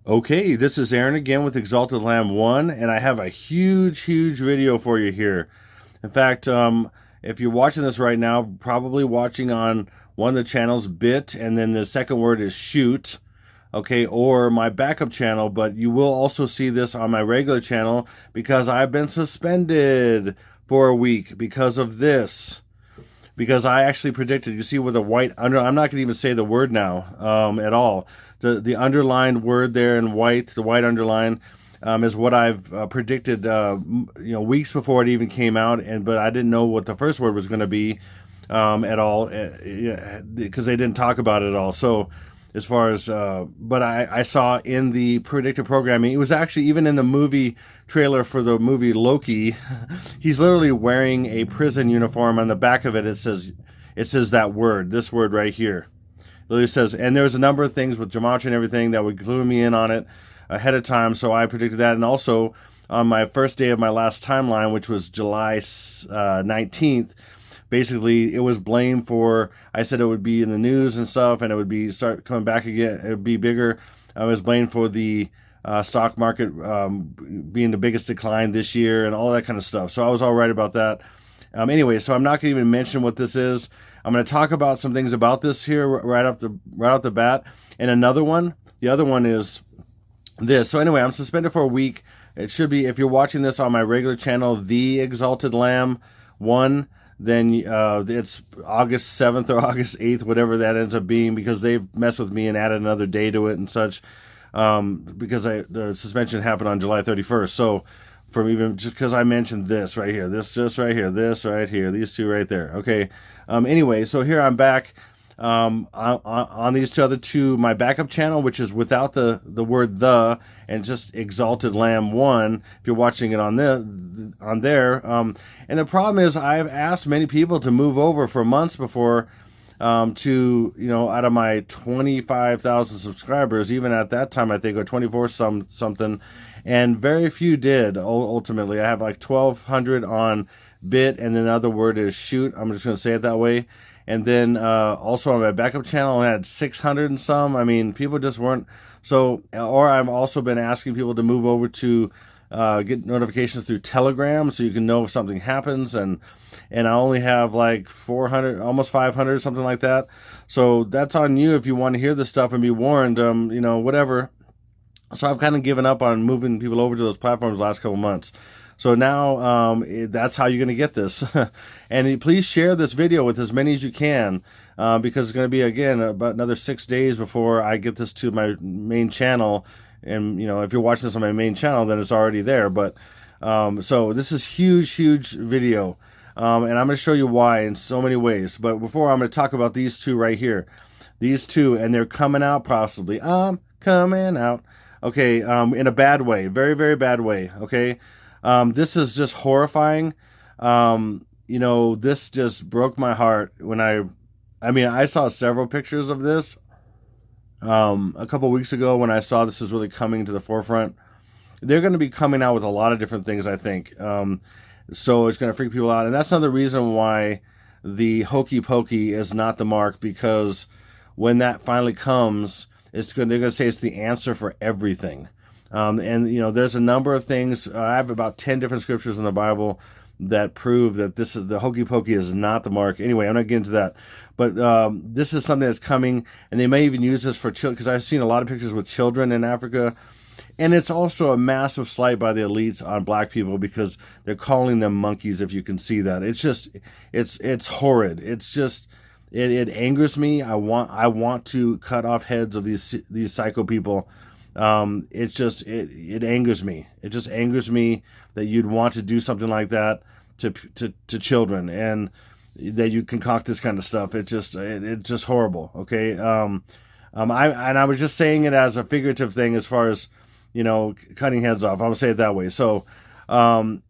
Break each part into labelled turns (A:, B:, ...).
A: Okay, this is Aaron again with Exalted Lamb 1, and I have a huge video for you here. In fact, if you're watching this right now, probably watching on one of the channels, Bit, and then the second word is Shoot, okay, or my backup channel, but you will also see this on my regular channel because I've been suspended for a week because of this. Because I actually predicted, you see with a white under, I'm not going to even say the word now at all. The underlined word there in white, the white underline, is what I've predicted, weeks before it even came out, but I didn't know what the first word was going to be at all, because they didn't talk about it at all. So as far as, but I saw in the predictive programming, it was actually even in the movie trailer for the movie Loki, he's literally wearing a prison uniform. On the back of it, it says that word, this word right here. It literally says, and there's a number of things with gematria and everything that would clue me in on it ahead of time, so I predicted that. And also on my first day of my last timeline, which was July 19th, basically it was blamed for, I said it would be in the news and stuff, and it would be start coming back again, it would be bigger. I was blamed for the stock market being the biggest decline this year and all that kind of stuff. So I was all right about that. Anyway, so I'm not going to even mention what this is. I'm going to talk about some things about this here right off the bat. And another one, the other one is this. So anyway, I'm suspended for a week. It should be, if you're watching this on my regular channel, The Exalted Lamb 1, then it's August 7th or August 8th, whatever that ends up being, because they've messed with me and added another day to it and such, because the suspension happened on July 31st. So from even just because I mentioned this right here, this just right here, this right here, these two right there. Okay. Anyway, so here I'm back on these two, my backup channel, which is without the word the, and just Exalted Lamb 1, if you're watching it on there. And the problem is I've asked many people to move over for months before, to, out of my 25,000 subscribers, even at that time, I think, or 24 something, and very few did. Ultimately, I have like 1,200 on Bit, and then the other word is Shoot. I'm just going to say it that way. And then also on my backup channel, I had 600 and some. I mean, people just weren't. So, or I've also been asking people to move over to get notifications through Telegram, so you can know if something happens. And I only have like 400, almost 500, something like that. So that's on you if you want to hear this stuff and be warned. Whatever. So I've kind of given up on moving people over to those platforms the last couple months. So now that's how you're going to get this. And please share this video with as many as you can, because it's going to be, again, about another 6 days before I get this to my main channel. And, if you're watching this on my main channel, then it's already there. But so this is huge video. And I'm going to show you why in so many ways. But before, I'm going to talk about these two right here. These two, and they're coming out possibly. I'm coming out. Okay, in a bad way. Very bad way, okay? This is just horrifying. This just broke my heart when I saw several pictures of this a couple weeks ago when I saw this was really coming to the forefront. They're going to be coming out with a lot of different things, I think. So it's going to freak people out. And that's another reason why the hokey pokey is not the mark, because when that finally comes, they're going to say it's the answer for everything. There's a number of things. I have about 10 different scriptures in the Bible that prove that the hokey pokey is not the mark. Anyway, I'm not getting into that. But this is something that's coming, and they may even use this for children, because I've seen a lot of pictures with children in Africa. And it's also a massive slight by the elites on black people, because they're calling them monkeys, if you can see that. It's just, it's horrid. It's just, it angers me. I want to cut off heads of these psycho people. It angers me. It just angers me that you'd want to do something like that to children, and that you concoct this kind of stuff. It's just horrible. Okay. I was just saying it as a figurative thing, as far as, cutting heads off. I'm gonna say it that way. So,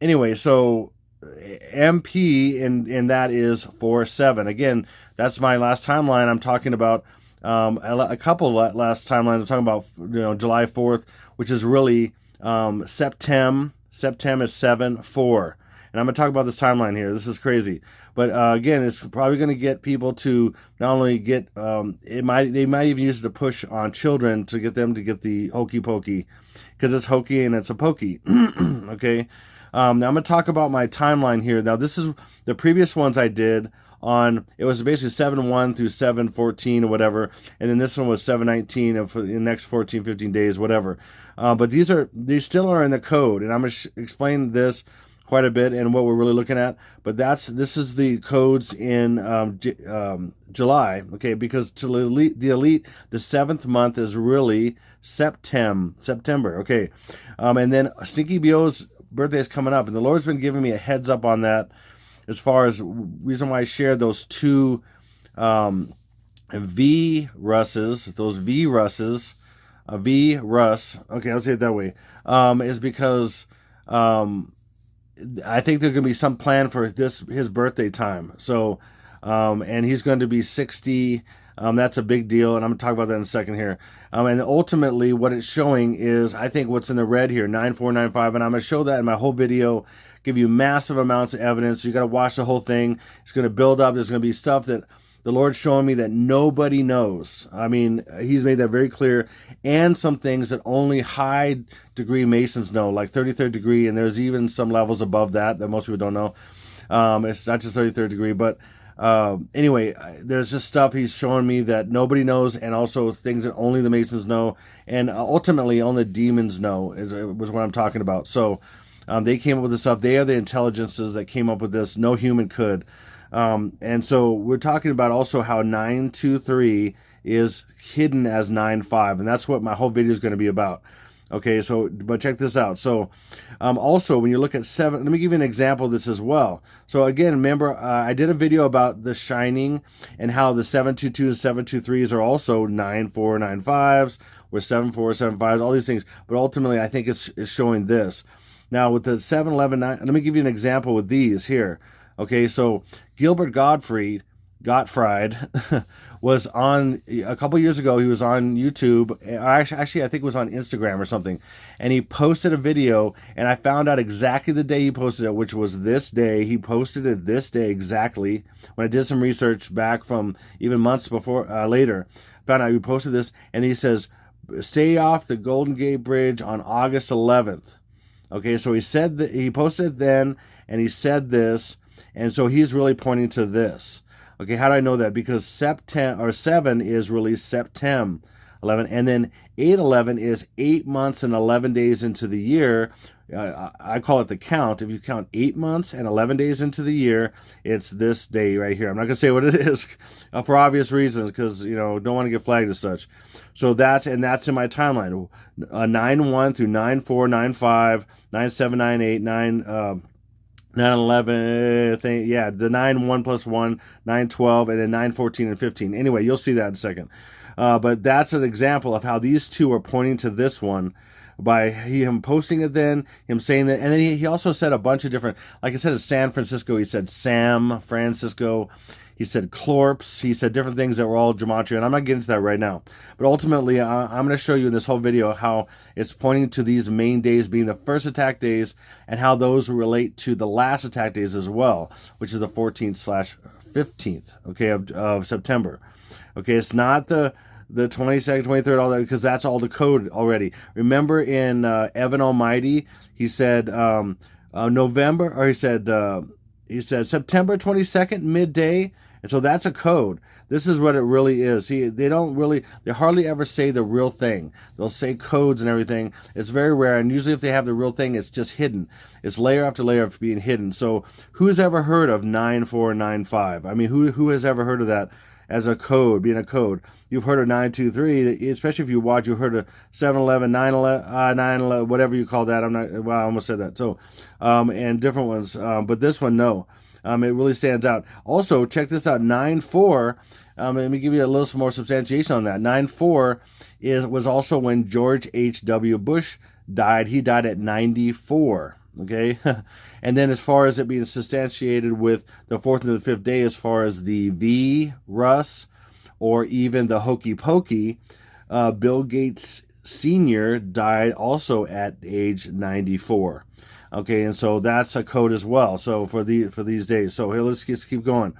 A: anyway, so MP in that is 4/7. Again, that's my last timeline. I'm talking about a couple last timelines. I'm talking about July 4th, which is really September. September is 7/4, And I'm going to talk about this timeline here. This is crazy. But again, it's probably going to get people to not only get, they might even use it to push on children to get them to get the hokey pokey, because it's hokey and it's a pokey. Okay. Now I'm going to talk about my timeline here. Now this is the previous ones I did on, it was basically 7/1 through 7/14 or whatever, and then this one was 7/19 for the next 14, 15 days, whatever. But these still are in the code, and I'm going to explain this quite a bit and what we're really looking at. But this is the codes in July, okay? Because to the elite, the 7th month is really September, okay? And then Stinky BO's birthday is coming up, and the Lord's been giving me a heads up on that, as far as reason why I shared those two V Russes, okay, I'll say it that way, is because I think there's going to be some plan for his birthday time. So, and he's going to be 60. That's a big deal, and I'm going to talk about that in a second here. And ultimately, what it's showing is, I think what's in the red here, 9495, and I'm going to show that in my whole video, give you massive amounts of evidence. You got to watch the whole thing. It's going to build up. There's going to be stuff that the Lord's showing me that nobody knows. I mean, he's made that very clear. And some things that only high degree Masons know, like 33rd degree, and there's even some levels above that most people don't know. It's not just 33rd degree, but anyway, there's just stuff he's showing me that nobody knows, and also things that only the Masons know, and ultimately only demons know, was what I'm talking about. So they came up with this stuff. They are the intelligences that came up with this. No human could. And so we're talking about also how 923 is hidden as 95, and that's what my whole video is going to be about. Okay, so, but check this out. So, also, when you look at 7, let me give you an example of this as well. So again, remember, I did a video about the Shining and how the 722s and 723s are also 9495s, with 7475s, all these things. But ultimately, I think it's showing this. Now, with the 711, let me give you an example with these here. Okay, so Gilbert Gottfried was on, a couple years ago, he was on YouTube. Actually, I think it was on Instagram or something. And he posted a video, and I found out exactly the day he posted it, which was this day. He posted it this day exactly. When I did some research back from even months before, later, found out he posted this, and he says, stay off the Golden Gate Bridge on August 11th. Okay, so he said that he posted it then, and he said this, and so he's really pointing to this. Okay, how do I know that? Because 7 is really September 11, and then 8/11 is 8 months and 11 days into the year. I call it the count. If you count 8 months and 11 days into the year, it's this day right here. I'm not going to say what it is for obvious reasons, because, you know, don't want to get flagged as such. So that's in my timeline. 9/1 through 9/4, 9/5, 9/7, 9/8, 9/11, yeah, the 9/1 + 1, 9/12, and then 9/14 and 15. Anyway, you'll see that in a second. But that's an example of how these two are pointing to this one by him posting it then, him saying that, and then he also said a bunch of different, like I said, in San Francisco, he said Sam Francisco, he said Clorps, he said different things that were all gematria, and I'm not getting into that right now. But ultimately, I'm going to show you in this whole video how it's pointing to these main days being the first attack days, and how those relate to the last attack days as well, which is the 14th/15th, okay, of September. Okay, it's not the 22nd, 23rd, all that, because that's all the code already. Remember in Evan Almighty, he said November, or he said September 22nd, midday. And so that's a code. This is what it really is. See, they hardly ever say the real thing. They'll say codes and everything. It's very rare. And usually if they have the real thing, it's just hidden. It's layer after layer of being hidden. So who's ever heard of 9495? I mean, who has ever heard of that as a code, being a code? You've heard of 923, especially if you watch, you've heard of 711, 911, whatever you call that. I almost said that. So, and different ones. But this one, no. It really stands out. Also, check this out, 9/4. Let me give you a little more substantiation on that. 9/4 was also when George H.W. Bush died. He died at 94. Okay, and then as far as it being substantiated with the 4th and the 5th day, as far as the V Russ or even the Hokey Pokey, Bill Gates Sr. died also at age 94. Okay, and so that's a code as well. So for these days. So here, let's just keep going.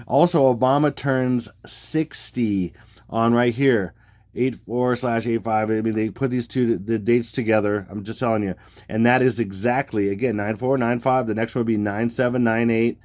A: Also, Obama turns 60 on right here. 84/85. I mean, they put the dates together. I'm just telling you. And that is exactly, again, 9495. The next one would be 9798.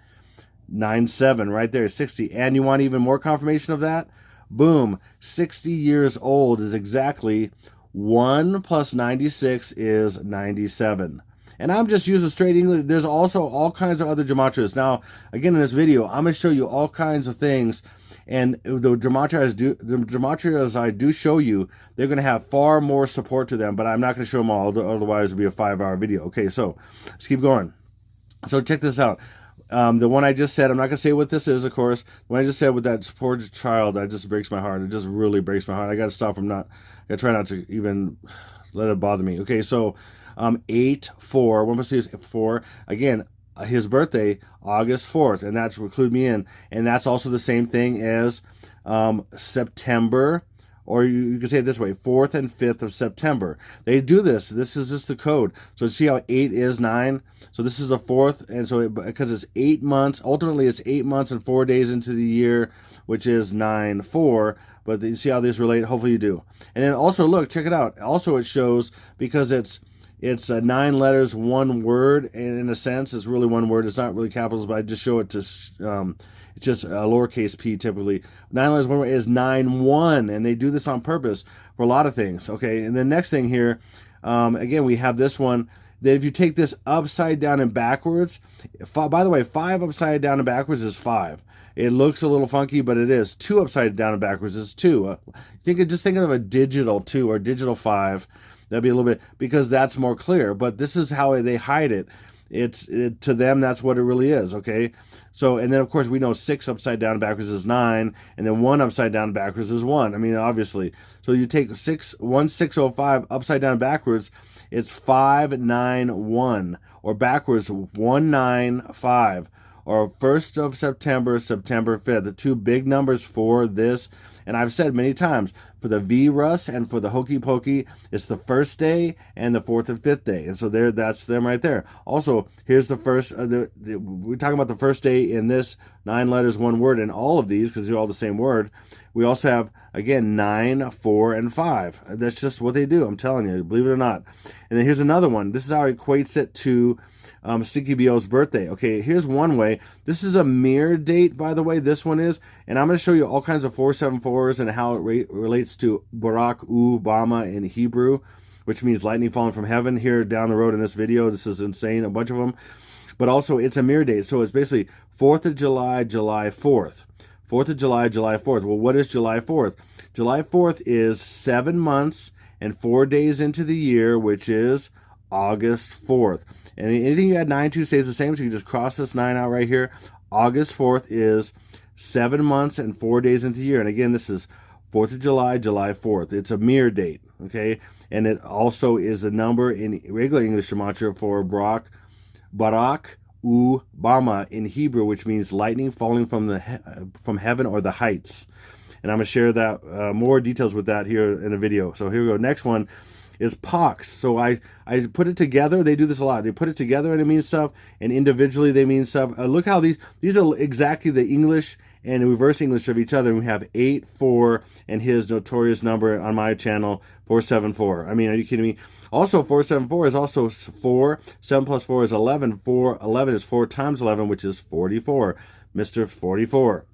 A: 97 right there, 60. And you want even more confirmation of that? Boom, 60 years old is exactly 1 plus 96 is 97. And I'm just using straight English. There's also all kinds of other gematrias. Now, again, in this video, I'm going to show you all kinds of things. And the gematrias I do show you, they're going to have far more support to them. But I'm not going to show them all, otherwise it'll be a 5-hour video. Okay, so let's keep going. So check this out. The one I just said, I'm not going to say what this is, of course. The one I just said with that supported child, that just breaks my heart. It just really breaks my heart. I got to stop. I got to try not to even let it bother me. Okay, so 8/4, 1 plus 4. Again, his birthday, August 4th, and that's include me in. And that's also the same thing as September, or you can say it this way, 4th and 5th of September. They do this. This is just the code. So see how 8 is 9? So this is the 4th, and so because it's 8 months, ultimately it's 8 months and 4 days into the year, which is 9/4. But you see how these relate? Hopefully you do. And then also, look, check it out. Also, it shows, because it's 9 letters, 1 word, and in a sense, it's really 1 word. It's not really capitals, but I just show it to, it's just a lowercase p typically. 9 letters, 1 word is 9/1, and they do this on purpose for a lot of things. Okay, and the next thing here, again, we have this one, that if you take this upside down and backwards, by the way, 5 upside down and backwards is 5. It looks a little funky, but it is. 2 upside down and backwards is 2. Just thinking of a digital 2 or digital 5. That'd be a little bit, because that's more clear. But this is how they hide it. To them, that's what it really is. Okay. So, and then of course we know 6 upside down and backwards is 9, and then 1 upside down and backwards is 1. I mean, obviously. So you take 1605 upside down and backwards, it's 591, or backwards 195. Or 1st of September, September 5th. The 2 big numbers for this, and I've said many times, for the VRUS and for the Hokey Pokey, it's the 1st day and the 4th and 5th day. And so that's them right there. Also, here's the first, we're talking about the first day in this 9 letters, 1 word, in all of these, because they're all the same word. We also have, again, 9, 4, and 5. That's just what they do, I'm telling you, believe it or not. And then here's another one. This is how it equates it to Stinky BO's birthday. Okay, here's one way. This is a mirror date, by the way, this one is. And I'm going to show you all kinds of 474s and how it relates to Barack Obama in Hebrew, which means lightning falling from heaven here down the road in this video. This is insane, a bunch of them. But also, it's a mirror date. So it's basically 4th of July, July 4th. 4th of July, July 4th. Well, what is July 4th? July 4th is 7 months and 4 days into the year, which is August 4th. And anything you add 9 to stays the same, so you just cross this 9 out right here. August 4th is 7 months and 4 days into the year. And again, this is 4th of July, July 4th. It's a mirror date, okay? And it also is the number in regular English gematria for Barack Obama in Hebrew, which means lightning falling from heaven or the heights. And I'm going to share that more details with that here in the video. So here we go. Next one is pox. So I put it together. They do this a lot. They put it together and it means stuff, and individually they mean stuff. Look how these are exactly the English and the reverse English of each other. And we have 8, 4, and his notorious number on my channel, 474. I mean, are you kidding me? Also, 474 is also 4. 7 plus 4 is 11. 11 is 4 times 11, which is 44. Mr. 44.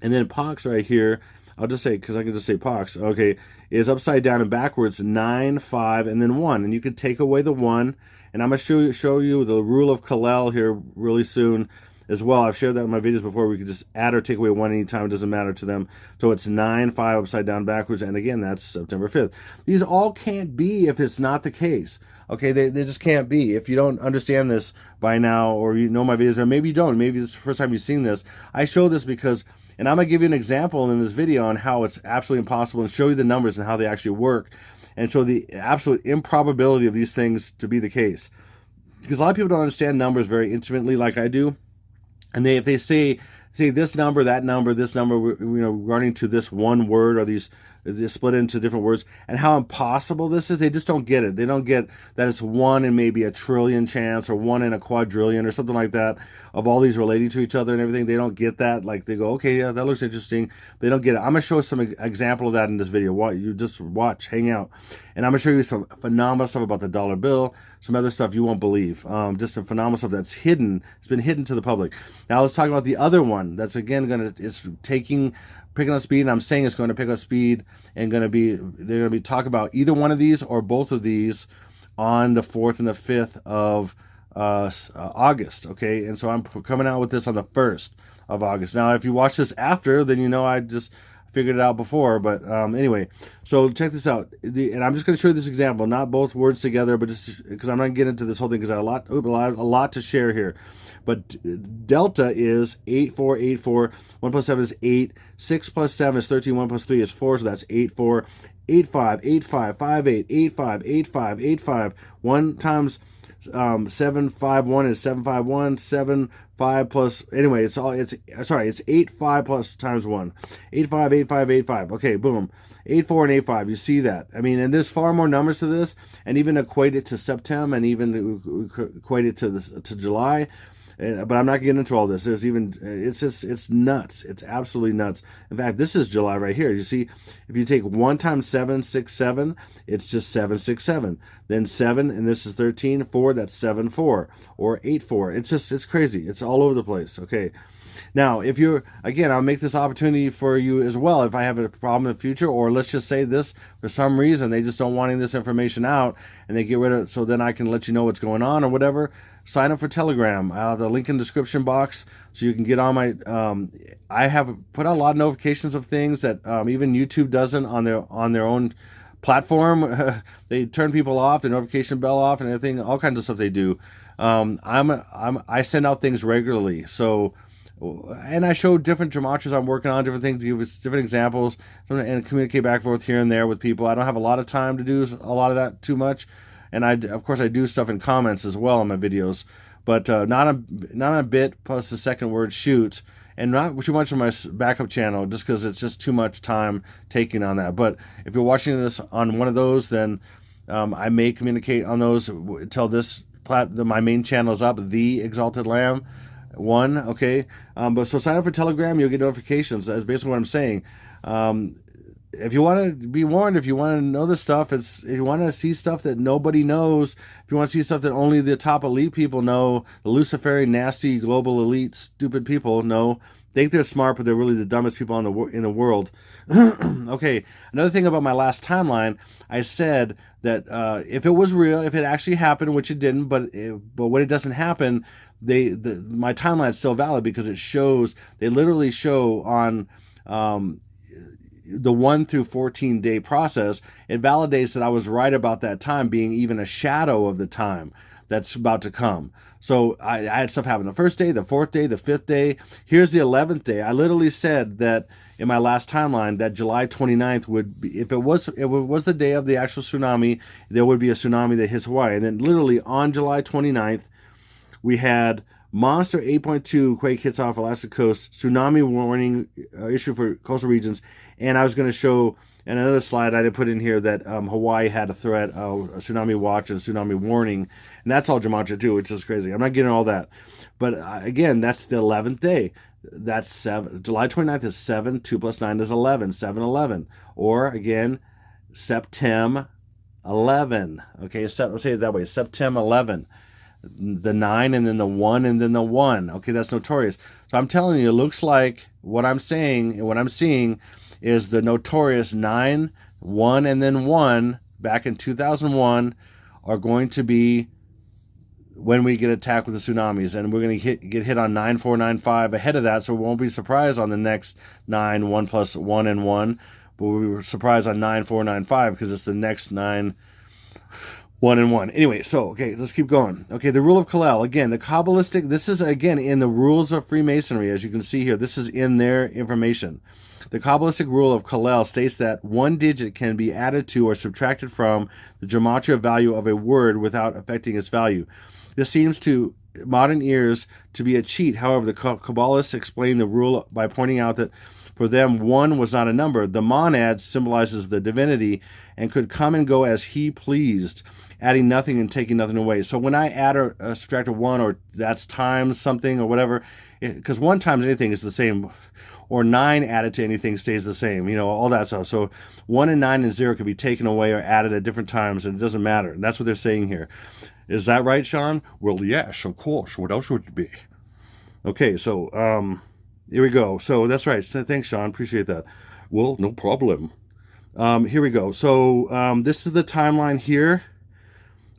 A: And then pox right here, I'll just say, because I can just say pox, okay, is upside down and backwards, 9, 5, and then 1. And you can take away the 1. And I'm going to show you the rule of Kalel here really soon as well. I've shared that in my videos before. We could just add or take away 1 anytime. It doesn't matter to them. So it's 9, 5, upside down, backwards. And again, that's September 5th. These all can't be if it's not the case. Okay, they just can't be. If you don't understand this by now, or you know my videos, or maybe you don't. Maybe it's the first time you've seen this. I show this because... And I'm going to give you an example in this video on how it's absolutely impossible, and show you the numbers and how they actually work, and show the absolute improbability of these things to be the case. Because a lot of people don't understand numbers very intimately like I do. And if they say this number, that number, this number, regarding to this one word, or these They split into different words, and how impossible this is. They just don't get it. They don't get that it's 1 in maybe a trillion chance, or 1 in a quadrillion, or something like that, of all these relating to each other and everything. They don't get that. Like, they go, okay, yeah, that looks interesting. They don't get it. I'm gonna show some example of that in this video. You just watch, hang out, and I'm gonna show you some phenomenal stuff about the dollar bill, some other stuff you won't believe. Just some phenomenal stuff that's hidden. It's been hidden to the public. Now let's talk about the other one. That's again it's picking up speed, and I'm saying it's going to pick up speed, and they're going to be talking about either one of these or both of these on the 4th and the 5th of August. Okay, and so I'm coming out with this on the 1st of August. Now, if you watch this after, then you know I just figured it out before. But anyway, so check this out, and I'm just going to show you this example, not both words together, but just because I'm not getting into this whole thing because I have a lot to share here. But delta is 8, 4, 8, 4. 1 plus 7 is 8. 6 plus 7 is 13. 1 plus 3 is 4. So that's 8, 4. 8, 5, 8, 5, 5, 8, 8, 5, 8, 5, 8, 5. 1 times 7, 5, 1 is 7, 5, 1. 7, 5 plus, anyway, it's 8, 5 plus times 1. 8, 5, 8, 5, 8, 5. Okay, boom. 8, 4, and 8, 5. You see that? I mean, and there's far more numbers to this, and even equate it to September, and even equate it to July. But I'm not getting into all this. It's nuts. It's absolutely nuts. In fact, this is July right here. You see, if you take 1 times 7, 6, 7, it's just 7, 6, 7. Then 7, and this is 13, 4, that's 7, 4. Or 8, 4. It's crazy. It's all over the place. Okay. Now, if you're, again, I'll make this opportunity for you as well. If I have a problem in the future, or let's just say this, for some reason, they just don't wanting this information out, and they get rid of it, so then I can let you know what's going on or whatever. Sign up for Telegram. I have the link in the description box, so you can get on my, I have put out a lot of notifications of things that even YouTube doesn't on their own platform. They turn people off, the notification bell off, and everything, all kinds of stuff they do. I send out things regularly, so, and I show different gematries I'm working on, different things, give different examples, and communicate back and forth here and there with people. I don't have a lot of time to do a lot of that too much, and of course I do stuff in comments as well on my videos, but not a bit plus the second word shoot, and not too much on my backup channel, just because it's just too much time taking on that. But if you're watching this on one of those, then I may communicate on those until my main channel is up, The Exalted Lamb 1, okay? But so sign up for Telegram, you'll get notifications. That's basically what I'm saying. If you want to be warned, if you want to know this stuff, if you want to see stuff that nobody knows, if you want to see stuff that only the top elite people know, the Luciferian, nasty, global elite, stupid people know, think they're smart, but they're really the dumbest people in the world. Okay, another thing about my last timeline, I said that if it was real, if it actually happened, which it didn't, but when it doesn't happen, my timeline is still valid, because they literally show on the 1 through 14 day process, it validates that I was right about that time being even a shadow of the time that's about to come. So I had stuff happen the first day, the 4th day, the 5th day. Here's the 11th day. I literally said that in my last timeline that July 29th would be, if it was the day of the actual tsunami, there would be a tsunami that hits Hawaii. And then literally on July 29th, we had monster 8.2 quake hits off Alaska coast, tsunami warning issued for coastal regions, and I was going to show in another slide I did put in here that Hawaii had a threat, a tsunami watch and a tsunami warning, and that's all gematria too, which is crazy. I'm not getting all that, but again, that's the 11th day. That's July 29th is 7, 2 plus 9 is 11, 7, 11, or again, September 11. Okay, I'll say it that way, September 11. The 9 and then the 1 and then the 1. Okay, that's notorious. So I'm telling you, it looks like what I'm saying and what I'm seeing is the notorious 9, 1, and then 1 back in 2001 are going to be when we get attacked with the tsunamis, and we're going to get hit on 9, 4, 9, 5 ahead of that, so we won't be surprised on the next 9, 1 plus 1 and 1, but we were surprised on 9, 4, 9, 5 because it's the next 9, 1 and 1. Anyway, so, okay, let's keep going. Okay, the rule of Kal-El. Again, the Kabbalistic, this is, again, in the rules of Freemasonry, as you can see here. This is in their information. The Kabbalistic rule of Kal-El states that one digit can be added to or subtracted from the gematria value of a word without affecting its value. This seems to modern ears to be a cheat. However, the Kabbalists explain the rule by pointing out that For them, one was not a number. The monad symbolizes the divinity and could come and go as he pleased, adding nothing and taking nothing away. So when I add or subtract a 1, or that's times something or whatever, because 1 times anything is the same, or 9 added to anything stays the same, all that stuff. So 1 and 9 and 0 can be taken away or added at different times, and it doesn't matter. And that's what they're saying here. Is that right, Sean? Well, yes, of course. What else would it be? Okay, so here we go. So that's right. Thanks, Sean. Appreciate that. Well, no problem. Here we go. So this is the timeline here.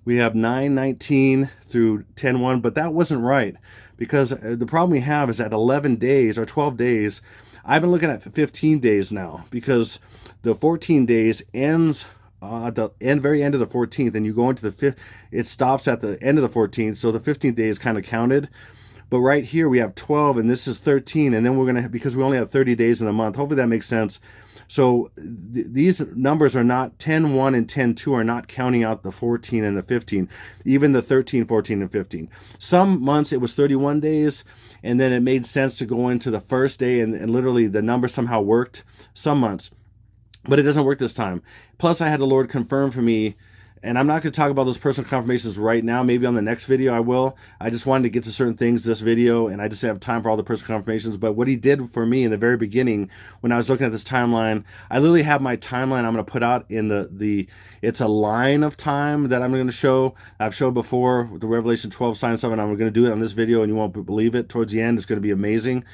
A: We have 9:19 through 10:1, but that wasn't right, because the problem we have is at 11 days or 12 days, I've been looking at 15 days now, because the 14 days ends at the very end of the 14th, and you go into the 5th, it stops at the end of the 14th, so the 15th day is kind of counted. But right here we have 12, and this is 13, and then we're going to, because we only have 30 days in the month, hopefully that makes sense. So these numbers are not 10:1 and 10:2 are not counting out the 14 and the 15, even the 13, 14, and 15. Some months it was 31 days, and then it made sense to go into the first day, and literally the number somehow worked some months. But it doesn't work this time. Plus, I had the Lord confirm for me, and I'm not going to talk about those personal confirmations right now. Maybe on the next video I will. I just wanted to get to certain things this video, and I just didn't have time for all the personal confirmations. But what he did for me in the very beginning, when I was looking at this timeline, I literally have my timeline I'm going to put out in it's a line of time that I'm going to show. I've showed before the Revelation 12 sign stuff, and I'm going to do it on this video, and you won't believe it. Towards the end, it's going to be amazing.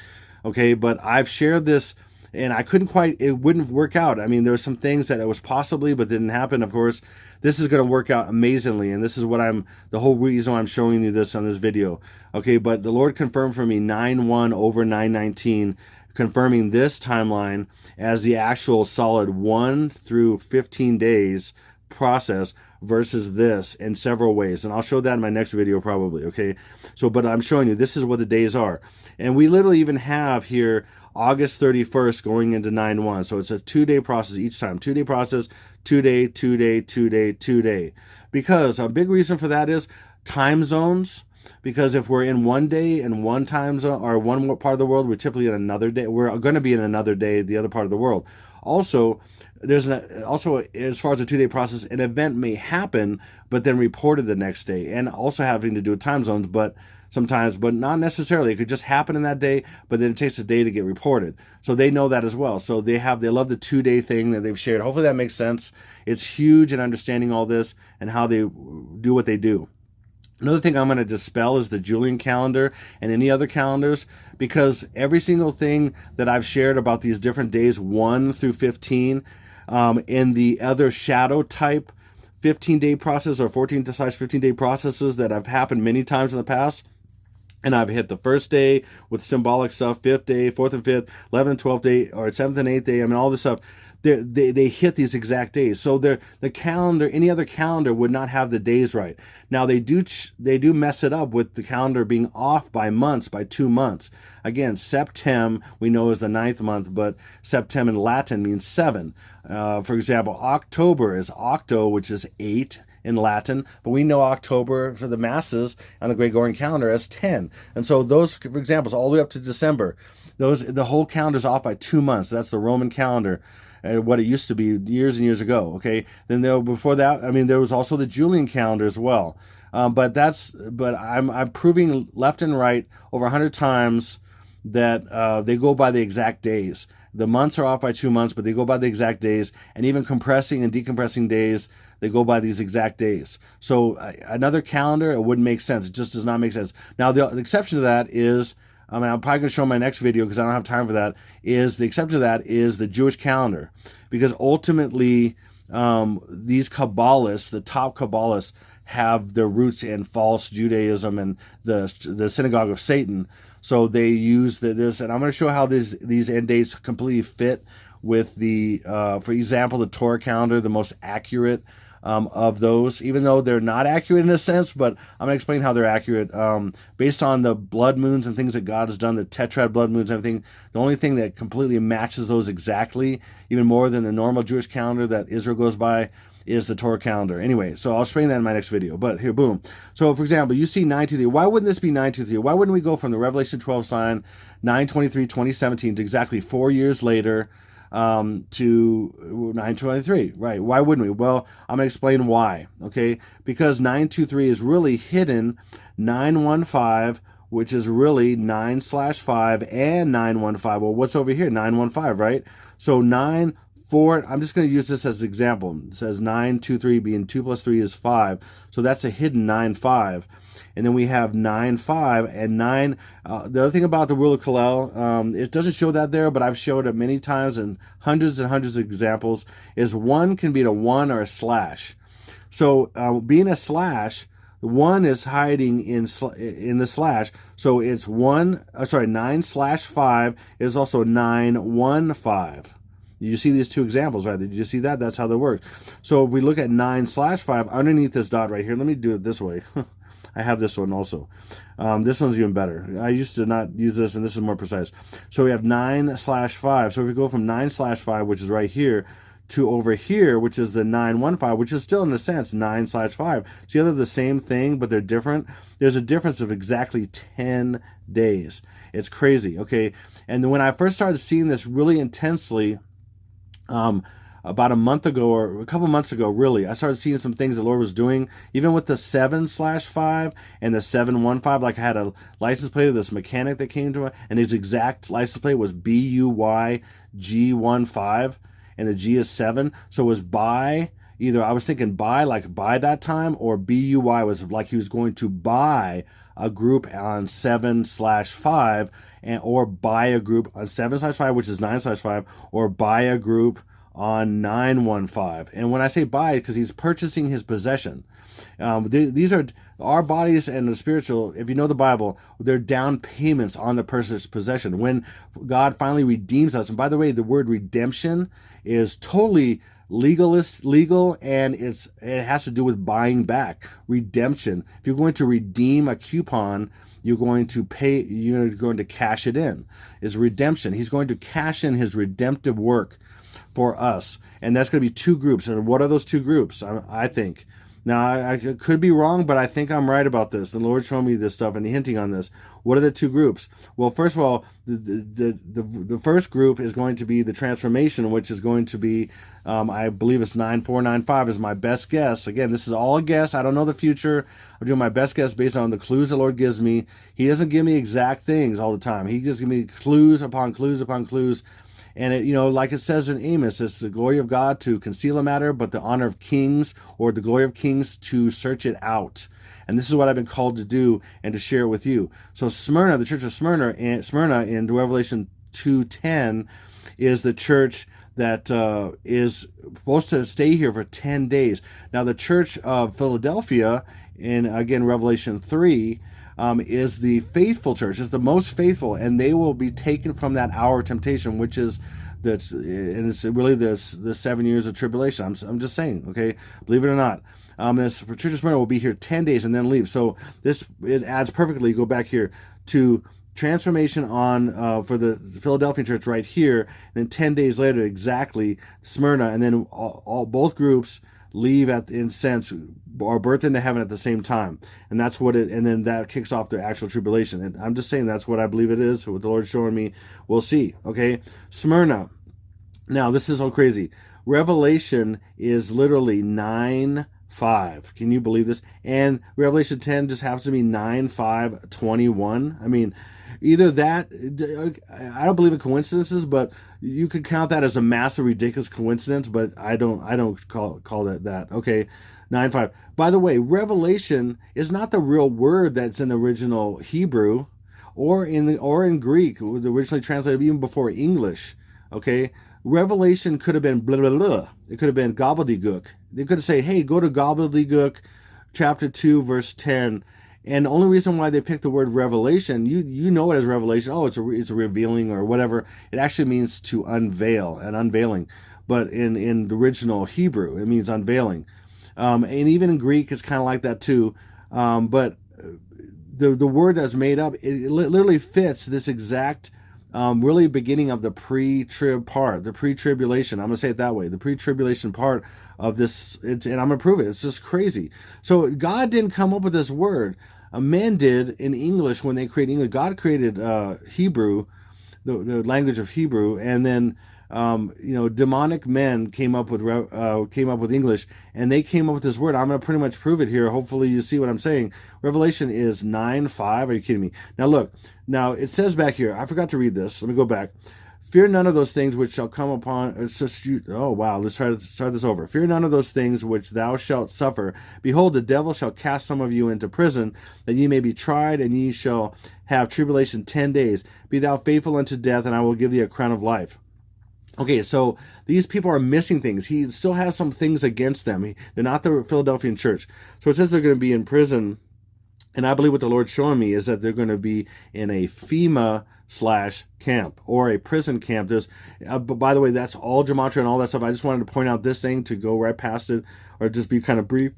A: Okay, but I've shared this, and I couldn't quite, it wouldn't work out. I mean, there were some things that it was possibly, but didn't happen, of course. This is going to work out amazingly, and this is what the whole reason why I'm showing you this on this video. Okay, but the Lord confirmed for me 9:1 over 9:19, confirming this timeline as the actual solid 1 through 15 days process versus this in several ways. And I'll show that in my next video probably, okay? So, but I'm showing you, this is what the days are. And we literally even have here August 31st going into 9/1. So it's a 2-day process each time. 2-day process, 2-day, 2-day, 2-day, 2-day. Because a big reason for that is time zones. Because if we're in one day in one time zone or one part of the world, we're typically in another day. We're going to be in another day, the other part of the world. Also, also as far as the 2-day process, an event may happen, but then reported the next day, and also having to do with time zones, but sometimes, but not necessarily. It could just happen in that day, but then it takes a day to get reported. So they know that as well. So they love the 2-day thing that they've shared. Hopefully that makes sense. It's huge in understanding all this and how they do what they do. Another thing I'm going to dispel is the Julian calendar and any other calendars, because every single thing that I've shared about these different days, 1 through 15, in the other shadow type 15-day process or 14-15-day processes that have happened many times in the past, and I've hit the first day with symbolic stuff, 5th day, 4th and 5th, 11th and 12th day, or 7th and 8th day, I mean, all this stuff. They hit these exact days. So the calendar, any other calendar would not have the days right. Now they do mess it up with the calendar being off by months, by 2 months. Again, Septem we know is the 9th month, but Septem in Latin means 7. For example, October is octo, which is 8 in Latin, but we know October for the masses on the Gregorian calendar as 10. And so those, for examples, all the way up to December, the whole calendar is off by 2 months. That's the Roman calendar. What it used to be years and years ago. Okay, then before that, I mean, there was also the Julian calendar as well. But I'm proving left and right over 100 times that they go by the exact days. The months are off by 2 months, but they go by the exact days. And even compressing and decompressing days, they go by these exact days. So another calendar, it wouldn't make sense. It just does not make sense. Now the exception to that is, I'm probably going to show in my next video because I don't have time for that, is the exception to that is the Jewish calendar. Because ultimately, these Kabbalists, the top Kabbalists, have their roots in false Judaism and the synagogue of Satan. So they use this, and I'm going to show how these end dates completely fit with for example, the Torah calendar, the most accurate of those, even though they're not accurate in a sense, but I'm going to explain how they're accurate based on the blood moons and things that God has done, the tetrad blood moons and everything. The only thing that completely matches those exactly, even more than the normal Jewish calendar that Israel goes by, is the Torah calendar. Anyway, so I'll explain that in my next video. But here, boom. So, for example, you see 923. Why wouldn't this be 923? Why wouldn't we go from the Revelation 12 sign, 9/23/2017, to exactly 4 years later to 9/23? Right? Why wouldn't we? Well, I'm going to explain why. Okay? Because 923 is really hidden 915, which is really 9/5 and 915. Well, what's over here? 915, right? So 4, I'm just going to use this as an example. It says 923 being 2 plus 3 is 5. So that's a hidden 9/5. And then we have 9/5 and 9. The other thing about the rule of Kalel, it doesn't show that there, but I've showed it many times in hundreds and hundreds of examples, is 1 can be a 1 or a slash. So being a slash, 1 is hiding in the slash. So it's 9/5 is also 915. You see these two examples, right? Did you see that? That's how that works. So if we look at 9/5 underneath this dot right here, let me do it this way. I have this one also. This one's even better. I used to not use this, and this is more precise. So we have 9/5. So if we go from 9/5, which is right here, to over here, which is the 915, which is still in a sense 9/5. See how they're the same thing, but they're different? There's a difference of exactly 10 days. It's crazy, okay? And then when I first started seeing this really intensely, about a month ago or a couple months ago, really, I started seeing some things the Lord was doing, even with the 7/5 and the 715. Like I had a license plate of this mechanic that came to me, and his exact license plate was BUYG15, and the G is 7. So it was by, either I was thinking buy, like buy that time, or BUY was like he was going to buy a group on 7/5, or buy a group on 7/5, which is 9/5, or buy a group on 915. And when I say buy, because he's purchasing his possession. These are our bodies and the spiritual. If you know the Bible, they're down payments on the person's possession. When God finally redeems us, and by the way, the word redemption is totally legal, and it has to do with buying back. Redemption. If you're going to redeem a coupon, you're going to pay, you're going to cash it in. Is redemption. He's going to cash in his redemptive work for us. And that's going to be two groups. And what are those two groups? I think. Now, I could be wrong, but I think I'm right about this. The Lord showed me this stuff and hinting on this. What are the two groups? Well, first of all, the first group is going to be the transformation, which is going to be, I believe it's 9495 is my best guess. Again, this is all a guess. I don't know the future. I'm doing my best guess based on the clues the Lord gives me. He doesn't give me exact things all the time. He just gives me clues upon clues upon clues. And it, like it says in Amos, it's the glory of God to conceal a matter, but the honor of kings, or the glory of kings to search it out. And this is what I've been called to do and to share it with you. So Smyrna, the church of Smyrna in Revelation 2:10 is the church that is supposed to stay here for 10 days. Now the church of Philadelphia in, again, Revelation 3, is the faithful church, is the most faithful, and they will be taken from that hour of temptation, which is and it's really the 7 years of tribulation. I'm just saying, okay, believe it or not. This church of Smyrna will be here 10 days and then leave. So it adds perfectly. Go back here to transformation on for the Philadelphia church right here, and then 10 days later exactly Smyrna, and then both groups leave in sense, are birthed into heaven at the same time. And that's what and then that kicks off the actual tribulation. And I'm just saying that's what I believe it is, what the Lord's showing me. We'll see. Okay. Smyrna. Now this is so crazy. Revelation is literally 9:5. Can you believe this? And Revelation 10 just happens to be 9:5:21. I mean, either that, I don't believe in coincidences, but you could count that as a massive, ridiculous coincidence, but I don't call that. Okay, 9:5. By the way, revelation is not the real word that's in the original Hebrew or in Greek. It was originally translated even before English. Okay, revelation could have been blah, blah, blah. It could have been gobbledygook. They could have said, hey, go to gobbledygook chapter 2, verse 10. And the only reason why they picked the word revelation, you know it as revelation. Oh, it's a revealing or whatever. It actually means to unveil, an unveiling. But in the original Hebrew, it means unveiling. And even in Greek, it's kind of like that too. But the word that's made up, it literally fits this exact really beginning of the pre-trib part, the pre-tribulation. I'm going to say it that way. The pre-tribulation part of this, and I'm going to prove it. It's just crazy. So God didn't come up with this word. Men did in English when they created English. God created Hebrew, the language of Hebrew, and then demonic men came up with English, and they came up with this word. I'm going to pretty much prove it here. Hopefully, you see what I'm saying. Revelation is 9:5. Are you kidding me? Now look. Now it says back here. I forgot to read this. Let me go back. Fear none of those things which shall come upon. It's just you. Oh wow. Let's try to start this over. Fear none of those things which thou shalt suffer. Behold, the devil shall cast some of you into prison, that ye may be tried, and ye shall have tribulation 10 days. Be thou faithful unto death, and I will give thee a crown of life. Okay, so these people are missing things. He still has some things against them. They're not the Philadelphian church. So it says they're going to be in prison. And I believe what the Lord's showing me is that they're going to be in a FEMA/camp or a prison camp. There's, but by the way, that's all gematria and all that stuff. I just wanted to point out this thing to go right past it, or just be kind of brief.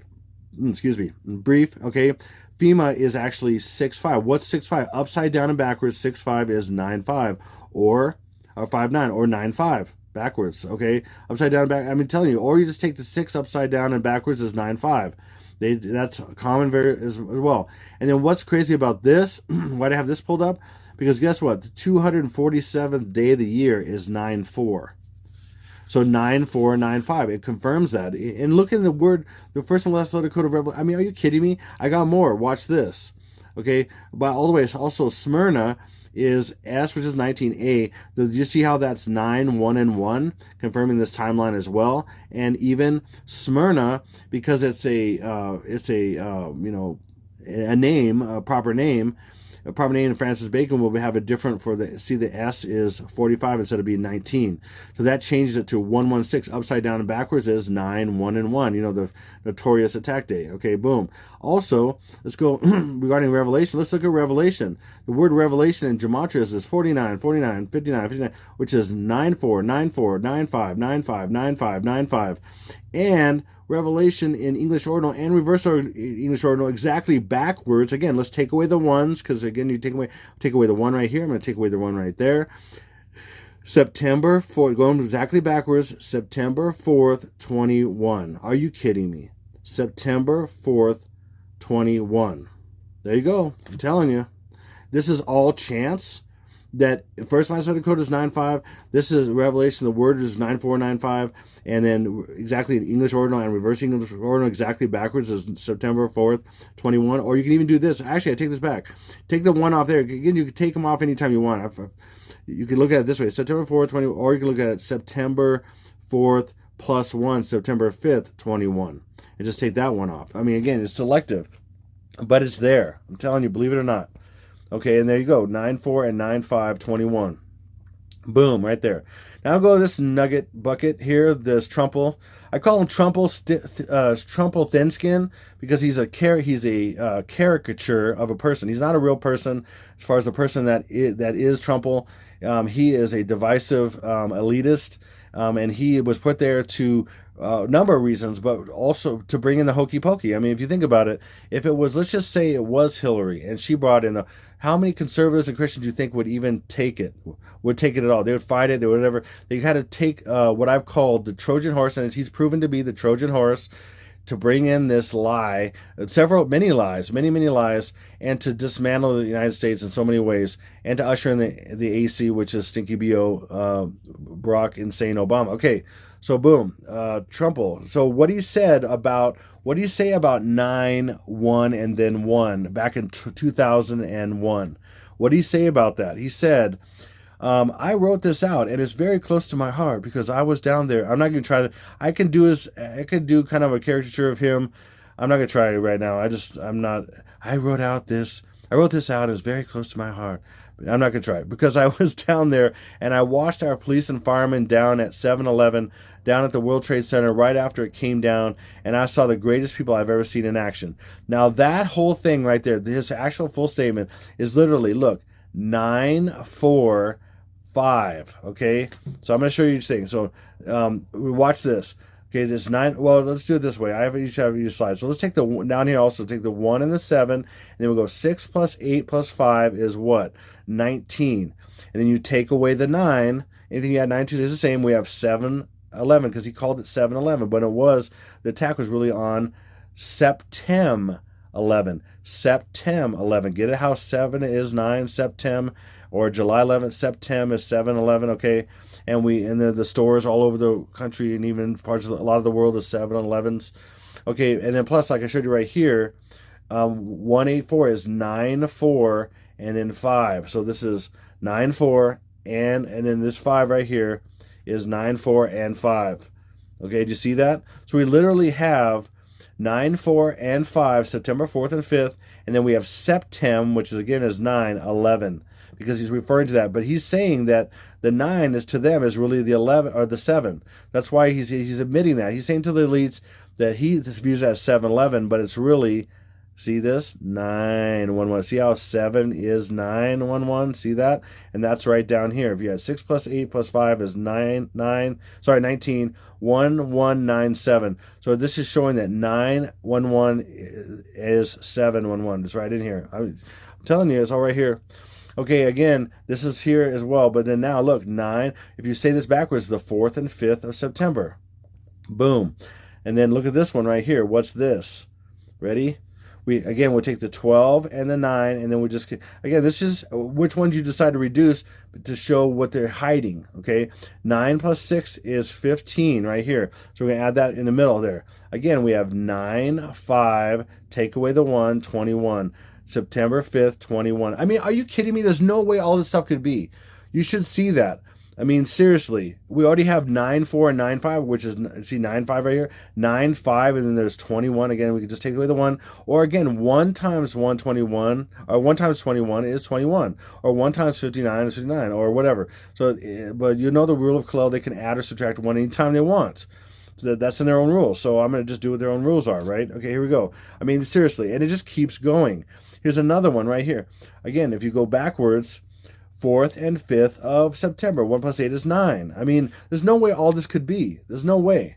A: Brief. Okay, FEMA is actually 6'5". What's 6'5"? Upside down and backwards. 6'5" is 9'5", or 5'9", or 9'5". Backwards. Okay, upside down and back. I'm telling you, or you just take the 6 upside down and backwards is 9'5". That's common as well. And then what's crazy about this? Why do I have this pulled up? Because guess what? The 247th day of the year is 9/4. So 9/4/9/5. It confirms that. And look at the word, the first and last letter code of Revelation. I mean, are you kidding me? I got more. Watch this. Okay, but all the way. Also, Smyrna is S, which is 19A. Did you see how that's 9, 1, and 1, confirming this timeline as well? And even Smyrna, because it's a name, a proper name. A proper name in Francis Bacon will have a different the S is 45 instead of being 19. So that changes it to 116. Upside down and backwards is 9, 1, and 1. The notorious attack day. Okay, boom. Also, let's go regarding Revelation. Let's look at Revelation. The word Revelation in gematria is 49, 49, 59, 59, which is 9/4, 9/4, 9/5, 9/5, 9/5, 9/5. And Revelation in English ordinal and reverse English ordinal exactly backwards. Again, let's take away the ones, because again, you take away the one right here. I'm going to take away the one right there. September 4th, going exactly backwards. September 4th, 21. Are you kidding me? September 4th, 21. There you go. I'm telling you, this is all chance. That first line letter code is 9/5. This is Revelation. The word is 9/4/9/5, and then exactly in English ordinal and reverse English ordinal exactly backwards is September 4th, 21. Or you can even do this. Actually, I take this back. Take the one off there. Again, you can take them off anytime you want. You can look at it this way: September 4th, 20, or you can look at it September 4th plus 1, September 5th, 21, and just take that one off. I mean, again, it's selective, but it's there. I'm telling you, believe it or not. Okay, and there you go, 9/4 and 9/5, 21. Boom, right there. Now I'll go to this nugget bucket here, this Trumple. I call him Trumple Thinskin because he's a caricature of a person. He's not a real person as far as the person that is Trumple. He is a divisive elitist, and he was put there to a number of reasons, but also to bring in the hokey pokey. I mean, if you think about it, if it was, let's just say it was Hillary, and she brought in how many conservatives and Christians do you think would even take it at all? They would fight it, they would whatever. They had to take what I've called the Trojan horse, and he's proven to be the Trojan horse, to bring in this lie, many lies, and to dismantle the United States in so many ways, and to usher in the AC, which is Stinky B.O., Barack, insane Obama. Okay, so boom, Trumple. So what do you say about 9, 1, and then 1 back in 2001? What do you say about that? He said, I wrote this out, and it's very close to my heart because I was down there. I'm not going to try to. I could do kind of a caricature of him. I'm not going to try it right now. I'm not. I wrote this out. It's very close to my heart. But I'm not going to try it because I was down there and I watched our police and firemen down at 7-Eleven, down at the World Trade Center right after it came down, and I saw the greatest people I've ever seen in action. Now that whole thing right there, his actual full statement is literally, look, 9/4. 5. Okay, so I'm going to show you each thing. So watch this. Okay, this 9. Well, let's do it this way. I have each slide. So let's take the down here. Also take the 1 and the 7, and then we'll go 6 plus 8 plus 5 is what? 19. And then you take away the 9. Anything you add 9 to is the same. We have 7 11 because he called it 7/11, but the attack was really on September 11. September 11. Get it how 7 is 9, September, or July 11th, September is 7/11, okay? And the stores all over the country and even parts of a lot of the world is 7/11s. Okay, and then plus, like I showed you right here, 184 is 9, 4, and then 5. So this is 9, 4, and then this 5 right here is 9, 4, and 5. Okay, do you see that? So we literally have 9, 4, and 5, September 4th and 5th, and then we have September, which is again is 9, 11, because he's referring to that. But he's saying that the 9 is to them is really the 11 or the 7. That's why he's admitting that. He's saying to the elites that he views that as 7/11, but it's really, see this? 9/11. See how 7 is 9/11? See that? And that's right down here. If you had 6 plus 8 plus 5 is 19, 1197. So this is showing that 9/11 is 7/11. It's right in here. I'm telling you, it's all right here. Okay, again, this is here as well. But then now, look, 9. If you say this backwards, the 4th and 5th of September. Boom. And then look at this one right here. What's this? Ready? We'll take the 12 and the 9, and then we just, again, this is which ones you decide to reduce to show what they're hiding, okay? 9 plus 6 is 15 right here. So we're going to add that in the middle there. Again, we have 9, 5, take away the 1, 21. September 5th, 21. I mean, are you kidding me? There's no way all this stuff could be. You should see that. I mean, seriously, we already have 9, 4, and 9, 5, which is, see 9, 5 right here, 9, 5, and then there's 21. Again, we can just take away the 1. Or again, 1 times 121, or 1 times 21 is 21. Or 1 times 59 is 59, or whatever. So, but you know the rule of Kalel, they can add or subtract 1 anytime they want. So that's in their own rules. So I'm going to just do what their own rules are, right? Okay, here we go. I mean, seriously, and it just keeps going. Here's another one right here. Again, if you go backwards, 4th and 5th of September. 1 plus 8 is 9. I mean, there's no way all this could be. There's no way.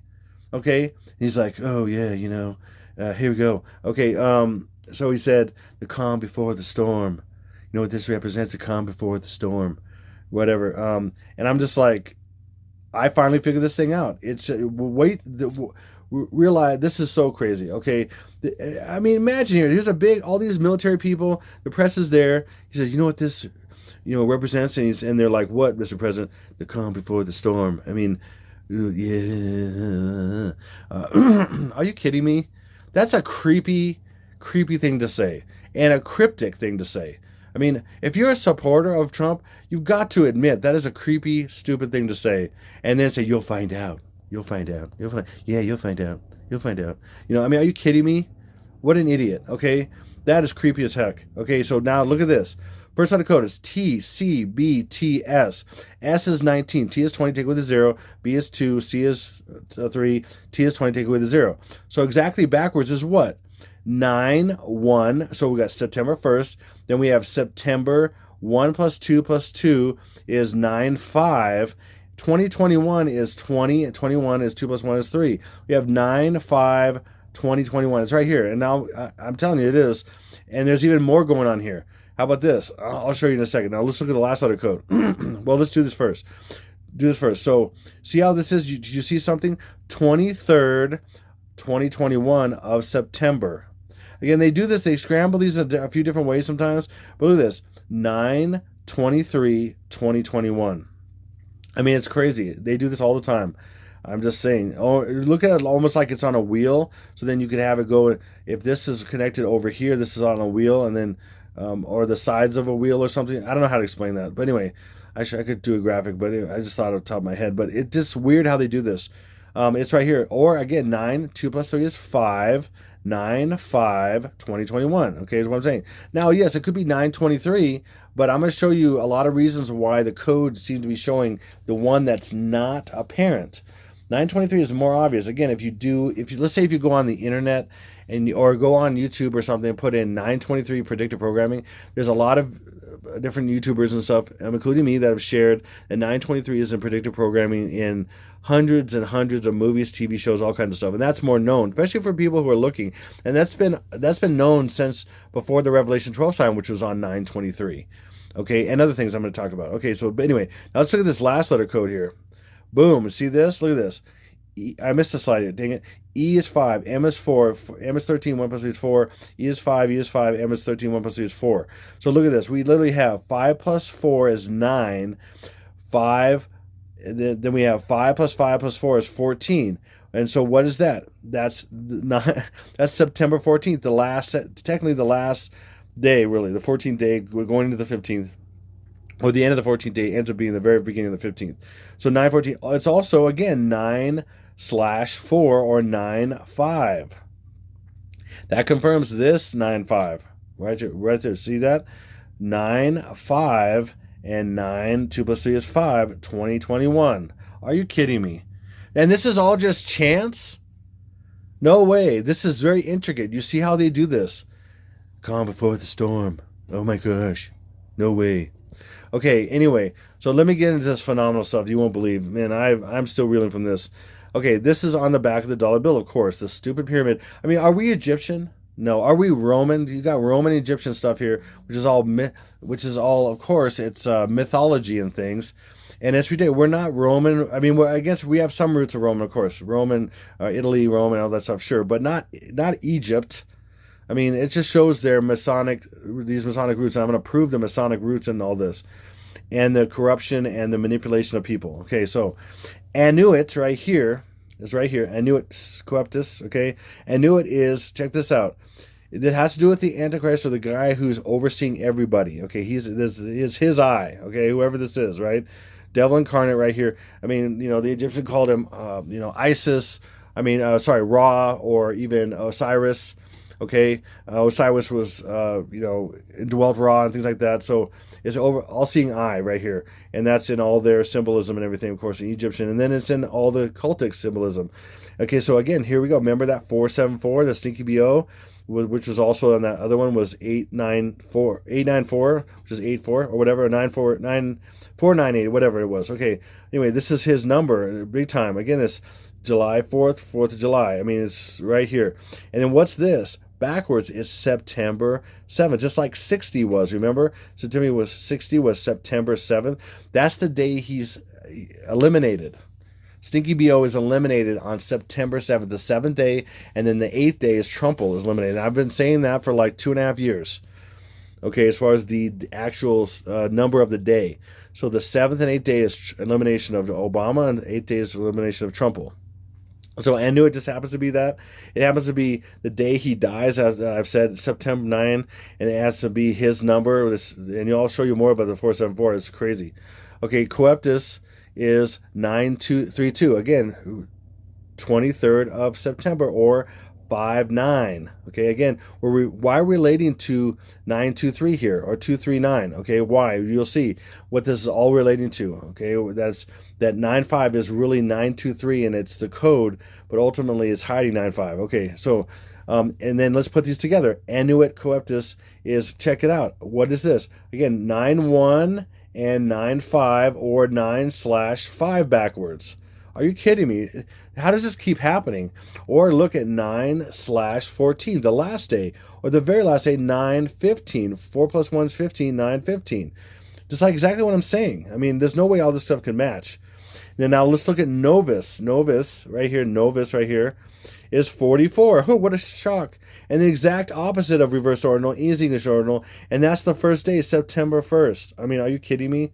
A: Okay? He's like, oh, yeah, here we go. Okay, so he said, the calm before the storm. You know what this represents? The calm before the storm. Whatever. And I'm just like, I finally figured this thing out. It's, realize this is so crazy. Okay? I mean, imagine here. Here's all these military people. The press is there. He says, you know what this represents, and they're like, what, Mr. President? The calm before the storm. I mean, yeah. Are you kidding me? That's a creepy thing to say, and a cryptic thing to say. I mean, if you're a supporter of Trump, you've got to admit that is a creepy, stupid thing to say, and then say, you'll find out. You'll find out. You'll find out. You'll find out. I mean, are you kidding me? What an idiot, okay? That is creepy as heck. Okay, so now look at this. First letter code is T, C, B, T, S. S is 19. T is 20, take away the 0. B is 2. C is 3. T is 20, take away the 0. So exactly backwards is what? 9, 1. So we got September 1st. Then we have September 1 plus 2 plus 2 is 9, 5. 2021 is 20. And 21 is 2 plus 1 is 3. We have 9, 5, 20, 21. It's right here. And now I'm telling you it is. And there's even more going on here. How about this? I'll show you in a second. Now let's look at the last letter code. Well, let's do this first. So see how this is? Did you see something? 23rd, 2021 of September. Again, they do this. They scramble these a few different ways sometimes. But look at this. 9/23, 2021. I mean, it's crazy. They do this all the time. I'm just saying. Oh, look at it almost like it's on a wheel. So then you could have it go. If this is connected over here, this is on a wheel, and then or the sides of a wheel or something. I don't know how to explain that. But anyway, I could do a graphic, but anyway, I just thought off the top of my head. But it's just weird how they do this. It's right here. Or again, 9, 2 plus 3 is 5. 9/5 2021. Okay, is what I'm saying. Now, yes, it could be 9/23, but I'm going to show you a lot of reasons why the code seems to be showing the one that's not apparent. 9/23 is more obvious. Again, if you let's say if you go on the internet or go on YouTube or something and put in 9/23 predictive programming, there's a lot of different YouTubers and stuff, including me, that have shared that 9/23 is in predictive programming in hundreds and hundreds of movies, TV shows, all kinds of stuff, and that's more known, especially for people who are looking. And that's been known since before the Revelation 12 sign, which was on 9/23. Okay, and other things I'm going to talk about. Okay, so but anyway, now let's look at this last letter code here. Boom. See this? Look at this. I missed a slide here. Dang it. E is 5. M is 4. M is 13. 1 plus 3 is 4. E is 5. E is 5. M is 13. 1 plus 3 is 4. So look at this. We literally have 5 plus 4 is 9. 5. Then we have 5 plus 5 plus 4 is 14. And so what is that? That's September 14th, technically the last day, really, the 14th day. We're going into the 15th. Or the end of the 14th day ends up being the very beginning of the 15th. So 9/14. It's also, again, 9/4 or 9/5. That confirms this 9/5. Right there. See that? 9/5 and 9. 2 plus 3 is 5. 2021. Are you kidding me? And this is all just chance? No way. This is very intricate. You see how they do this? Calm before the storm. Oh my gosh. No way. Okay, anyway, so let me get into this phenomenal stuff you won't believe. Man, I'm still reeling from this. Okay, this is on the back of the dollar bill, of course, the stupid pyramid. I mean, are we Egyptian? No. Are we Roman? You got Roman Egyptian stuff here, which is all, of course, it's mythology and things. And it's ridiculous. We're not Roman. I mean, I guess we have some roots of Roman, of course. Roman, Italy, Roman, all that stuff, sure. But not Egypt. I mean, it just shows these Masonic roots. And I'm going to prove the Masonic roots in all this. And the corruption and the manipulation of people. Okay, so Anuit right here is right here. Anuit Coeptus, okay? Anuit is, check this out. It has to do with the Antichrist, or the guy who's overseeing everybody. Okay, this is his eye. Okay, whoever this is, right? Devil incarnate right here. I mean, the Egyptians called him, Isis. I mean, Ra, or even Osiris. Okay, Osiris was, dwelt Ra and things like that. So it's all-seeing eye right here, and that's in all their symbolism and everything, of course, in Egyptian, and then it's in all the cultic symbolism. Okay, so again, here we go. Remember that 474, the Stinky BO, which was also on that other one, was 894, which is 84 or whatever, 498, whatever it was. Okay, anyway, this is his number, big time. Again, this July 4th of July. I mean, it's right here. And then what's this? Backwards is September 7th, just like 60 was. Remember, September was 60 was September 7th. That's the day he's eliminated. Stinky BO is eliminated on September 7th, the 7th day, and then the 8th day is Trumple is eliminated. I've been saying that for like 2.5 years. Okay, as far as the actual number of the day. So the 7th and 8th day is elimination of Obama, and the 8th day is elimination of Trumple. So I knew it just happens to be that. It happens to be the day he dies, as I've said, September 9, and it has to be his number. And I'll show you more about the 474. It's crazy. Okay, Coeptus is 9232. Again, 23rd of September, or 5/9. Okay, again, why are we relating to 923 here, or 239? Okay, why? You'll see what this is all relating to. Okay, that 95 is really 923, and it's the code, but ultimately it's hiding 95. Okay, so and then let's put these together. Anuit Coeptus is, check it out. What is this? Again, 91 and 95, or 9/5 backwards. Are you kidding me? How does this keep happening? Or look at 9/14, the last day, or the very last day, 9/15. 4 plus 1 is 15, 9/15. Just like exactly what I'm saying. I mean, there's no way all this stuff can match. Now let's look at Novus. Novus right here is 44. Oh, what a shock. And the exact opposite of reversed ordinal is English ordinal, and that's the first day, September 1st. I mean, are you kidding me?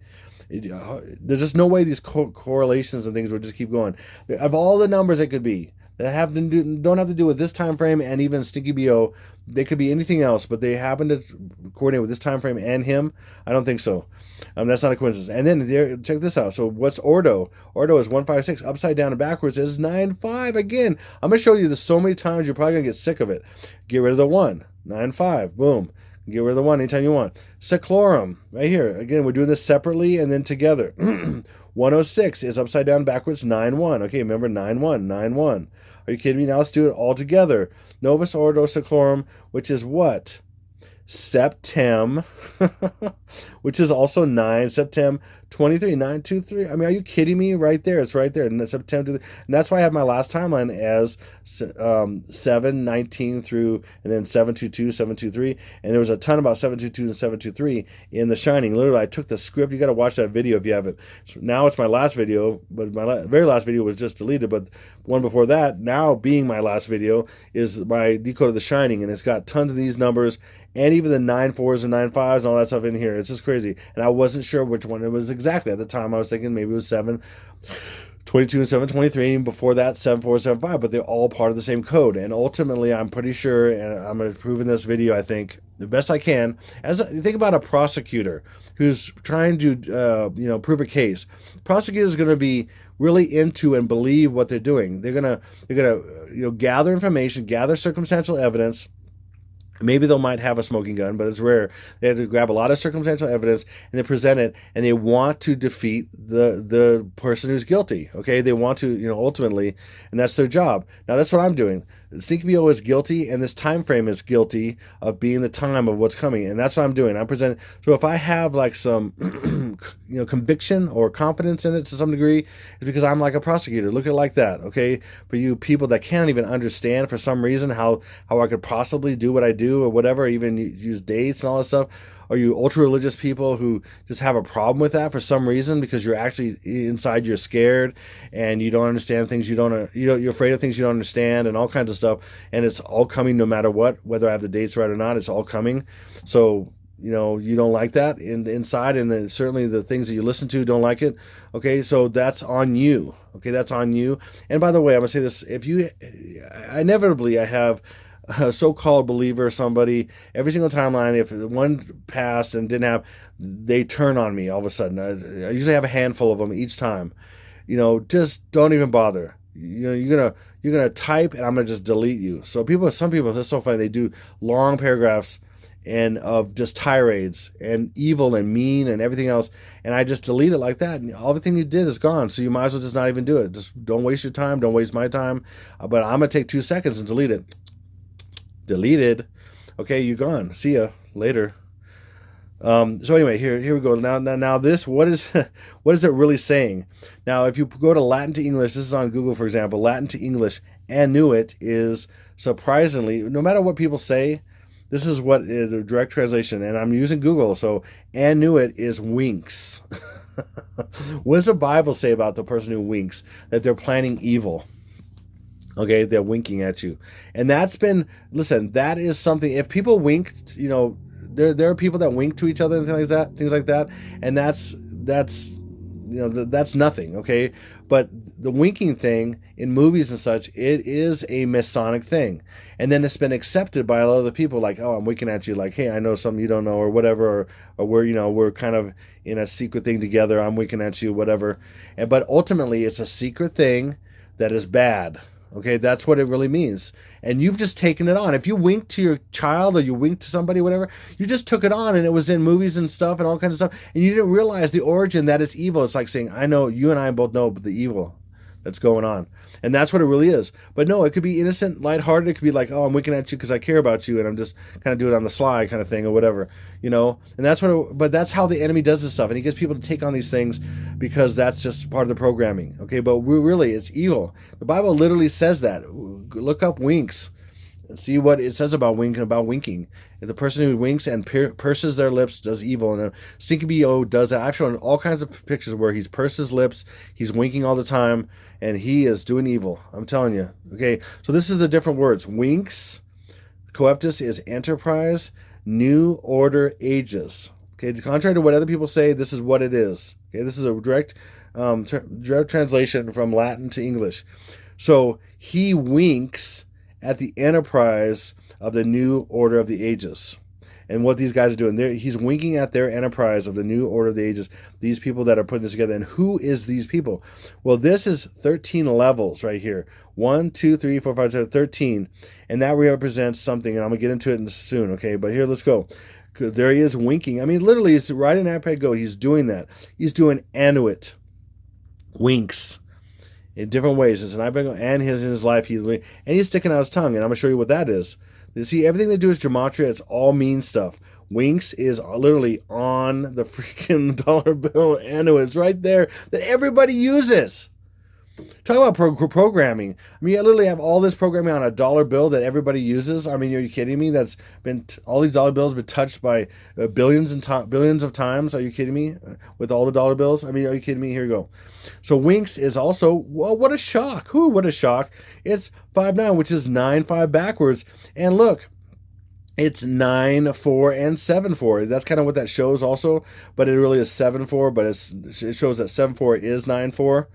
A: There's just no way these correlations and things would just keep going. Of all the numbers it could be that don't have to do with this time frame, and even Stinky BO, they could be anything else, but they happen to coordinate with this time frame and him. I don't think so. That's not a coincidence. And then check this out. So what's Ordo? Ordo is 156. Upside down and backwards is 95. Again, I'm gonna show you this so many times you're probably gonna get sick of it. Get rid of the 1. 95. Boom. Get rid of the 1 anytime you want. Seclorum, right here. Again, we're doing this separately and then together. 106 is upside down backwards, 9-1. Okay, remember 9-1, 9-1. Are you kidding me? Now let's do it all together. Novus Ordo Seclorum, which is what? Septem, which is also 9, Septem 23, 923. I mean, are you kidding me? Right there. It's right there. And it's September. And that's why I have my last timeline as 719 through, and then 722, 723. And there was a ton about 722 and 723 in The Shining. Literally, I took the script. You got to watch that video if you haven't. So now it's my last video, but my very last video was just deleted. But one before that, now being my last video, is my decode of The Shining. And it's got tons of these numbers, and even the 9-4s and 9-5s and all that stuff in here. It's just crazy. And I wasn't sure which one it was exactly. At the time, I was thinking maybe it was 722 and 723, and before that, 74, 75, but they're all part of the same code. And ultimately, I'm pretty sure, and I'm going to prove in this video, I think, the best I can, think about a prosecutor who's trying to, prove a case. Prosecutor is going to be really into and believe what they're doing. They're gonna gather information, gather circumstantial evidence. Maybe they might have a smoking gun, but it's rare. They have to grab a lot of circumstantial evidence and they present it, and they want to defeat the person who's guilty. Okay, they want to, ultimately, and that's their job. Now that's what I'm doing. CKBO is guilty, and this time frame is guilty of being the time of what's coming, and that's what I'm doing. I'm presenting. So if I have like some, conviction or confidence in it to some degree, it's because I'm like a prosecutor. Look at it like that, okay? For you people that can't even understand for some reason how I could possibly do what I do or whatever, even use dates and all that stuff. Or you ultra religious people who just have a problem with that for some reason because you're actually inside, you're scared and you don't understand things you're afraid of things you don't understand and all kinds of stuff, and it's all coming no matter what, whether I have the dates right or not, it's all coming. So you don't like that inside, and then certainly the things that you listen to don't like it. Okay, so that's on you. Okay, that's on you. And by the way, I'm gonna say this: I have a so-called believer, somebody, every single timeline, if one passed and didn't have, they turn on me all of a sudden. I usually have a handful of them each time. Just don't even bother. You're gonna type, and I'm gonna just delete you. So some people, that's so funny. They do long paragraphs and of just tirades and evil and mean and everything else, and I just delete it like that, and everything you did is gone. So you might as well just not even do it. Just don't waste your time. Don't waste my time. But I'm gonna take 2 seconds and delete it. Deleted. Okay, you gone. See ya later. So anyway, here we go. Now this, what is what is it really saying? Now, if you go to Latin to English, this is on Google, for example, Latin to English, Annuit is surprisingly, no matter what people say, this is what is the direct translation, and I'm using Google, so Annuit is winks. What does the Bible say about the person who winks? That they're planning evil. Okay, they're winking at you. And that is something, if people wink, there are people that wink to each other and things like that, and that's nothing, okay? But the winking thing in movies and such, it is a Masonic thing. And then it's been accepted by a lot of the people, like, oh, I'm winking at you, like, hey, I know something you don't know, or whatever, or we're kind of in a secret thing together, I'm winking at you, whatever. But ultimately, it's a secret thing that is bad. Okay, that's what it really means. And you've just taken it on. If you wink to your child or you wink to somebody, whatever, you just took it on, and it was in movies and stuff and all kinds of stuff. And you didn't realize the origin that it's evil. It's like saying, I know, you and I both know the evil that's going on. And that's what it really is. But no, it could be innocent, lighthearted. It could be like, oh, I'm winking at you because I care about you, and I'm just kind of doing it on the sly kind of thing or whatever, And but that's how the enemy does this stuff. And he gets people to take on these things because that's just part of the programming. Okay, but really, it's evil. The Bible literally says that. Look up winks and see what it says about winking. If the person who winks and purses their lips does evil, and CKBO does that. I've shown all kinds of pictures where he's pursed his lips, he's winking all the time, and he is doing evil. I'm telling you. Okay, so this is the different words. Winks, coeptus is enterprise, new order ages. Okay, contrary to what other people say, this is what it is. Okay, this is a direct translation from Latin to English. So he winks at the enterprise of the new order of the ages. And what these guys are doing, he's winking at their enterprise of the new order of the ages, these people that are putting this together. And who is these people? Well, this is 13 levels right here. 1, 2, 3, 4, 5, 6, 13. And that represents something, and I'm going to get into it soon, okay? But here, let's go. There he is winking. I mean, literally, it's right in Arpeggio Goat. He's doing that. He's doing Annuit. Winks. In different ways. It's an Arpeggio and in his life. He's sticking out his tongue, and I'm going to show you what that is. You see, everything they do is gematria. It's all mean stuff. Winx is literally on the freaking dollar bill, and it's right there that everybody uses. Talk about programming. I mean, I literally have all this programming on a dollar bill that everybody uses. I mean, are you kidding me? That's been all these dollar bills have been touched by billions of times. Are you kidding me? With all the dollar bills? I mean, are you kidding me? Here we go. So Winx is also, well, what a shock. Who? What a shock. It's 5-9, which is 9-5 backwards. And look, it's 9-4 and 7-4. That's kind of what that shows also, but it really is 7-4. But it shows that 7-4 is 9-4.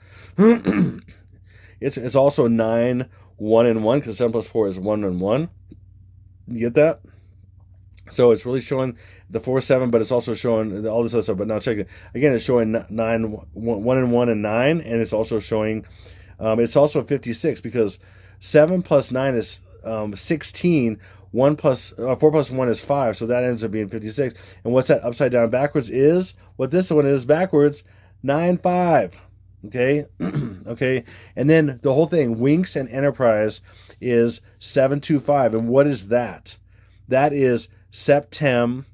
A: It's also 9-1 and 1 because 7 plus 4 is 1 and 1. You get that? So it's really showing the 4-7, but it's also showing all this other stuff. But now check it again. It's showing 1 and 1 and 9, and it's also showing. It's also 56 because 7 plus 9 is 16. 4 plus 1 is 5, so that ends up being 56. And what's that upside down backwards is? What this one is backwards, 9-5. Okay, okay, and then the whole thing, Winx and Enterprise is 7-2-5, and what is that? That is Septem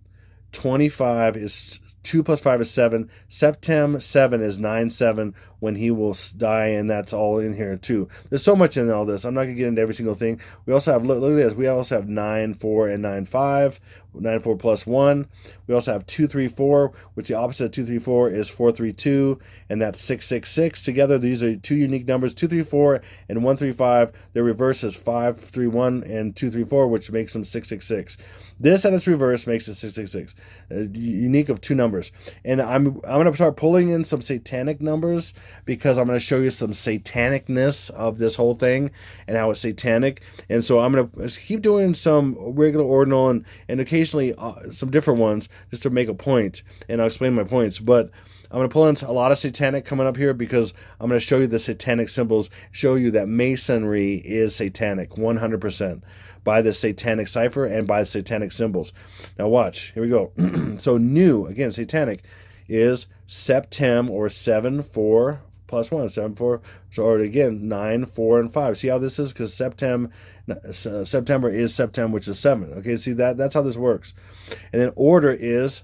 A: 25 is 2 plus 5 is 7. Septem 7 is 9-7 when he will die, and that's all in here too. There's so much in all this. I'm not going to get into every single thing. We also have, look at this, we also have 9-4 and 9-5. 9-4 plus 1. We also have 2-3-4, which the opposite of 2-3-4 is 4-3-2, and that's 6-6-6. Together, these are two unique numbers, 2-3-4 and 1-3-5. Their reverse is 5-3-1 and 2-3-4, which makes them 6-6-6. This at its reverse makes it 6-6-6. Unique of two numbers. And I'm going to start pulling in some satanic numbers because I'm going to show you some satanicness of this whole thing and how it's satanic. And so I'm going to keep doing some regular ordinal and occasionally some different ones just to make a point, and I'll explain my points. But I'm going to pull in a lot of satanic coming up here because I'm going to show you the satanic symbols, show you that Masonry is satanic 100% by the satanic cipher and by the satanic symbols. Now watch, here we go. So new, again, satanic is Septem, or 7-4 plus 1, 7-4, so again 9-4 and 5. See how this is? Because September is September, which is 7. Okay, see that's how this works. And then order is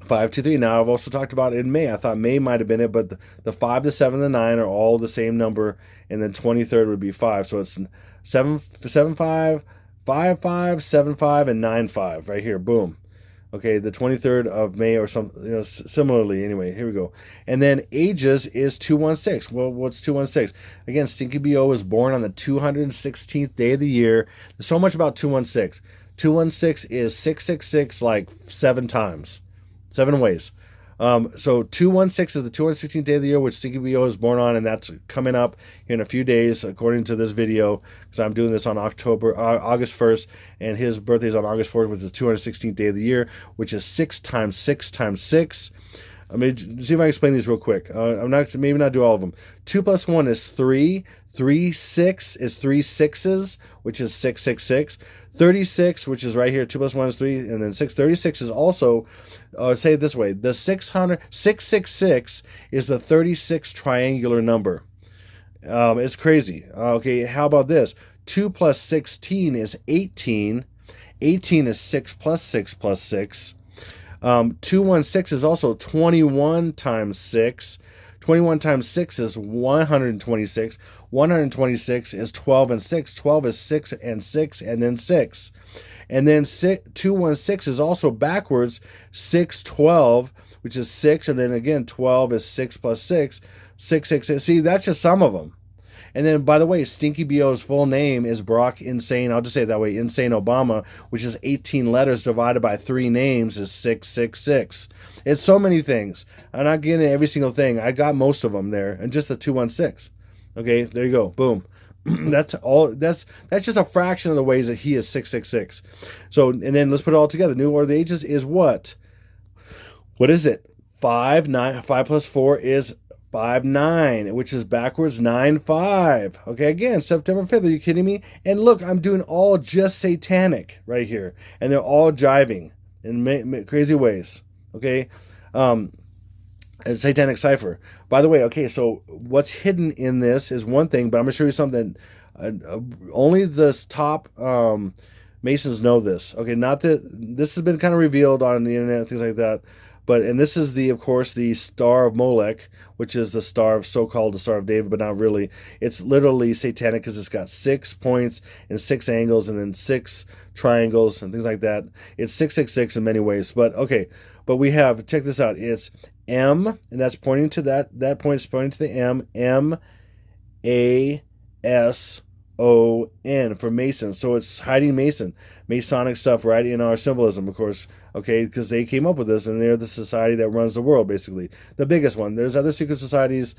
A: 5-2-3. Now I've also talked about it in May. I thought May might have been it, but the 5, the 7, the 9 are all the same number, and then 23rd would be 5. So it's 7-5, 5-5, 7-5, and 9-5 right here. Boom. Okay, the 23rd of May or something, similarly. Anyway, here we go. And then ages is 216. Well, what's 216? Again, Stinky B.O. was born on the 216th day of the year. There's so much about 216. 216 is 666 like 7 times. 7 ways. So 216 is the 216th day of the year, which Stinky B.O. is born on, and that's coming up in a few days, according to this video, because I'm doing this on August 1st, and his birthday is on August 4th, which is the 216th day of the year, which is 6 times 6 times 6. I mean, see if I can explain these real quick. I'm not maybe not do all of them. 2 plus 1 is 3. 3-6 is 3 sixes, which is 666. 36, which is right here, 2 plus 1 is 3, and then 6. 36 is also, say it this way, the 666 is the 36th triangular number. It's crazy. Okay, how about this? 2 plus 16 is 18. 18 is 6 plus 6 plus 6. 216 is also 21 times 6. 21 times 6 is 126. 126 is 12 and 6. 12 is 6 and 6 and then 6. And then 216 is also backwards 612, which is 6. And then again, 12 is 6 plus 6. 6, 6, 6. See, that's just some of them. And then, by the way, Stinky B.O.'s full name is Barack Insane, I'll just say it that way, Insane Obama, which is 18 letters divided by 3 names is 666. It's so many things. I'm not getting every single thing. I got most of them there, and just the 216. Okay, there you go. Boom. That's all. That's just a fraction of the ways that he is 666. So, and then let's put it all together. New order of the ages is what? What is it? 5 plus 4 is 5-9, which is backwards 9-5. Okay, again, September 5th. Are you kidding me? And look, I'm doing all just satanic right here, and they're all jiving in crazy ways. Okay, satanic cipher. By the way, okay, so what's hidden in this is one thing, but I'm gonna show you something. Only this top Masons know this. Okay, not that this has been kind of revealed on the internet and things like that, but and this is of course, the Star of Molech, which is the star of so-called the Star of David, but not really. It's literally satanic because it's got 6 points and 6 angles, and then 6 triangles and things like that. It's 666 in many ways, but okay. But we have, check this out. It's M, and that's pointing to that point is pointing to the M. M-A-S-O-N for Mason. So it's hiding Masonic stuff right in our symbolism, of course, okay, because they came up with this, and they're the society that runs the world, basically. The biggest one. There's other secret societies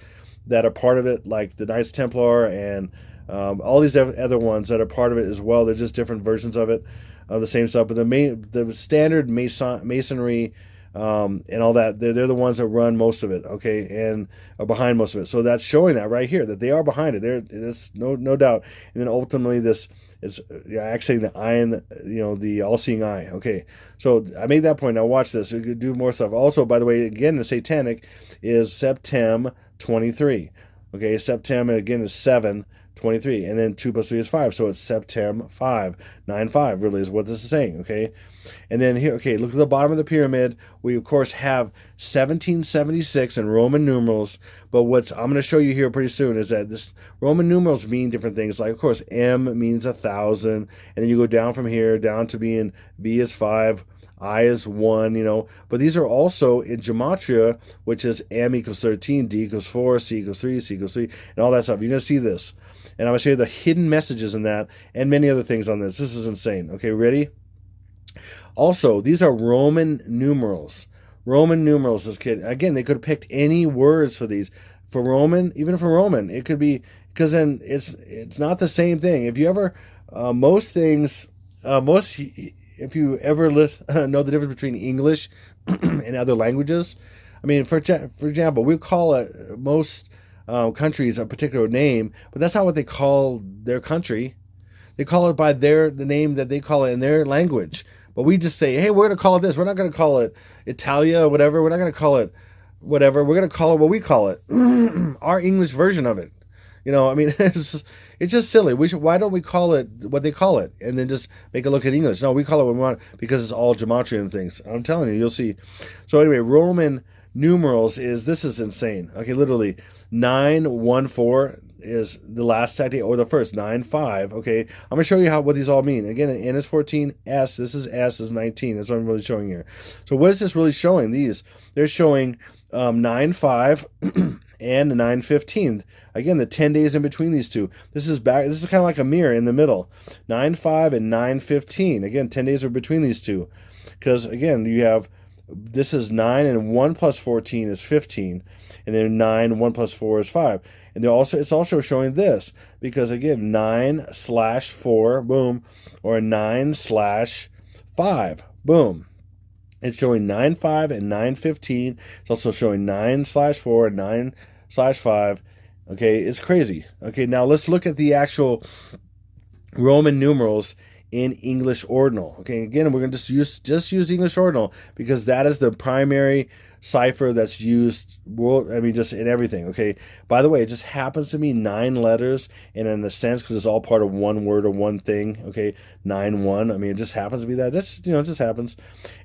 A: that are part of it, like the Knights Templar and all these other ones that are part of it as well. They're just different versions of it, of the same stuff. But the standard Masonry and all that, they're the ones that run most of it, okay, and are behind most of it. So that's showing that right here, that they are behind it. There's no doubt. And then ultimately, this is actually the eye, and the all-seeing eye. Okay, so I made that point. Now watch this. We could do more stuff. Also, by the way, again, the satanic is Septem 23. Okay, Septem again is 723, and then 2 plus 3 is 5, so it's Septem 595. Really is what this is saying. Okay, and then here, okay, look at the bottom of the pyramid. We of course have 1776 in Roman numerals, but I'm going to show you here pretty soon is that this Roman numerals mean different things. Like, of course, M means 1,000, and then you go down from here down to being V is 5. I is 1, but these are also in gematria, which is M equals 13, D equals 4, C equals 3, C equals 3, and all that stuff. You're going to see this. And I'm going to show you the hidden messages in that and many other things on this. This is insane. Okay, ready? Also, these are Roman numerals. Roman numerals, this kid. Again, they could have picked any words for these. For Roman, even for Roman, it could be, because then it's not the same thing. If you ever, if you ever know the difference between English and other languages, I mean, for example, we call most countries a particular name, but that's not what they call their country. They call it by the name that they call it in their language. But we just say, hey, we're going to call it this. We're not going to call it Italia or whatever. We're not going to call it whatever. We're going to call it what we call it. Our English version of it. I mean, it's just silly. Why don't we call it what they call it and then just make it look at English? No, we call it what we want because it's all gematria and things. I'm telling you, you'll see. So anyway, Roman numerals this is insane. Okay, literally 914 is the last tactic or the first 95. Okay, I'm gonna show you what these all mean. Again, N is 14, S. This is S is 19. That's what I'm really showing here. So what is this really showing? They're showing 9-5 and 9-15. Again, the 10 days in between these two. This is kind of like a mirror in the middle. 9-5 and 9-15. Again, 10 days are between these two. Because again, you have, this is 9 and 1 plus 14 is 15. And then 9, 1 plus 4 is 5. And it's also showing this. Because again, 9/4, boom. Or 9/5, boom. It's showing 9-5 and 9-15. It's also showing 9/4 and 9/5. Okay, it's crazy. Okay, now let's look at the actual Roman numerals in English ordinal. Okay, again, we're going to just use English ordinal because that is the primary cipher that's used just in everything. Okay, by the way, it just happens to be 9 letters, and in a sense, because it's all part of one word or one thing. Okay, 9-1. I mean, it just happens to be that. That's it just happens.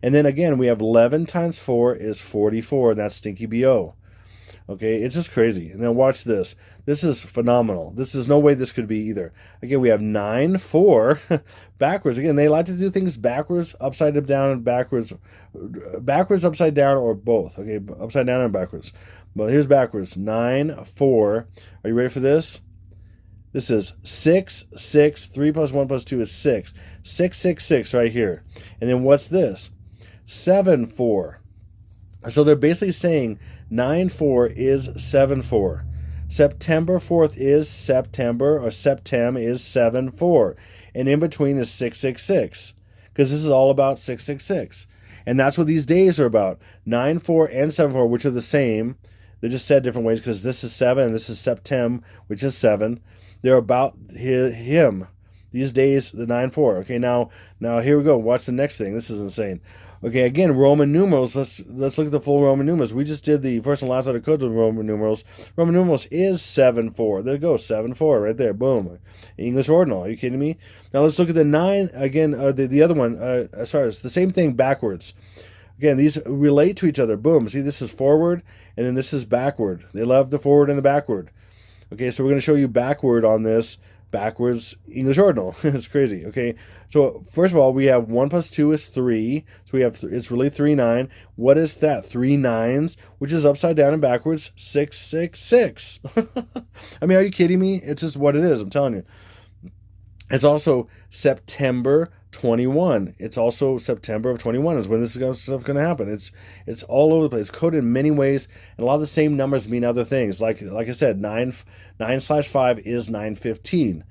A: And then again, we have 11 times 4 is 44, and that's Stinky BO. Okay, it's just crazy. And then watch this. This is phenomenal. This is no way this could be either. Again, we have 9-4 backwards. Again, they like to do things backwards, upside down, backwards, upside down, or both. Okay, upside down and backwards. But here's backwards. 9-4. Are you ready for this? This is 6, 6. 3 plus 1 plus 2 is 6. 6, 6, 6 right here. And then what's this? 7-4. So they're basically saying 9-4 is 7-4. September 4th is September, or Septem is 7-4. And in between is 666. Because this is all about 666. And that's what these days are about. 9-4 and 7-4, which are the same. They're just said different ways because this is 7 and this is Septem, which is 7. They're about him. These days, the 9-4. Okay, now here we go. Watch the next thing. This is insane. Okay, again, Roman numerals. Let's look at the full Roman numerals. We just did the first and last letter codes with Roman numerals. Roman numerals is 7-4. There it goes, 7-4 right there. Boom. English ordinal. Are you kidding me? Now let's look at the 9 again. The other one. Sorry, it's the same thing backwards. Again, these relate to each other. Boom. See, this is forward, and then this is backward. They love the forward and the backward. Okay, so we're going to show you backward on this. Backwards English ordinal. It's crazy. Okay, so first of all, we have 1 plus 2 is 3. So we have, it's really 3, 9. What is that? 3 9s, which is upside down and backwards, 6, 6, 6. I mean, are you kidding me? It's just what it is, I'm telling you. It's also September 21. It's also September of 21 is when this stuff going to happen. It's all over the place. It's coded in many ways, and a lot of the same numbers mean other things. Like I said, 9/5 is 915.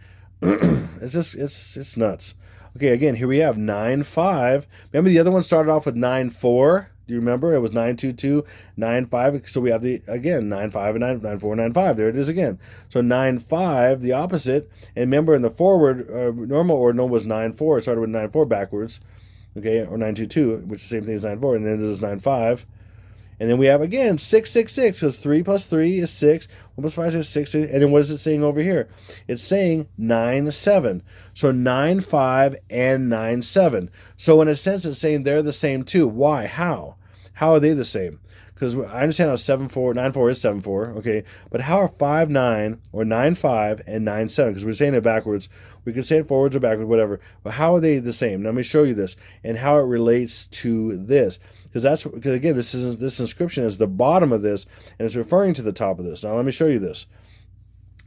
A: It's nuts. Okay, again, here we have 9-5. Remember the other one started off with 9-4? Do you remember? It was 9-2-2, 9-5. So we have the, again, 9-5 and 9-4, 9-5. There it is again. So 9-5, the opposite. And remember in the forward, normal ordinal was 9-4. It started with 9-4 backwards. Okay, or 9-2-2, which is the same thing as 9-4. And then this is 9-5. And then we have, again, 6-6-6, because 3 plus 3 is 6. 1 plus 5 is 6. And then what is it saying over here? It's saying 9-7. So 9-5 and 9-7. So in a sense, it's saying they're the same too. Why? How? How are they the same? Because I understand how 7-4, 9-4 is 7-4, okay? But how are 5-9 or 9-5 and 9-7? Because we're saying it backwards. We could say it forwards or backwards, whatever. But how are they the same? Now, let me show you this and how it relates to this. Because again, this inscription is the bottom of this, and it's referring to the top of this. Now, let me show you this.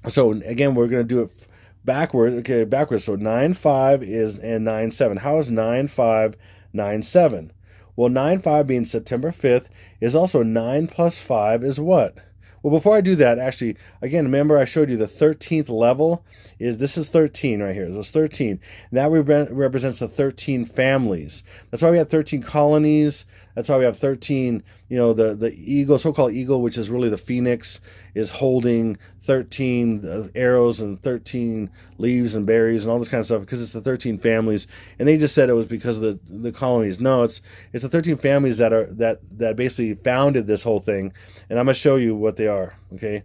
A: So again, we're going to do it backwards. Okay, backwards. So 9-5 is and 9-7. How is 9-5, 9-7? Well, 9-5 being September 5th is also 9 plus 5 is what? Well, before I do that, actually, again, remember I showed you the 13th level. This is 13 right here. This is 13. That represents the 13 families. That's why we have 13 colonies. That's why we have 13, the eagle, so-called eagle, which is really the phoenix, is holding 13 arrows and 13 leaves and berries and all this kind of stuff because it's the 13 families. And they just said it was because of the colonies. No, it's the 13 families that basically founded this whole thing. And I'm going to show you what they are, okay?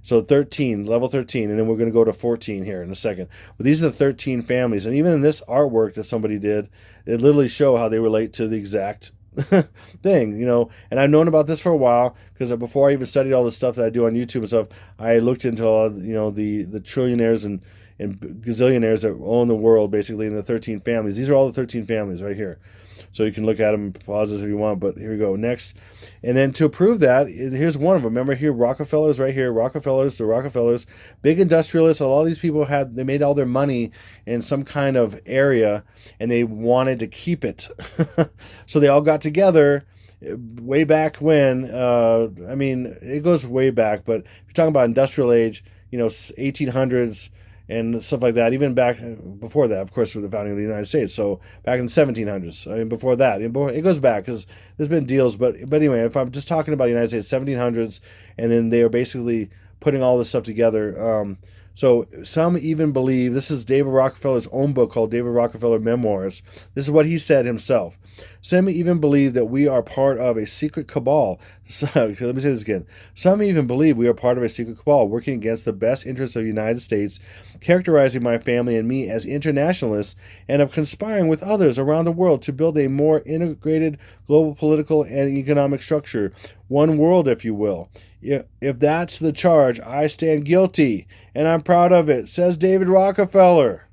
A: So 13, level 13, and then we're going to go to 14 here in a second. But these are the 13 families. And even in this artwork that somebody did, it literally show how they relate to the exact thing, and I've known about this for a while because before I even studied all the stuff that I do on YouTube and stuff, I looked into all, the trillionaires and gazillionaires that own the world basically in the 13 families. These are all the 13 families right here. So you can look at them and pause this if you want, but here we go. Next. And then to prove that, here's one of them. Remember here, Rockefellers right here. The Rockefellers, big industrialists. A lot of these people they made all their money in some kind of area and they wanted to keep it. So they all got together way back when. It goes way back, but if you're talking about industrial age, 1800s, and stuff like that, even back before that, of course, with the founding of the United States. So back in the 1700s, before that, it goes back because there's been deals. But anyway, if I'm just talking about the United States, 1700s, and then they are basically putting all this stuff together. So some even believe, this is David Rockefeller's own book called David Rockefeller Memoirs. This is what he said himself. Some even believe that we are part of a secret cabal. So, let me say this again. Some even believe we are part of a secret cabal working against the best interests of the United States, characterizing my family and me as internationalists, and of conspiring with others around the world to build a more integrated global political and economic structure. One world, if you will. If that's the charge, I stand guilty, and I'm proud of it, says David Rockefeller.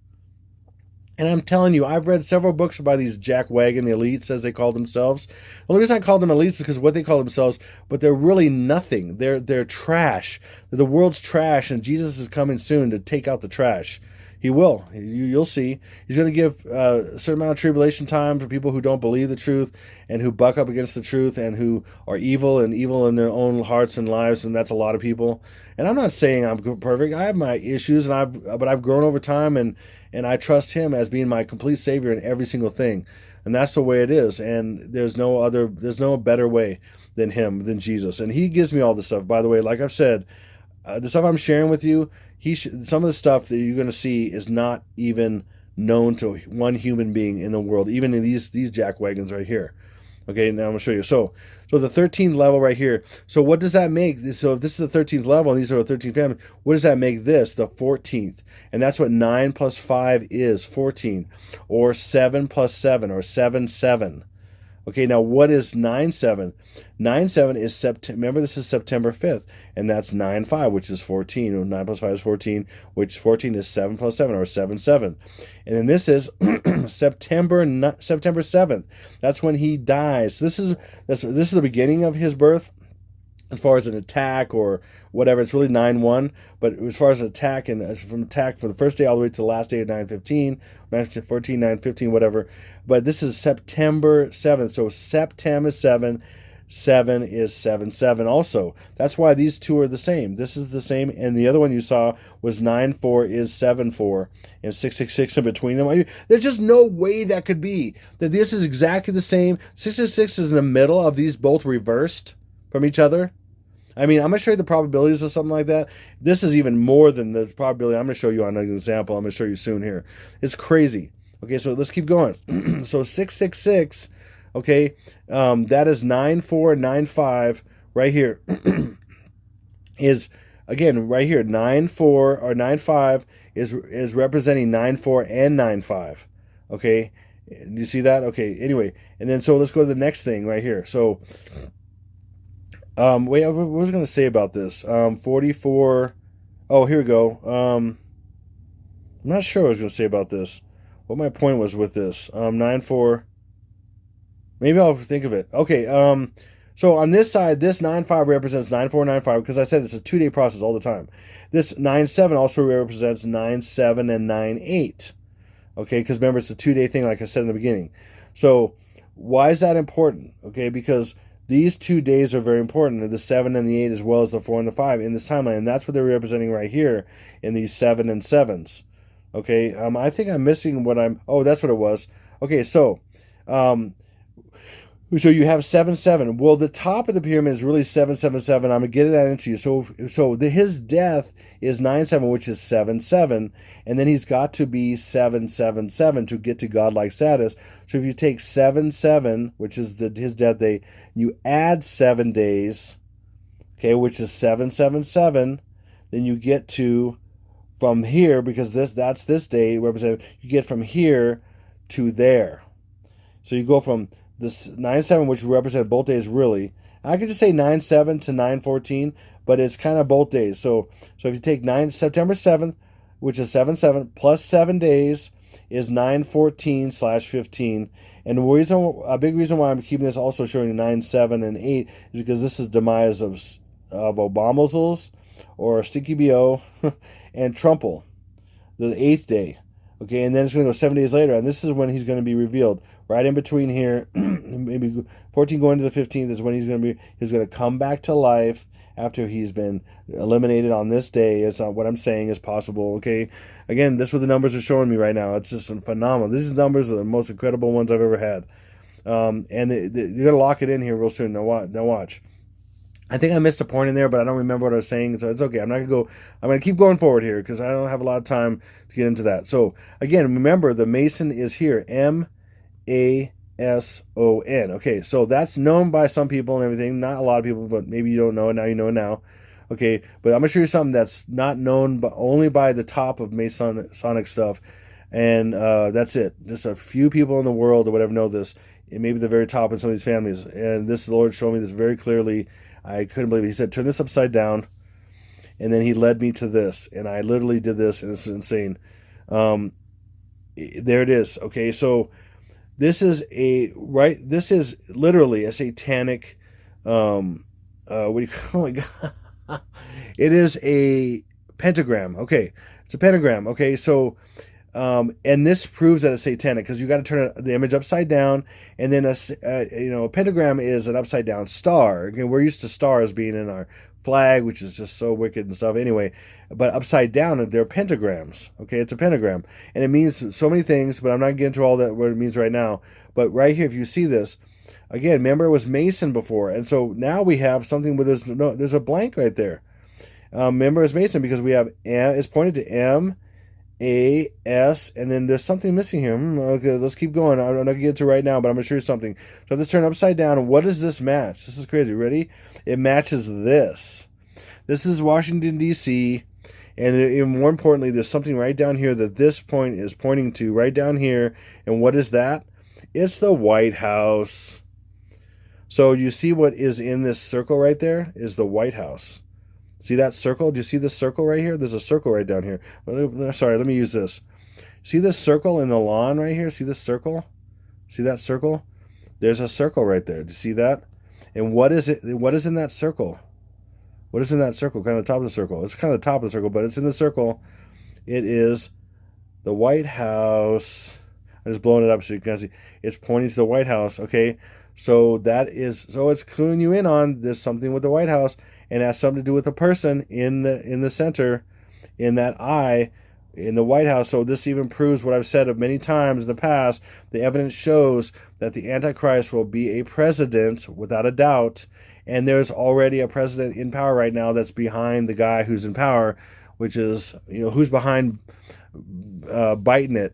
A: And I'm telling you, I've read several books by these jackwagon elites, as they call themselves. The only reason I call them elites is because of what they call themselves, but they're really nothing. They're trash. They're the world's trash, and Jesus is coming soon to take out the trash. He will. You'll see. He's going to give a certain amount of tribulation time for people who don't believe the truth and who buck up against the truth and who are evil in their own hearts and lives, and that's a lot of people. And I'm not saying I'm perfect. I have my issues, but I've grown over time, and I trust Him as being my complete Savior in every single thing. And that's the way it is. And there's no better way than Him, than Jesus. And He gives me all this stuff. By the way, like I've said, the stuff I'm sharing with you, some of the stuff that you're going to see is not even known to one human being in the world, even in these jack wagons right here. Okay, now I'm going to show you. So the 13th level right here. So what does that make? So if this is the 13th level and these are the 13th family, what does that make this? The 14th. And that's what 9 plus 5 is, 14. Or 7 plus 7, or 7, 7. Okay, now what is 9/7? 9/7 is September. Remember, this is September 5th, and that's 9/5, which is 14. 9 plus 5 is 14, which 14 is 7 plus 7, or 7/7. And then this is September 7th. That's when he dies. So this is the beginning of his birth. As far as an attack or whatever, it's really 9/1. But as far as an attack, and from attack for the first day all the way to the last day of 9/15, 9/14, 9/15, whatever. But this is September 7th. So September 7, 7 is 7/7 also. That's why these two are the same. This is the same, and the other one you saw was 9/4 is 7/4, and 666 in between them. There's just no way that could be. That this is exactly the same. 666 is in the middle of these both reversed from each other. I mean, I'm going to show you the probabilities of something like that. This is even more than the probability. I'm going to show you on an example. I'm going to show you soon here. It's crazy. Okay, so let's keep going. So 666, okay, that is 9495 right here. Is, again, right here, 94 or 95 is representing 94 and 95. Okay, do you see that? Okay, anyway, and then so let's go to the next thing right here. So wait, what was I going to say about this? 44. Oh, here we go. I'm not sure what I was going to say about this. What my point was with this. 9/4. Maybe I'll think of it. Okay. So on this side, this 9/5 represents 9495 because I said it's a 2-day process all the time. This 9/7 also represents 9/7 and 9/8. Okay, because remember it's a 2-day thing, like I said in the beginning. So why is that important? Okay, because these 2 days are very important, the 7 and the 8 as well as the 4 and the 5 in this timeline. And that's what they're representing right here in these 7 and 7s. Okay, I think I'm missing what oh, that's what it was. Okay, so you have 7/7. Well, the top of the pyramid is really 7/7/7. I'm going to get that into you. So his death is 9/7, which is 7/7. And then he's got to be 7/7/7 to get to godlike status. So if you take 7/7, which is his death day, you add 7 days, okay, which is 7/7/7, then you get to, from here, because that's this day represented, you get from here to there. So you go from this 9/7, which represented both days really. I could just say 9/7 to 9/14, but it's kind of both days. So if you take September 7th, which is 7/7, plus 7 days is 9/14/15. And a big reason why I'm keeping this also showing 9, 7, and 8 is because this is demise of Obamazzles or Stinky BO and Trumple, the 8th day. Okay, and then it's going to go 7 days later, and this is when he's going to be revealed. Right in between here, maybe 14 going to the 15th is when he's going to come back to life after he's been eliminated on this day. It's not what I'm saying is possible. Okay, again, this is what the numbers are showing me right now. It's just phenomenal. These numbers are the most incredible ones I've ever had, and you're going to lock it in here real soon. Now watch. I think I missed a point in there, but I don't remember what I was saying, so it's okay. I'm going to keep going forward here because I don't have a lot of time to get into that. So again, remember the Mason is here, M-A-S-O-N. Okay, so that's known by some people and everything. Not a lot of people, but maybe you don't know it now. You know it now. Okay, but I'm gonna show you something that's not known, but only by the top of Masonic stuff, and that's it. Just a few people in the world or whatever know this. It may be the very top in some of these families, and the Lord showed me this very clearly. I couldn't believe it. He said, "Turn this upside down," and then he led me to this, and I literally did this, and it's insane. There it is. Okay, so this is This is literally a satanic. What do you? Oh my God! It is a pentagram. Okay, it's a pentagram. Okay, so. And this proves that it's satanic because you got to turn the image upside down, and then a pentagram is an upside down star. Again, we're used to stars being in our flag, which is just so wicked and stuff. Anyway, but upside down, they're pentagrams. Okay, it's a pentagram, and it means so many things. But I'm not getting to all that what it means right now. But right here, if you see this, again, remember it was Mason before, and so now we have something where there's a blank right there. Remember it's Mason because we have M. It's pointed to M. A, S, and then there's something missing here. Okay, let's keep going. I'm not going to get to it right now, but I'm going to show you something. So let's turn upside down. What does this match? This is crazy. Ready? It matches this. This is Washington, D.C., and more importantly, there's something right down here that this point is pointing to, right down here. And what is that? It's the White House. So you see what is in this circle right there is the White House. See that circle? Do you see this circle right here? There's a circle right down here. Sorry, let me use this. See this circle in the lawn right here? See this circle? See that circle? There's a circle right there. Do you see that? And what is it? What is in that circle? What is in that circle? Kind of the top of the circle. It's kind of the top of the circle, but it's in the circle. It is the White House. I'm just blowing it up so you can see. It's pointing to the White House. Okay, so that is it's cluing you in on there's something with the White House, and it has something to do with the person in the center, in that eye, in the White House. So this even proves what I've said of many times in the past. The evidence shows that the Antichrist will be a president without a doubt, and there's already a president in power right now that's behind the guy who's in power, which is who's behind Biden it.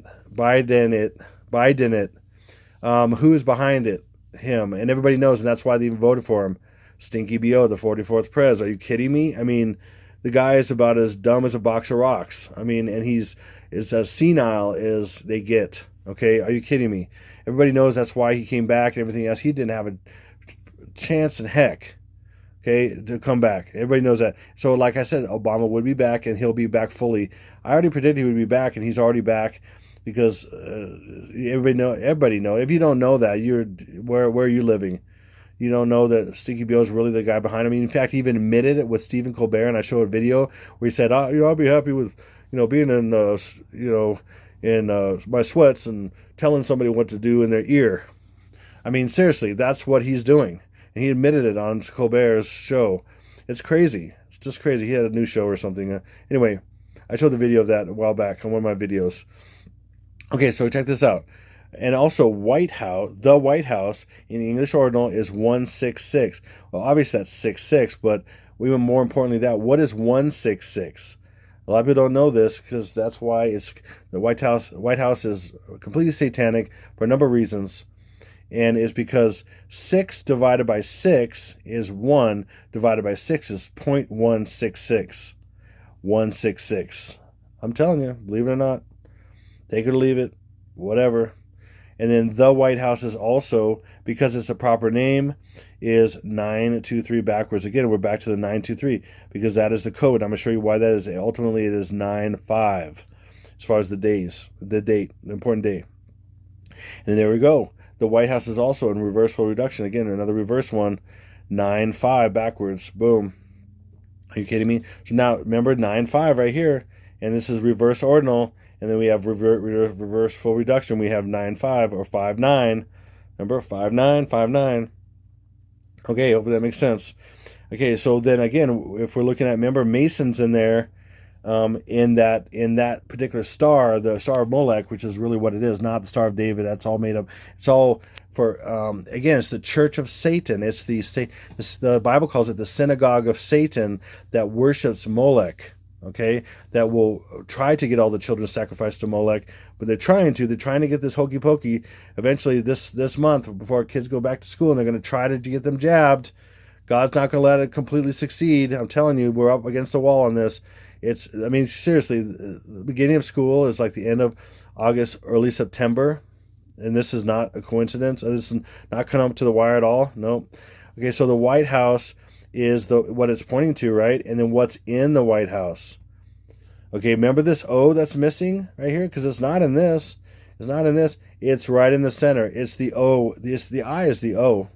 A: Who is behind it? Him, and everybody knows, and that's why they even voted for him. Stinky BO, the 44th Prez. Are you kidding me? I mean, the guy is about as dumb as a box of rocks. I mean, and he's as senile as they get. Okay, are you kidding me? Everybody knows that's why he came back and everything else. He didn't have a chance in heck, okay, to come back. Everybody knows that. So, like I said, Obama would be back, and he'll be back fully. I already predicted he would be back, and he's already back. Because everybody know. If you don't know that, where are you living? You don't know that Stinky Bill is really the guy behind him. I mean, in fact, he even admitted it with Stephen Colbert, and I showed a video where he said, I'll be happy with being in my sweats and telling somebody what to do in their ear. I mean, seriously, that's what he's doing, and he admitted it on Colbert's show. It's crazy. It's just crazy. He had a new show or something. Anyway, I showed the video of that a while back on one of my videos. Okay, so check this out. And also, the White House in the English ordinal is 166. Well, obviously that's 66, but even more importantly, what is 166? A lot of people don't know this because that's why it's the White House. White House is completely satanic for a number of reasons, and it's because 6 divided by 6 is 1 divided by 6 is 0.166. 166. I'm telling you, believe it or not. Take it or leave it, whatever. And then the White House is also, because it's a proper name, is 923 backwards. Again, we're back to the 923 because that is the code. I'm going to show you why that is. Ultimately, it is 95 as far as the date, the important day. And there we go. The White House is also in reverse full reduction. Again, another reverse one, 95 backwards. Boom. Are you kidding me? So now, remember 95 right here, and this is reverse ordinal. And then we have reverse full reduction. We have 9-5 or 5-9. Remember, 5-9, 5-9. Okay, hopefully that makes sense. Okay, so then again, if we're looking at, remember, Mason's in there, in that particular star, the Star of Molech, which is really what it is, not the Star of David. That's all made up. It's all for again, it's the Church of Satan. It's the Bible calls it the synagogue of Satan that worships Molech. Okay, that will try to get all the children sacrificed to Molech, but they're trying to get this hokey pokey. Eventually, this month, before kids go back to school, and they're going to try to get them jabbed. God's not going to let it completely succeed. I'm telling you, we're up against the wall on this. I mean, seriously, the beginning of school is like the end of August, early September, and this is not a coincidence. This is not coming up to the wire at all. No. Okay, so the White House is what it's pointing to, right? And then what's in the White House? Okay, remember this O that's missing right here? Because it's not in this. It's not in this. It's right in the center. It's the O. The I is the O.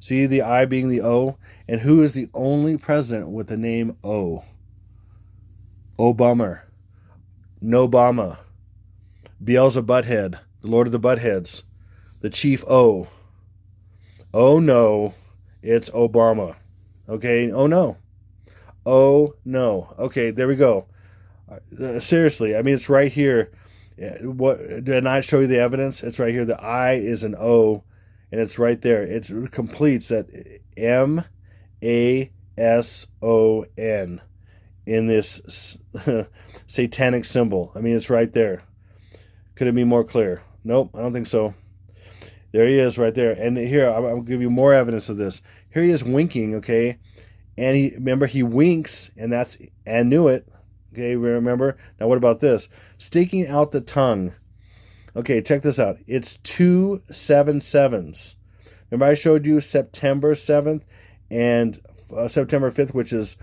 A: See the I being the O? And who is the only president with the name O? Obama. Nobama. Beelzebub Butthead. The Lord of the Buttheads. The Chief O. Oh no, it's Obama. Okay, oh no. Oh no. Okay, there we go. Seriously, I mean, it's right here. What did I show you the evidence? It's right here. The I is an O, and it's right there. It completes that MASON. in this satanic symbol. I mean, it's right there. Could it be more clear? Nope, I don't think so. There he is right there. And here, I'll give you more evidence of this. Here he is winking, okay? And remember, he winks, and that's Anuit. Okay, remember? Now, what about this? Sticking out the tongue. Okay, check this out. It's 2 7 7s. Remember I showed you September 7th and September 5th, which is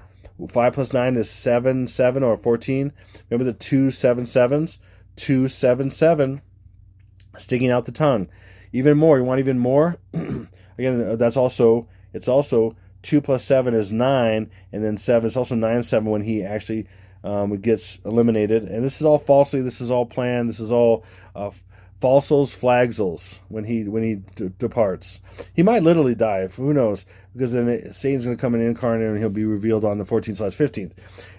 A: 5 plus 9 is 7, 7 or 14. Remember the 2 7 7s? 2 7 7, sticking out the tongue. Even more. You want even more? Again, it's also 2 plus 7 is 9, and then 7 is also 9 7 when he actually gets eliminated. And this is all falsely. This is all planned. This is all falsos flagsos when he departs. He might literally die. Who knows? Because then Satan's going to come in incarnate and he'll be revealed on the 14th/15th.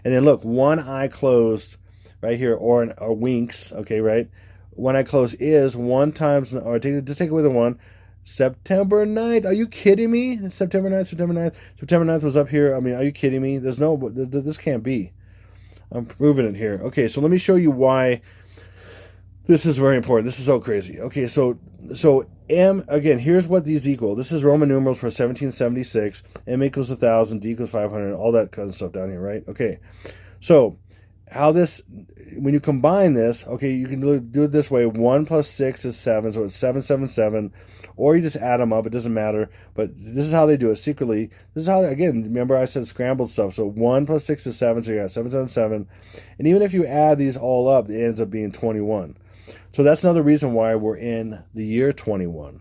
A: And then look, one eye closed right here, or winks. Okay, right? One eye closed is 1 times, or just take away the 1. September 9th. Are you kidding me? September 9th, September 9th. September 9th was up here. I mean, are you kidding me? There's no, this can't be. I'm proving it here. Okay, so let me show you why this is very important. This is so crazy. Okay, so M, again, here's what these equal. This is Roman numerals for 1776. M equals 1,000, D equals 500, all that kind of stuff down here, right? Okay, so how this, when you combine this, okay, you can do it this way. 1 plus 6 is 7, so it's 777. Or you just add them up. It doesn't matter. But this is how they do it secretly. This is how, again, remember I said scrambled stuff. So 1 plus 6 is 7, so you got 777. And even if you add these all up, it ends up being 21. So that's another reason why we're in the year 21.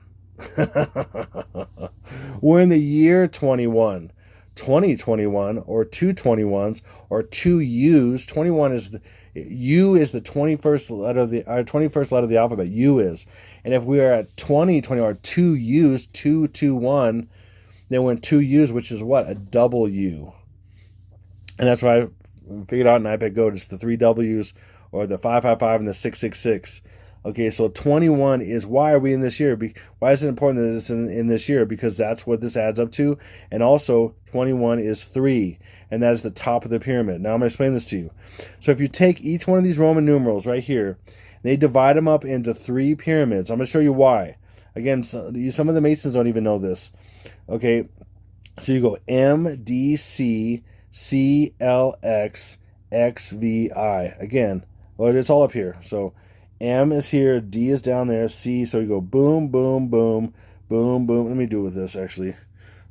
A: We're in the year 21. 2021 or 221s or 2 U's. 21 is the U is the 21st letter of the 21st letter of the alphabet. U is, and if we are at 2020 or 2 U's, 221, then we're in 2 U's, which is what? A double U. And that's why I figured out in iPad Go, it's the 3 W's or the 555 and the 666. Okay, so 21 is, why are we in this year? Why is it important that it's in this year? Because that's what this adds up to. And also, 21 is 3, and that is the top of the pyramid. Now, I'm going to explain this to you. So if you take each one of these Roman numerals right here, they divide them up into 3 pyramids. I'm going to show you why. Again, some of the Masons don't even know this. Okay, so you go M, D, C, C, L, X, X, V, I. Again, well, it's all up here. So M is here, D is down there, C, so you go boom, boom, boom, boom, boom. Let me do it with this, actually.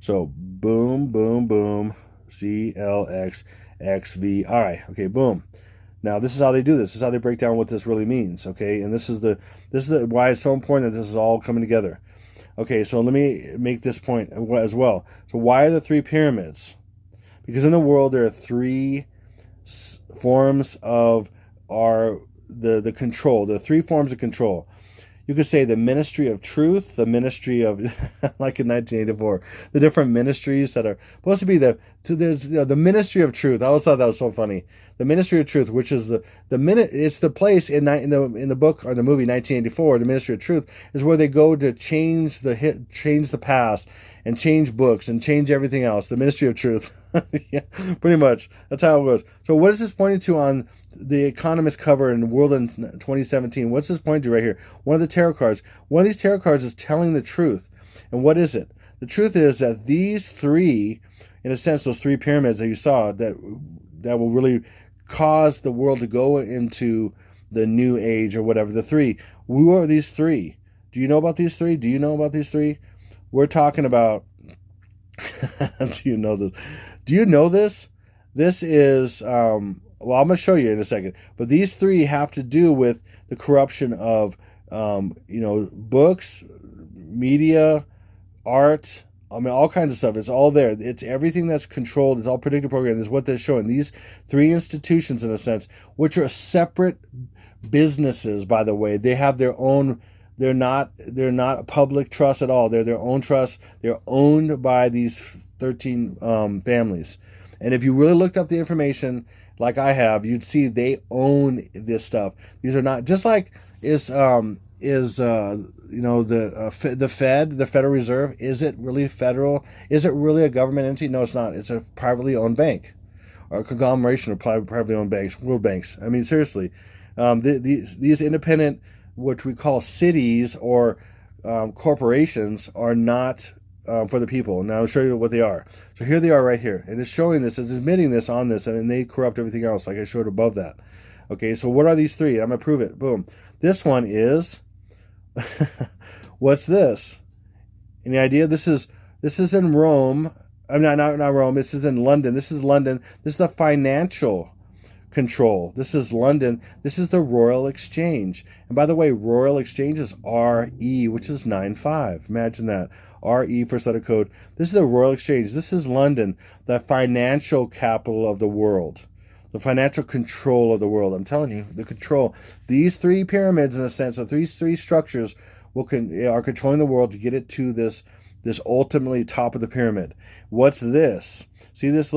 A: So boom, boom, boom, C, L, X, X, V, I. Okay, boom. Now, this is how they do this. This is how they break down what this really means, okay? And this is why it's so important that this is all coming together. Okay, so let me make this point as well. So why are there 3 pyramids? Because in the world, there are 3 forms of the control. There are 3 forms of control. You could say the ministry of truth, the ministry of, like in 1984, the different ministries that are supposed to be the ministry of truth. I always thought that was so funny. The ministry of truth, which is it's the place in the book or the movie 1984. The ministry of truth is where they go to change the past and change books and change everything else. The ministry of truth. Yeah, pretty much. That's how it goes. So what is this pointing to on the Economist cover in World in 2017? What's this pointing to right here? One of the tarot cards. One of these tarot cards is telling the truth. And what is it? The truth is that these 3, in a sense, those 3 pyramids that you saw, that will really cause the world to go into the new age or whatever. The 3. Who are these 3? Do you know about these 3? Do you know about these 3? We're talking about... Do you know this? Do you know this? This is... well, I'm going to show you in a second. But these 3 have to do with the corruption of, books, media, art. I mean, all kinds of stuff. It's all there. It's everything that's controlled. It's all predictive programming. Is what they're showing. These 3 institutions, in a sense, which are separate businesses, by the way. They have their own... They're not a public trust at all. They're their own trust. They're owned by these 13 families. And if you really looked up the information, like I have, you'd see they own this stuff. These are not just like the Fed, the Federal Reserve. Is it really federal? Is it really a government entity? No, it's not. It's a privately owned bank. a conglomeration of privately owned banks, world banks. I mean, seriously, these independent, what we call cities or corporations, are not for the people. Now I'll show you what they are. So here they are right here. And it's showing this, it's admitting this on this, and then they corrupt everything else like I showed above that. Okay, so what are these three? I'm going to prove it. Boom. This one is, what's this? Any idea? This is in Rome. I'm not Rome. This is in London. This is London. This is the financial control. This is London. This is the Royal Exchange. And by the way, Royal Exchange is RE, which is 95. Imagine that. RE first letter code. This is the Royal Exchange. This is London, the financial capital of the world. The financial control of the world. I'm telling you, the control. These three pyramids, in a sense, of these three structures are controlling the world to get it to this ultimately top of the pyramid. What's this? See these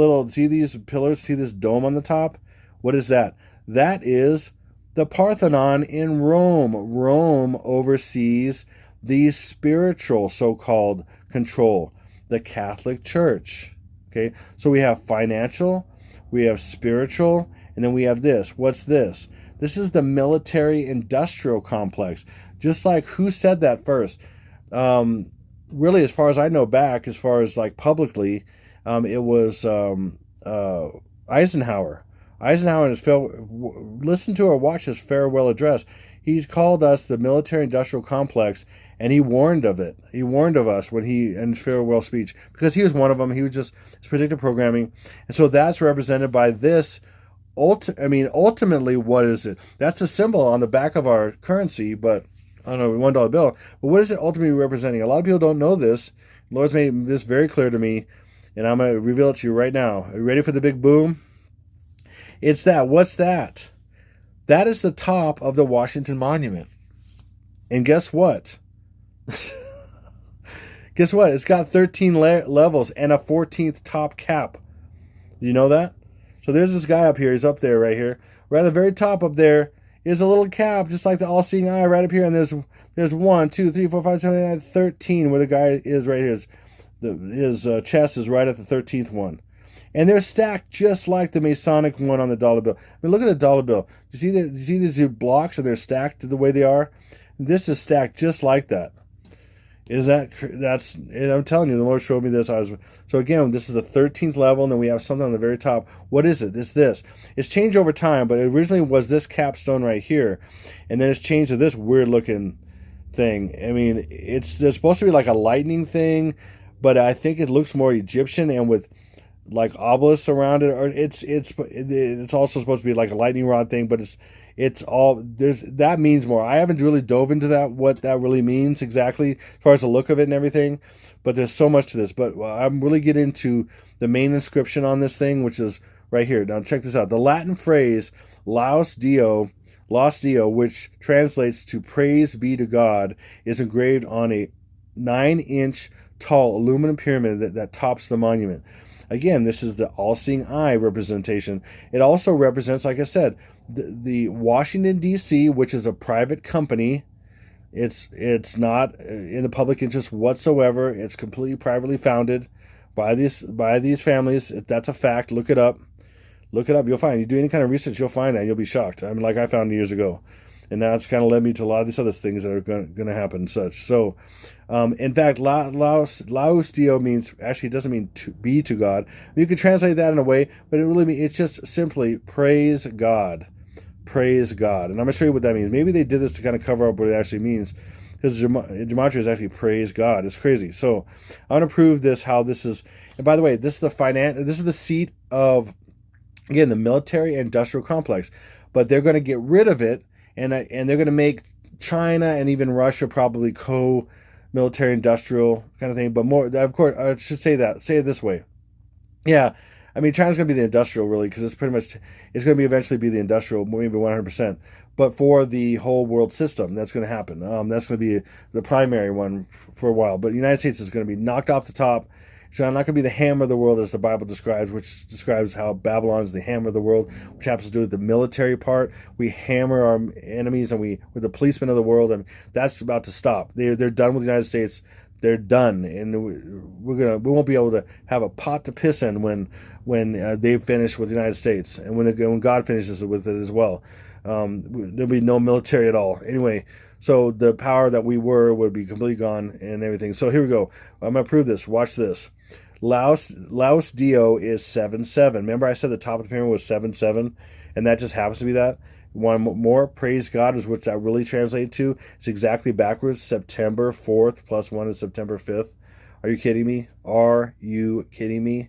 A: pillars? See this dome on the top? What is that? That is the Parthenon in Rome. Rome oversees the spiritual so-called control, the Catholic Church. Okay, so we have financial, we have spiritual, and then we have this. What's this? This is the military-industrial complex. Just like, who said that first? Really, as far as I know back, as far as like publicly, it was Eisenhower. Eisenhower, listen to or watch his farewell address. He's called us the military-industrial complex, and he warned of it. He warned of us when in his farewell speech, because he was one of them. He was just his predictive programming, and so that's represented by this. Ultimately, what is it? That's a symbol on the back of our currency, but I don't know, $1 bill. But what is it ultimately representing? A lot of people don't know this. The Lord's made this very clear to me, and I'm going to reveal it to you right now. Are you ready for the big boom? It's that. What's that? That is the top of the Washington Monument. And guess what? Guess what? It's got 13 levels and a 14th top cap. Do you know that? So there's this guy up here. He's up there right here. Right at the very top up there is a little cap, just like the all-seeing eye right up here. And there's 1, 2, 3, 4, 5, 6, 7, 8, 9, 13 where the guy is right here. His chest is right at the 13th one. And they're stacked just like the Masonic one on the dollar bill. I mean, look at the dollar bill. You see these blocks, and they're stacked the way they are? This is stacked just like that. I'm telling you, the Lord showed me this. So again, this is the 13th level, and then we have something on the very top. What is it? It's this. It's changed over time, but it originally was this capstone right here, and then it's changed to this weird looking thing. I mean, there's supposed to be like a lightning thing, but I think it looks more Egyptian, and with like obelisks around it, or it's also supposed to be like a lightning rod thing, but that means more. I haven't really dove into what that really means exactly as far as the look of it and everything, but there's so much to this. But I'm really getting into the main inscription on this thing, which is right here. Now check this out. The Latin phrase Laus Deo, which translates to praise be to God, is engraved on a 9-inch tall aluminum pyramid that tops the monument. Again, this is the all-seeing eye representation. It also represents, like I said, the Washington, D.C., which is a private company. It's not in the public interest whatsoever. It's completely privately founded by these families. That's a fact. Look it up. You'll find. You do any kind of research, you'll find that. You'll be shocked. I mean, like I found years ago. And that's kind of led me to a lot of these other things that are going to happen and such. So, in fact, Laus Deo it doesn't mean to be to God. You could translate that in a way, but it's just simply praise God. Praise God. And I'm going to show you what that means. Maybe they did this to kind of cover up what it actually means, because gematria is actually praise God. It's crazy. So, I want to prove how this is. And by the way, this is the seat of, again, the military-industrial complex. But they're going to get rid of it. And they're going to make China and even Russia probably co-military industrial kind of thing. But more, of course, I should say it this way. Yeah, I mean, China's going to be the industrial, really, because it's going to be eventually be the industrial, maybe 100%. But for the whole world system, that's going to happen. That's going to be the primary one for a while. But the United States is going to be knocked off the top. It's not going to be the hammer of the world as the Bible describes, which describes how Babylon is the hammer of the world, which happens to do with the military part. We hammer our enemies, and we're the policemen of the world, and that's about to stop. They're done with the United States. they're done, and we won't be able to have a pot to piss in when they finish with the United States, and when God finishes with it as well. There'll be no military at all. Anyway, so the power that we were would be completely gone and everything. So here we go. I'm gonna prove this. Watch this. Laos Dio is 7-7. Remember I said the top of the pyramid was 7-7, and that just happens to be that. One more, praise God, is what that really translates to. It's exactly backwards. September 4th plus 1 is September 5th. Are you kidding me? Are you kidding me?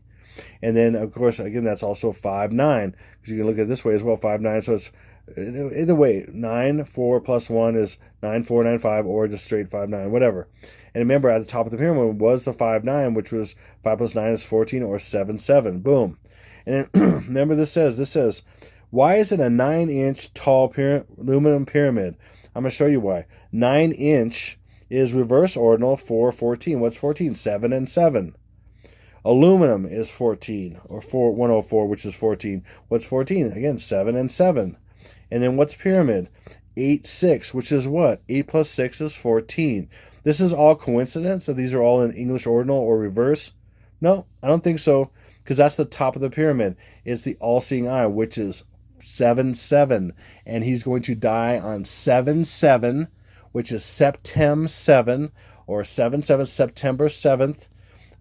A: And then, of course, again, that's also 5-9, because you can look at it this way as well, 5-9. So it's either way, 9-4 plus 1 is 9-4, 9-5, or just straight 5-9, whatever. And remember, at the top of the pyramid was the 5-9, which was 5 plus 9 is 14, or 7-7. Boom. And then, remember, this says, why is it a 9-inch tall aluminum pyramid? I'm going to show you why. 9-inch is reverse ordinal for 14. What's 14? 7 and 7. Aluminum is 14, or 104, which is 14. What's 14? Again, 7 and 7. And then what's pyramid? 8-6, which is what? 8 plus 6 is 14. This is all coincidence that these are all in English ordinal or reverse? No, I don't think so, because that's the top of the pyramid. It's the all-seeing eye, which is 7-7, and he's going to die on 7-7, which is September 7, or 7-7, September 7th.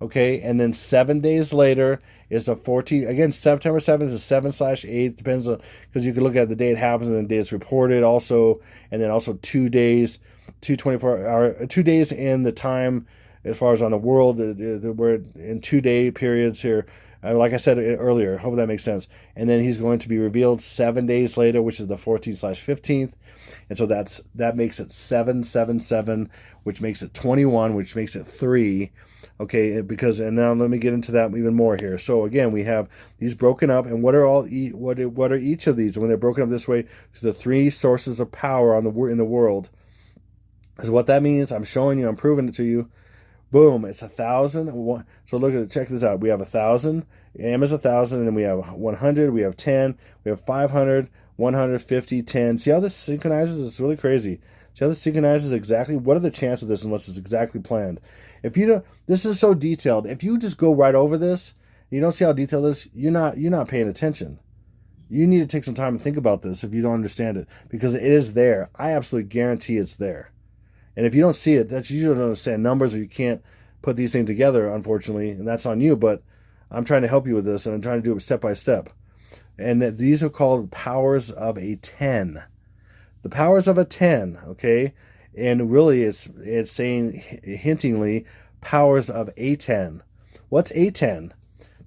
A: Okay, and then 7 days later is the 14th. Again, September 7th is 7/8. Depends on, because you can look at the day it happens and the day it's reported also, and then also 2 days, 2 days in the time as far as on the world. We're in 2-day periods here. Like I said earlier, hope that makes sense. And then he's going to be revealed 7 days later, which is the 14th/15th. And so that makes it 7-7-7, which makes it 21, which makes it 3. Okay, and now let me get into that even more here. So again, we have these broken up, and what are each of these? And when they're broken up this way, the 3 sources of power in the world. Is what that means. I'm showing you. I'm proving it to you. Boom, it's 1,000. So look at it. Check this out. We have 1,000. M is 1,000, and then we have 100. We have 10. We have 500, 150, 10. See how this synchronizes? It's really crazy. See how this synchronizes exactly? What are the chances of this unless it's exactly planned? If you don't, this is so detailed. If you just go right over this, you don't see how detailed this. You're not paying attention. You need to take some time to think about this if you don't understand it, because it is there. I absolutely guarantee it's there. And if you don't see it, that's you don't understand numbers, or you can't put these things together, unfortunately, and that's on you. But I'm trying to help you with this, and I'm trying to do it step by step. And these are called powers of a 10. The powers of a 10, okay? And really it's saying, hintingly, powers of a 10. What's a 10?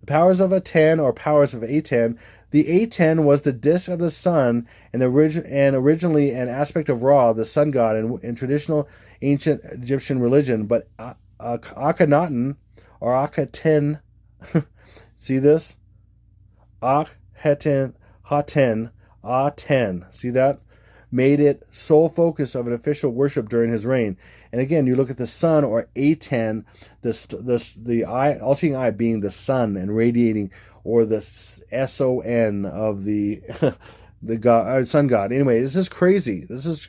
A: The powers of a 10, or powers of a 10. The A10 was the disk of the sun, and originally an aspect of Ra, the sun god, in traditional ancient Egyptian religion. But Akhenaten, or Akhenaten, see this? Aten, see that? Made it sole focus of an official worship during his reign. And again, you look at the sun, or A10, the eye, all-seeing eye being the sun and radiating, or the SON of the the god, sun god. Anyway, this is crazy. This is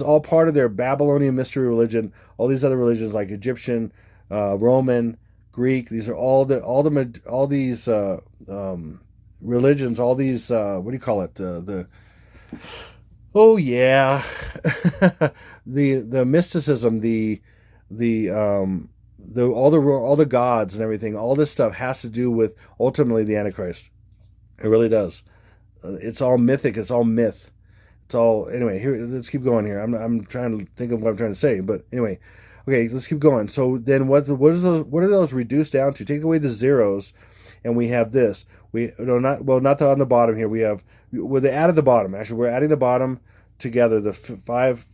A: all part of their Babylonian mystery religion. All these other religions like Egyptian, Roman, Greek. These are all these religions. All these what do you call it? Oh yeah, the mysticism, all the gods and everything, all this stuff has to do with ultimately the Antichrist. It really does. It's all mythic. It's all myth. It's all, anyway. Here, let's keep going here. I'm trying to think of what I'm trying to say, but anyway, okay, let's keep going. So then, what are those reduced down to? Take away the zeros, and we have this. Not on the bottom here. We have they added the bottom. Actually, we're adding the bottom together. The 5.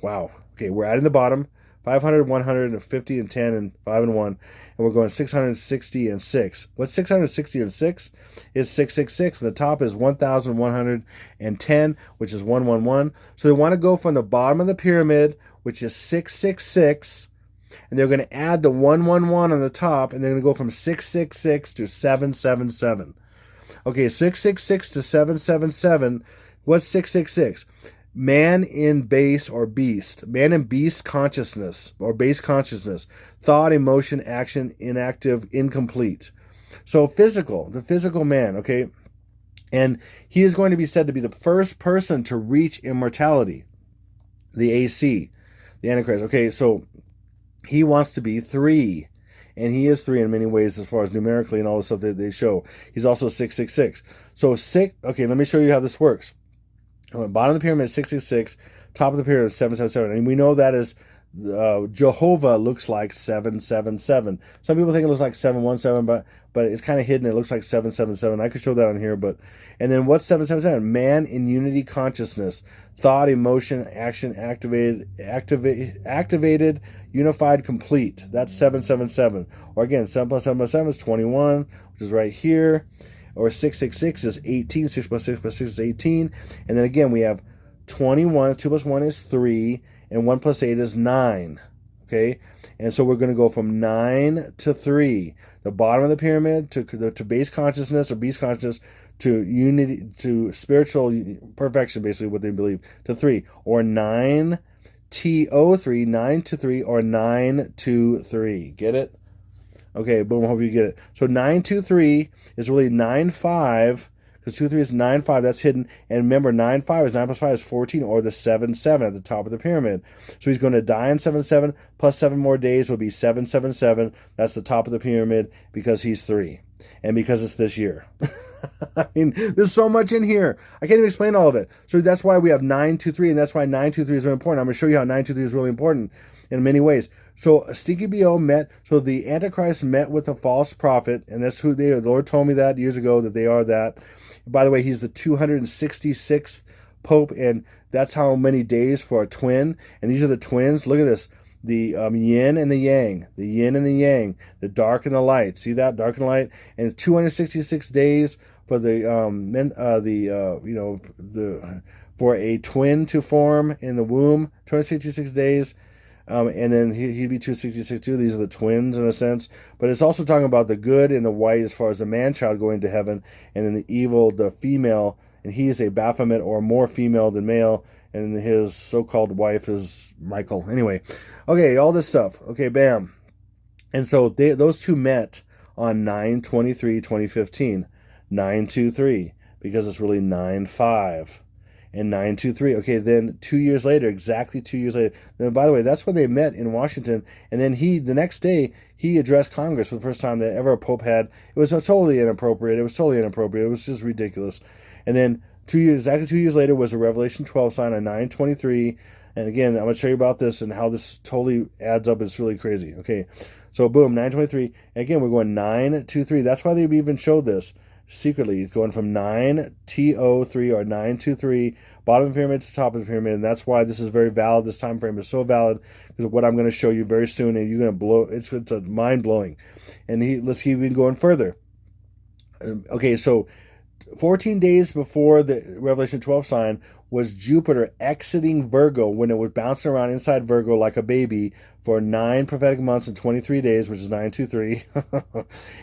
A: Wow. Okay, we're adding the bottom. 500, 150, and 10, and 5 and 1. And we're going 660 and 6. What's 660 and 6? Is 666. And the top is 1,110, which is 111. So they want to go from the bottom of the pyramid, which is 666, and they're going to add the 111 on the top, and they're going to go from 666 to 777. Okay, 666 to 777. What's 666? man in base or beast, man in beast consciousness or base consciousness, thought, emotion, action, inactive, incomplete. So physical, the physical man, okay? And he is going to be said to be the first person to reach immortality, the AC, the Antichrist. Okay, so he wants to be 3. And he is 3 in many ways as far as numerically and all the stuff that they show. He's also 666. So okay, let me show you how this works. Bottom of the pyramid is 666, top of the pyramid is 777. And we know that is Jehovah looks like 777. Some people think it looks like 717, but it's kind of hidden. It looks like 777. I could show that on here, and then what's 777? Man in unity consciousness, thought, emotion, action, activated, unified, complete. That's 777. Or again, 7 plus 7 plus 7 is 21, which is right here. Or 666 is 18. 6 plus 6 plus 6 is 18. And then again, we have 21. 2 plus 1 is 3. And 1 plus 8 is 9. Okay? And so we're going to go from 9 to 3. The bottom of the pyramid to base consciousness or beast consciousness to unity, to spiritual perfection, basically what they believe, to 3. Or 9 TO3, 9 to 3, or 9 to 3. Get it? Okay, boom, hope you get it. So 923 is really 95, because 23 is 95, that's hidden. And remember, 95 is 9 plus 5 is 14, or the 77 at the top of the pyramid. So he's going to die in 77, plus 7 more days will be 777. That's the top of the pyramid, because he's 3. And because it's this year. I mean, there's so much in here. I can't even explain all of it. So that's why we have 923, and that's why 923 is very important. I'm going to show you how 923 is really important in many ways. So Stinky BO so the Antichrist met with a false prophet, and that's who the Lord told me that years ago, that they are that. By the way, he's the 266th Pope, and that's how many days for a twin. And these are the twins. Look at this. The yin and the yang, the dark and the light. See that? Dark and light. And 266 days for for a twin to form in the womb. 266 days. And then he'd be 266 too. These are the twins in a sense. But it's also talking about the good and the white as far as the man-child going to heaven, and then the evil, the female, and he is a Baphomet or more female than male, and his so-called wife is Michael. Anyway, okay, all this stuff. Okay, bam. And so those two met on 9/23/2015. 9/23, because it's really 9/5. And 9/23. Okay, then 2 years later, exactly 2 years later. Then, by the way, that's when they met in Washington. And then the next day, he addressed Congress for the first time that ever a pope had. It was totally inappropriate. It was just ridiculous. And then exactly 2 years later was the Revelation 12 sign on 9/23. And again, I'm going to show you about this and how this totally adds up. It's really crazy. Okay, so boom, 9/23. And again, we're going 9/23. That's why they even showed this. Secretly, it's going from 9TO3 or 923, bottom of the pyramid to top of the pyramid, and that's why this is very valid. This time frame is so valid because of what I'm going to show you very soon, and you're going to blow. It's a mind blowing. And let's keep even going further. Okay, so 14 days before the Revelation 12 sign was Jupiter exiting Virgo when it was bouncing around inside Virgo like a baby for 9 prophetic months and 23 days, which is 9/23.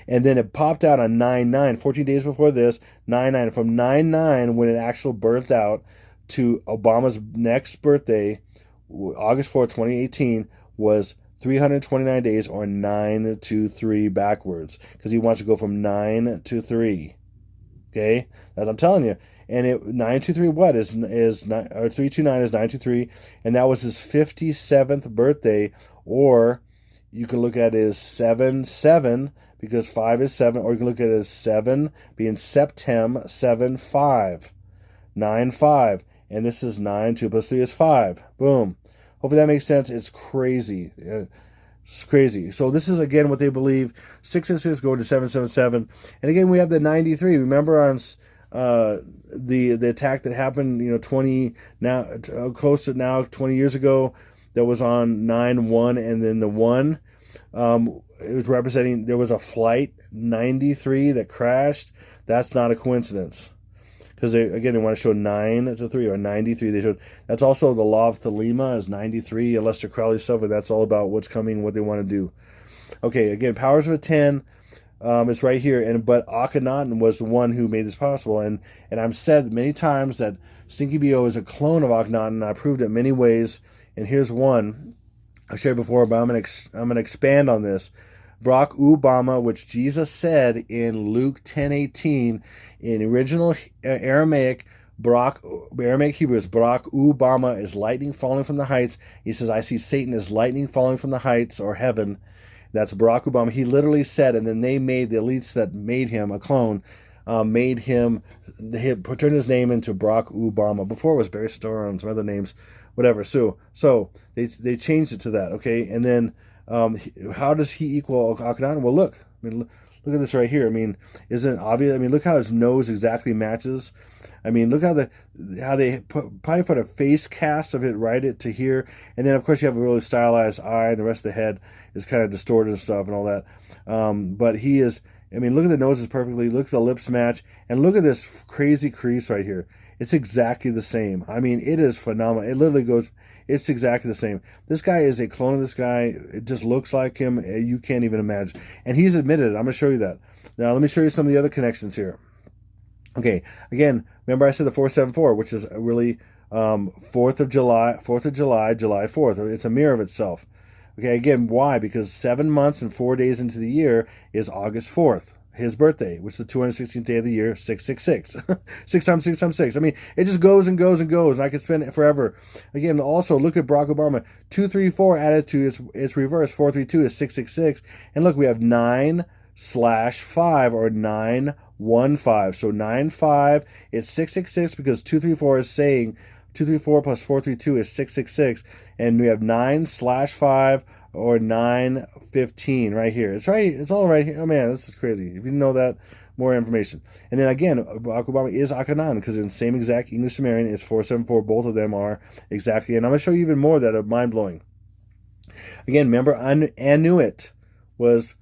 A: And then it popped out on 9/9, 14 days before this, 9/9. From 9/9, when it actually birthed out, to Obama's next birthday, August 4th, 2018, was 329 days, or 9/3 backwards, because he wants to go from 9/3. Okay, as I'm telling you. And 9/3 what is 329 is 9/3, and that was his 57th birthday, or you can look at it as 7/7, because 5 is 7, or you can look at it as 7 being Septem 7/5, 9/5, and this is 9. 2 plus 3 is 5. Boom. Hopefully that makes sense. It's crazy. It's crazy. So this is again what they believe. 666 going to 777, and again we have the 93. Remember on the attack that happened, 20 now close to now 20 years ago, that was on 9/1, and then the 1, it was representing there was a flight 93 that crashed. That's not a coincidence, because they want to show 9/3 or 93. They showed that's also the law of Thelema is 93, Aleister Crowley stuff, and that's all about what's coming, what they want to do. Okay, again, powers of a 10. It's right here, but Akhenaten was the one who made this possible, and I've said many times that Stinky BO is a clone of Akhenaten. I proved it many ways, and here's one I shared before, but I'm gonna expand on this. Barack Obama, which Jesus said in Luke 10:18 in original Aramaic. Aramaic Hebrew is Barack Obama is lightning falling from the heights. He says, I see Satan as lightning falling from the heights or heaven. That's Barack Obama. He literally said, and then they made the elites that made him a clone, made him, turned his name into Barack Obama. Before it was Barry Soetoro and some other names, whatever. So they changed it to that, okay? And then how does he equal Akhenaten? Well, look. I mean, look at this right here. I mean, isn't it obvious? I mean, look how his nose exactly matches. I mean, look how they probably put a face cast of it right to here, and then of course you have a really stylized eye, and the rest of the head is kind of distorted and stuff and all that. But he is. I mean, look at the noses perfectly. Look at the lips match, and look at this crazy crease right here. It's exactly the same. I mean, it is phenomenal. It literally goes. It's exactly the same. This guy is a clone of this guy. It just looks like him. You can't even imagine. And he's admitted it. I'm going to show you that. Now, let me show you some of the other connections here. Okay, again, remember I said the 474, which is really 4th of July, July 4th. It's a mirror of itself. Okay, again, why? Because 7 months and 4 days into the year is August 4th. His birthday, which is the 216th day of the year, 666. 6 times 6 times 6. I mean, it just goes and goes and goes, and I could spend it forever. Again, also, look at Barack Obama. 234 added to its reverse, 432 is 666. And look, we have 9/5 or 915. So 95, it's 666 because 234 is saying 234 plus 432 is 666. And we have 9/5 or 915 right here. It's right. It's all right here. Oh man, this is crazy. If you didn't know that, more information. And then again, Barack Obama is Akhenaten because in the same exact English Sumerian is 474. Both of them are exactly. And I'm going to show you even more that are mind blowing. Again, remember Anuit was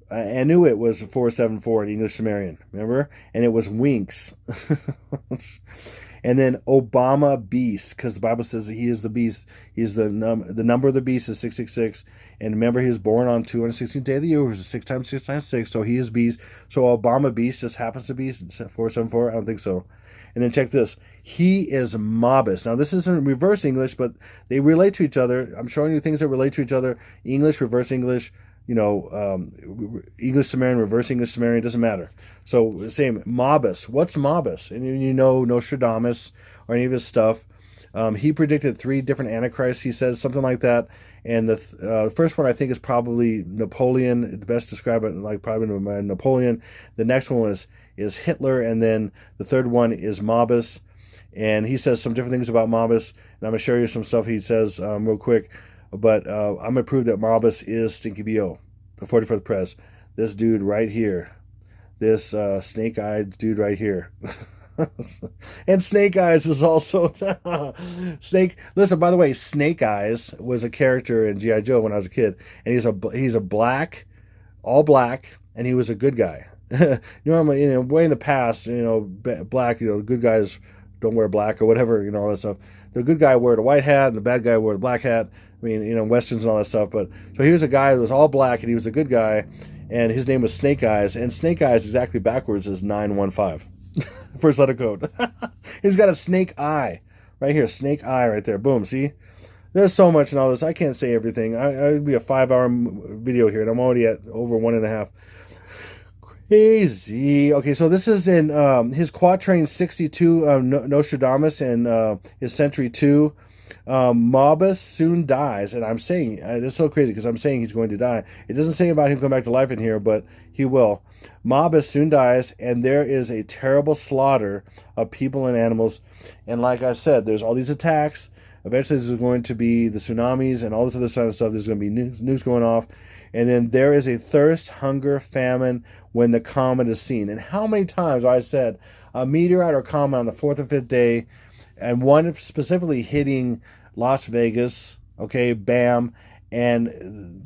A: 474 in English Sumerian. Remember, and it was Winks. And then Obama Beast, because the Bible says that he is the beast. He's the number of the beast is 666. And remember, he was born on 216th day of the year, which is 6 times 6 times 6. So he is beast. So Obama Beast just happens to be 474. I don't think so. And then check this. He is Mobus. Now, this isn't reverse English, but they relate to each other. I'm showing you things that relate to each other. English, reverse English. English Sumerian, reverse English Sumerian, doesn't matter. So, same, Mobus. What's Mobus? And you know Nostradamus or any of his stuff. He predicted 3 different antichrists, he says, something like that. And the first one, I think, is probably Napoleon. The best describe it like probably Napoleon. The next one is Hitler. And then the third one is Mobus. And he says some different things about Mobus. And I'm going to show you some stuff he says real quick. But I'm going to prove that Mobus is Stinky BO, the 44th Press. This dude right here. This snake-eyed dude right here. And Snake Eyes is also... Snake... Listen, by the way, Snake Eyes was a character in G.I. Joe when I was a kid. And he's a black, all black, and he was a good guy. Normally, way in the past, black, good guys don't wear black or whatever, all that stuff. The good guy wore the white hat, and the bad guy wore the black hat. I mean, westerns and all that stuff. But so he was a guy that was all black, and he was a good guy, and his name was Snake Eyes. And Snake Eyes exactly backwards is 915. First letter code. He's got a snake eye right here, snake eye right there. Boom. See, there's so much in all this. I can't say everything. It'd be a 5-hour video here, and I'm already at over 1.5. Crazy. Okay, so this is in his Quatrain 62, Nostradamus, and his Century 2. Mobus soon dies, and I'm saying it's so crazy because I'm saying he's going to die. It doesn't say about him coming back to life in here, but he will. Mobus soon dies, and there is a terrible slaughter of people and animals. And like I said, there's all these attacks. Eventually, there's going to be the tsunamis and all this other sort of stuff. There's going to be nukes going off. And then there is a thirst, hunger, famine when the comet is seen. And how many times I said a meteorite or comet on the 4th or 5th day, and one specifically hitting Las Vegas, okay, bam, and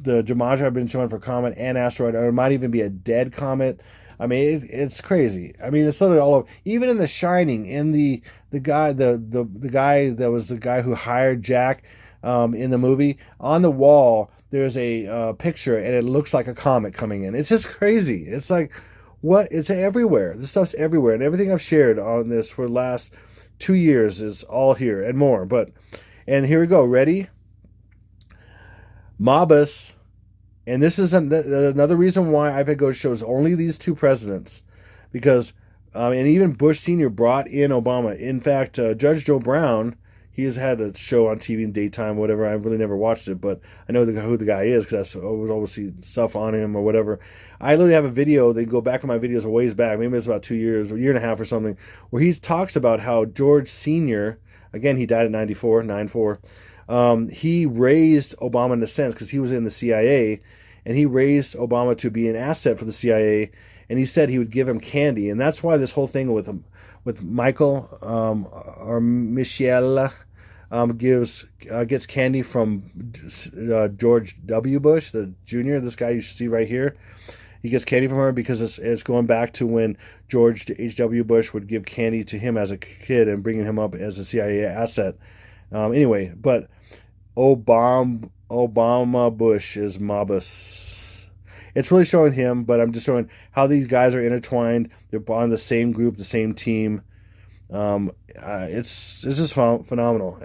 A: the gematria have been shown for comet and asteroid, or it might even be a dead comet. I mean, it's crazy. I mean, it's literally all over. Even in The Shining, in the guy that was the guy who hired Jack in the movie, on the wall, there's a picture and it looks like a comet coming in. It's just crazy. It's like, what? It's everywhere. This stuff's everywhere. And everything I've shared on this for the last 2 years is all here and more. And here we go. Ready? Mabus. And this is another reason why iPad Go shows only these two presidents. Because, and even Bush Sr. brought in Obama. In fact, Judge Joe Brown, he has had a show on TV in daytime, whatever. I've really never watched it, but I know who the guy is because I was always see stuff on him or whatever. I literally have a video. They go back in my videos a ways back. Maybe it's about 2 years, or a year and a half or something, where he talks about how George Sr., again, he died at 94, he raised Obama in a sense because he was in the CIA, and he raised Obama to be an asset for the CIA, and he said he would give him candy, and that's why this whole thing with Michael or Michelle gets candy from George W. Bush, the Jr., this guy you see right here. He gets candy from her because it's going back to when George H.W. Bush would give candy to him as a kid and bringing him up as a CIA asset. Anyway, but Obama Bush is Mabus. It's really showing him, but I'm just showing how these guys are intertwined. They're on the same group, the same team. It's just phenomenal.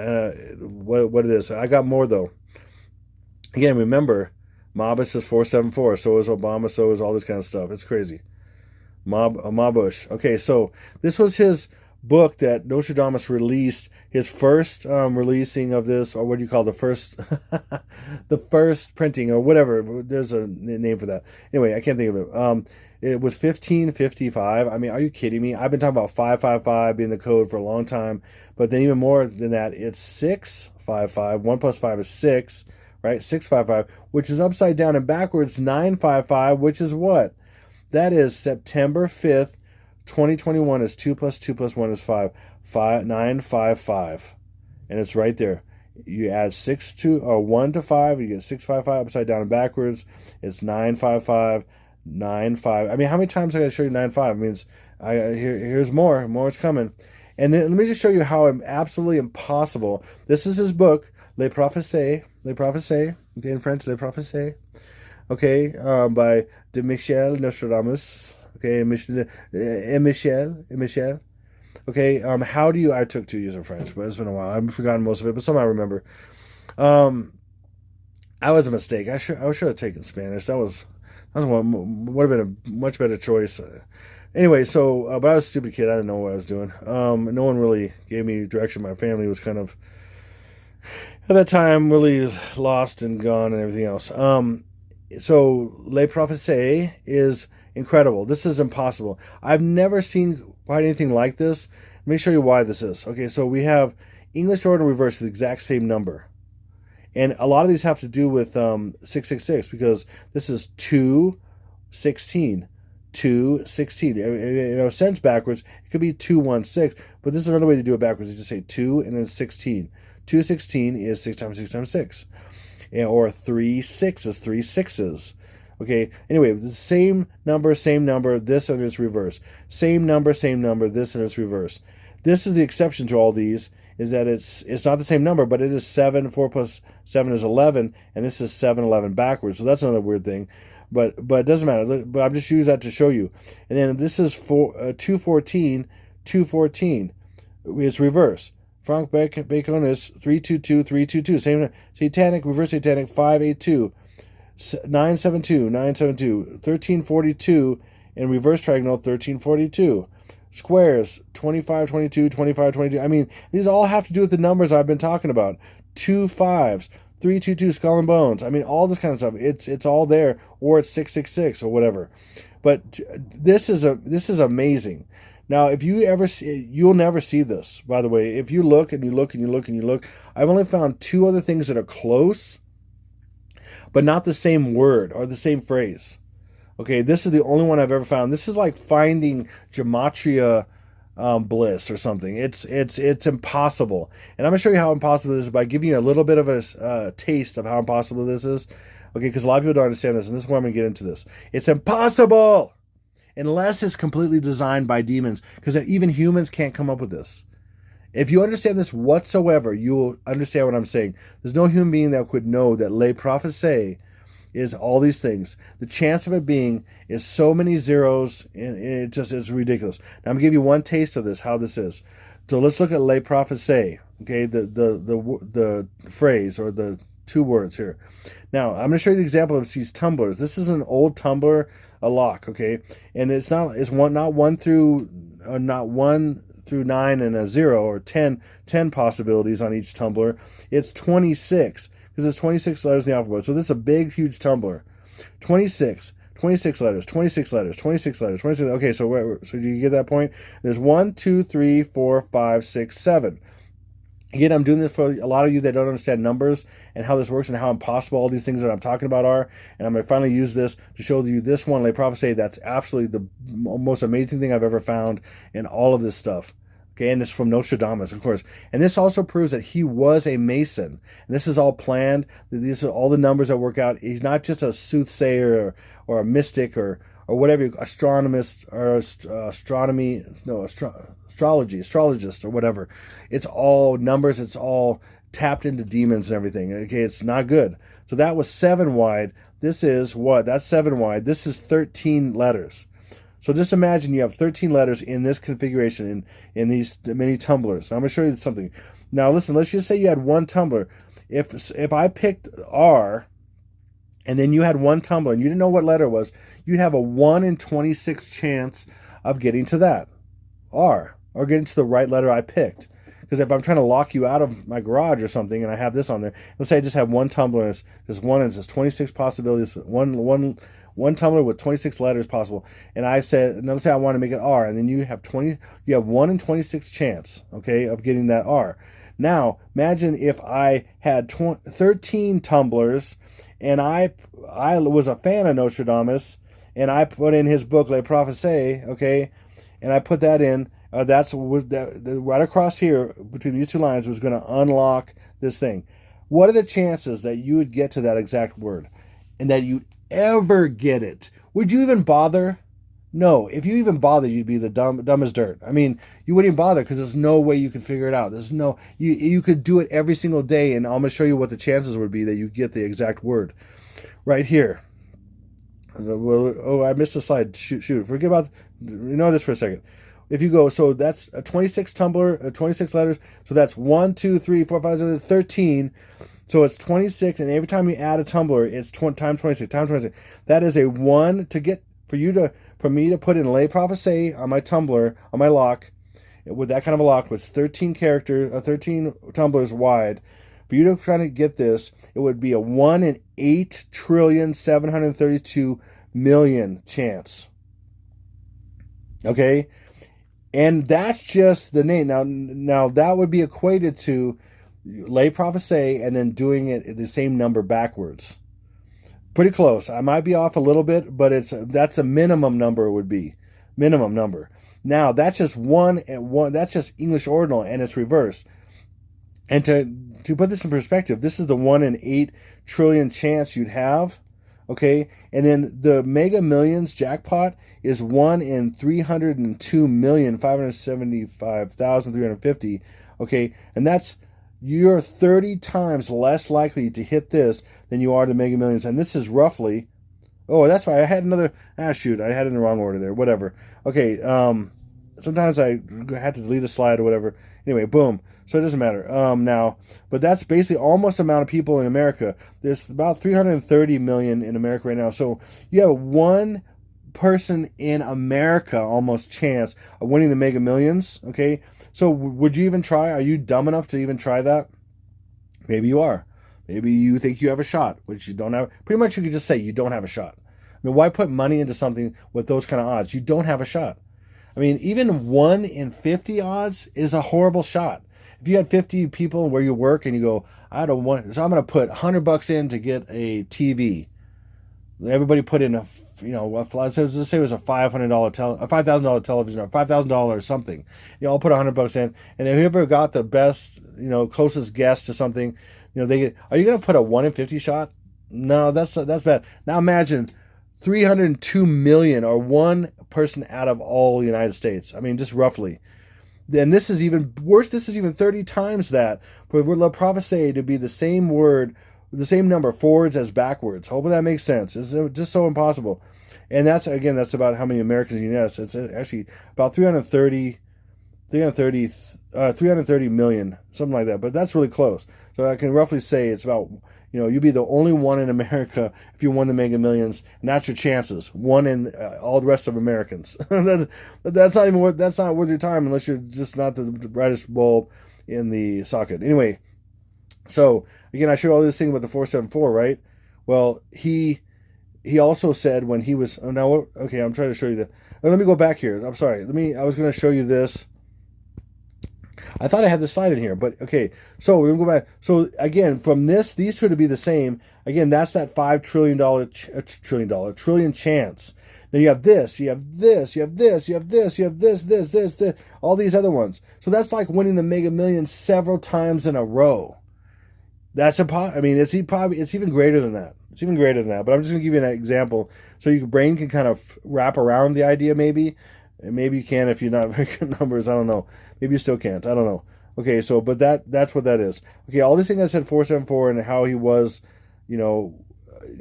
A: What it is. I got more though. Again, remember, Mabus is 474. So is Obama. So is all this kind of stuff. It's crazy. Bush. Okay, so this was his book that Nostradamus released, his first releasing of this, or what do you call the first the first printing or whatever. There's a name for that. Anyway, I can't think of it. It was 1555. I mean, are you kidding me? I've been talking about 555 being the code for a long time, but then even more than that, it's 655. 1 plus 5 is 6, right? 655, which is upside down and backwards 955, which is what? That is September 5th, 2021 is 2 plus 2 plus 1 is 5. 955. And it's right there. You add 1 to 5, you get 655 upside down and backwards. It's 955, 95. I mean, how many times I got to show you 95? I mean, here's more. More is coming. And then let me just show you how absolutely impossible. This is his book, Les Prophéties. Okay, in French, Les Prophéties. Okay, by de Michel Nostradamus. Okay, Michel. Okay, how do you? I took 2 years of French, but it's been a while. I've forgotten most of it, but some I remember. I was a mistake. I should have taken Spanish. That would have been a much better choice. Anyway, so but I was a stupid kid. I didn't know what I was doing. No one really gave me direction. My family was kind of at that time really lost and gone and everything else. So Les Prophéties is incredible. This is impossible. I've never seen quite anything like this. Let me show you why this is. Okay, so we have English order reverse, the exact same number. And a lot of these have to do with 666 because this is 216. 216. You know, sense backwards, it could be 216, but this is another way to do it backwards. You just say 2 and then 16. 216 is 6 times 6 times 6. Or 3 6 is 3 sixes. Okay, anyway, the same number, this and its reverse. Same number, this and its reverse. This is the exception to all these, is that it's not the same number, but it is 7, 4 plus 7 is 11, and this is 7, 11 backwards. So that's another weird thing. But it doesn't matter. But I'm just using that to show you. And then this is 214, 214. It's reverse. Frank Bacon is 322, 322. Same satanic, reverse satanic, 582. 972, 972, 1342, and reverse triangle 1342. Squares 2522, 2522. I mean, these all have to do with the numbers I've been talking about. 2 5s, 322, skull and bones. I mean, all this kind of stuff. It's all there, or it's 666 or whatever. But this is amazing. Now, if you ever see, you'll never see this. By the way, if you look and you look and you look and you look, I've only found 2 other things that are close, but not the same word or the same phrase. Okay, this is the only one I've ever found. This is like finding gematria bliss or something. It's impossible. And I'm going to show you how impossible this is by giving you a little bit of a taste of how impossible this is. Okay, because a lot of people don't understand this, and this is where I'm going to get into this. It's impossible unless it's completely designed by demons, because even humans can't come up with this. If you understand this whatsoever, you will understand what I'm saying. There's no human being that could know that Le Prophecy is all these things. The chance of it being is so many zeros, and it just is ridiculous. Now I'm gonna give you one taste of this, how this is. So let's look at Le Prophecy. Okay, the phrase or the two words here. Now I'm gonna show you the example of these tumblers. This is an old tumbler, a lock. Okay, and it's not one through 9 and a 0 or 10 possibilities on each tumbler. It's 26 because there's 26 letters in the alphabet. So this is a big, huge tumbler. 26 letters, 26 letters, 26 letters, 26. Okay, so do you get that point? There's 1, 2, 3, 4, 5, 6, 7. Again, I'm doing this for a lot of you that don't understand numbers and how this works and how impossible all these things that I'm talking about are. And I'm going to finally use this to show you this one, Le Prophecy. That's absolutely the most amazing thing I've ever found in all of this stuff. Okay, and it's from Nostradamus, of course. And this also proves that he was a Mason. And this is all planned. These are all the numbers that work out. He's not just a soothsayer or a mystic or whatever, astronomist or astrologist or whatever. It's all numbers. It's all tapped into demons and everything. Okay, it's not good. So that was 7 wide. This is what? That's 7 wide. This is 13 letters. So just imagine you have 13 letters in this configuration in these many tumblers. Now I'm going to show you something. Now listen, let's just say you had one tumbler. If I picked R and then you had one tumbler and you didn't know what letter it was, you'd have a 1 in 26 chance of getting to that R or getting to the right letter I picked. Because if I'm trying to lock you out of my garage or something and I have this on there, let's say I just have one tumbler and there's 26 possibilities, one tumbler with 26 letters possible, and I said, let's say I want to make it R, and then you have 1 in 26 chance, okay, of getting that R. Now imagine if I had 13 tumblers, and I was a fan of Nostradamus, and I put in his book Le Prophecy, okay, and I put that in. That's right across here between these two lines was going to unlock this thing. What are the chances that you would get to that exact word, and that you'd ever get it? Would you even bother? No. If you even bother, you'd be the dumb as dirt. I mean, you wouldn't even bother because there's no way you can figure it out. There's no you could do it every single day, and I'm going to show you what the chances would be that you get the exact word right here. Oh, I missed a slide. Shoot. Forget about this for a second. If you go, so that's a 26 tumbler, 26 letters. So that's 1, 2, 3, 4, 5, 6, 13. So it's 26, and every time you add a tumbler, it's times 26, times 26. That is a 1 to get for me to put in Le Prophecy on my tumbler, on my lock, with that kind of a lock with 13 tumblers wide. For you to try to get this, it would be a 1 in 8,732,000,000 chance. Okay? And that's just the name. Now that would be equated to Le Prophecy and then doing it the same number backwards. Pretty close. I might be off a little bit, but that's a minimum number it would be. Minimum number. Now that's just one. That's just English ordinal and it's reverse. And to put this in perspective, this is the 1 in 8 trillion chance you'd have. Okay, and then the Mega Millions jackpot is 1 in 302,575,350. Okay, and you're 30 times less likely to hit this than you are the Mega Millions, and this is roughly. Oh, that's why I had another. Shoot, I had it in the wrong order there. Whatever. Okay, sometimes I had to delete a slide or whatever. Anyway, boom. So it doesn't matter now. But that's basically almost the amount of people in America. There's about 330 million in America right now. So you have one person in America almost chance of winning the Mega Millions. Okay. So would you even try? Are you dumb enough to even try that? Maybe you are. Maybe you think you have a shot, which you don't have. Pretty much you could just say you don't have a shot. I mean, why put money into something with those kind of odds? You don't have a shot. I mean, even 1 in 50 odds is a horrible shot. If you had 50 people where you work and you go, I don't want, so I'm going to put $100 in to get a TV. Everybody put in let's say it was a $5,000 television or $5,000 something. You all put $100 in, and whoever got the best, closest guess to something, are you going to put a 1 in 50 shot? No, that's bad. Now imagine 302 million or one person out of all the United States. I mean, just roughly. And this is even worse. This is even 30 times that for le prophecy to be the same word, the same number forwards as backwards. Hopefully that makes sense. It's just so impossible. And that's, again, that's about how many Americans in the U.S. It's actually about 330 million, something like that. But that's really close. So I can roughly say it's about, you'd be the only one in America if you won the Mega Millions, and that's your chances. One in all the rest of Americans. That's not worth your time unless you're just not the brightest bulb in the socket. Anyway, so again, I showed all this thing about the 474, right? Well, he also said when he was, I'm trying to show you that. Let me go back here. I'm sorry. I was going to show you this. I thought I had the slide in here, but okay. So we're gonna go back. So again, from these two to be the same. Again, that's that $5 trillion chance. Now you have this, you have this, you have this, you have this, you have this, all these other ones. So that's like winning the Mega Millions several times in a row. That's it's even greater than that. It's even greater than that. But I'm just gonna give you an example so your brain can kind of wrap around the idea, maybe. And maybe you can if you're not very good at numbers. I don't know. Maybe you still can't. I don't know. Okay, so but that's what that is. Okay, all these things I said 474 and how he was,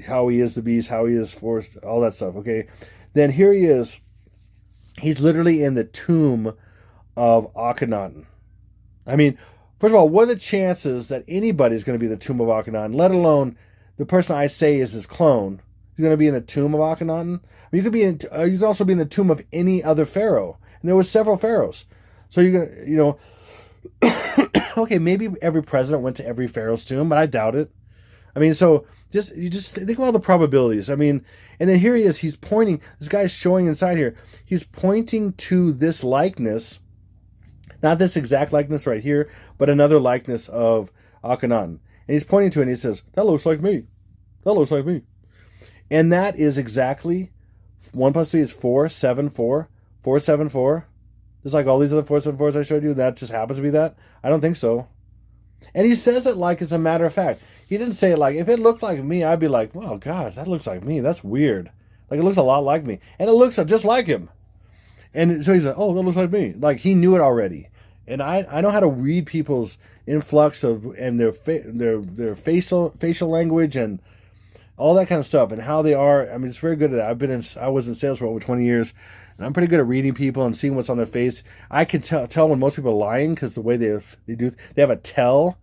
A: how he is the beast, how he is forced, all that stuff. Okay, then here he is. He's literally in the tomb of Akhenaten. I mean, first of all, what are the chances that anybody's going to be in the tomb of Akhenaten, let alone the person I say is his clone? He's going to be in the tomb of Akhenaten. You could also be in the tomb of any other pharaoh, and there were several pharaohs. So you're gonna, okay, maybe every president went to every pharaoh's tomb, but I doubt it. I mean, so you just think of all the probabilities. I mean, and then here he is. He's pointing. This guy's showing inside here. He's pointing to this likeness, not this exact likeness right here, but another likeness of Akhenaten, and he's pointing to it. And he says, "That looks like me. That looks like me," and that is exactly. 1 plus 3 is 4, 7, 4. 4, 7, 4. Just like all these other 474s I showed you, that just happens to be that? I don't think so. And he says it like it's a matter of fact. He didn't say it like, if it looked like me, I'd be like, well, gosh, that looks like me. That's weird. Like, it looks a lot like me. And it looks just like him. And so he's like, oh, that looks like me. Like, he knew it already. And I know how to read people's influx and their facial language and all that kind of stuff, and how they are. I mean, it's very good at that. I was in sales for over 20 years, and I'm pretty good at reading people and seeing what's on their face. I can tell when most people are lying because the way they have a tell,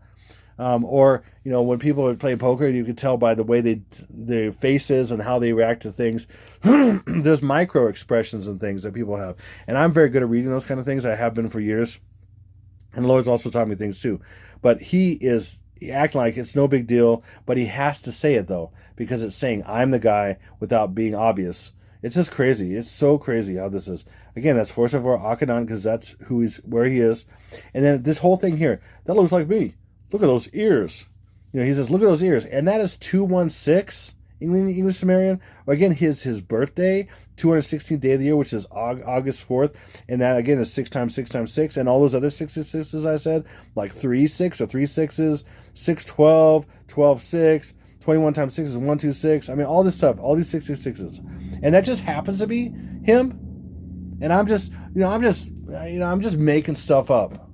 A: or when people play poker, you can tell by the way their faces and how they react to things. There's micro expressions and things that people have, and I'm very good at reading those kind of things. I have been for years, and the Lord's also taught me things too. But he acting like it's no big deal, but he has to say it though, because it's saying I'm the guy without being obvious. It's just crazy. It's so crazy how this is. Again, that's 474 Akhenaten because that's where he is. And then this whole thing here, that looks like me. Look at those ears. He says, look at those ears. And that is 216 English Sumerian. Again, his birthday, 216th day of the year, which is August 4th. And that, again, is 6 times 6 times 6. And all those other 66s I said, like 3 6 or 3 6s, 6 12, 12 6, 21 times 6 is 126. I mean, all this stuff, all these 66s. And that just happens to be him. And I'm just making stuff up.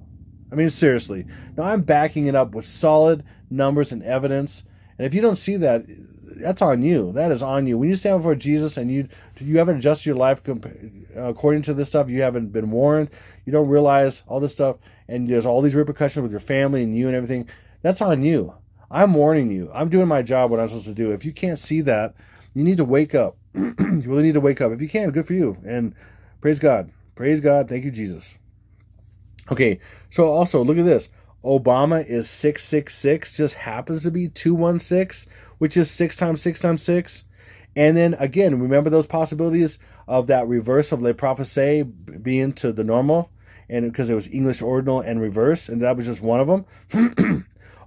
A: I mean, seriously. Now, I'm backing it up with solid numbers and evidence. And if you don't see that, that's on you. That is on you. When you stand before Jesus and you haven't adjusted your life according to this stuff, you haven't been warned, you don't realize all this stuff, and there's all these repercussions with your family and you and everything, that's on you. I'm warning you. I'm doing my job, what I'm supposed to do. If you can't see that, you need to wake up. You really need to wake up. If you can, good for you. And praise God. Praise God. Thank you, Jesus. Okay, so also, look at this. Obama is 666, just happens to be 216, which is 6 times 6 times 6. And then, again, remember those possibilities of that reverse of Le Prophecy being to the normal? And because it was English ordinal and reverse, and that was just one of them.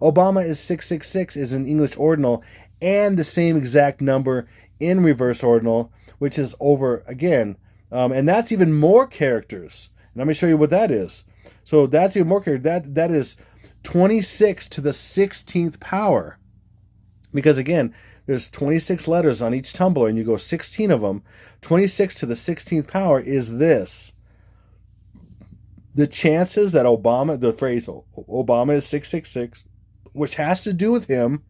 A: Obama is 666 is an English ordinal and the same exact number in reverse ordinal, which is over, again, and that's even more characters. And let me show you what that is. So that's even more characters. That is 26 to the 16th power. Because again, there's 26 letters on each tumbler, and you go 16 of them. 26 to the 16th power is this. the chances that Obama, the phrase Obama is 666, which has to do with him,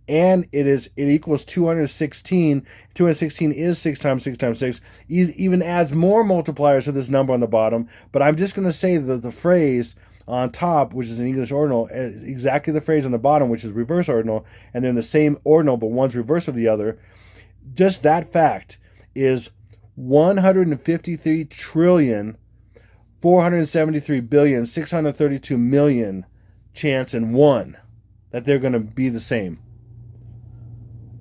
A: and it equals 216. 216 is 6 times 6 times 6. Even adds more multipliers to this number on the bottom. But I'm just going to say that the phrase on top, which is an English ordinal, is exactly the phrase on the bottom, which is reverse ordinal, and then the same ordinal, but one's reverse of the other. Just that fact is 153 trillion 473 billion 632 million chance in one that they're going to be the same.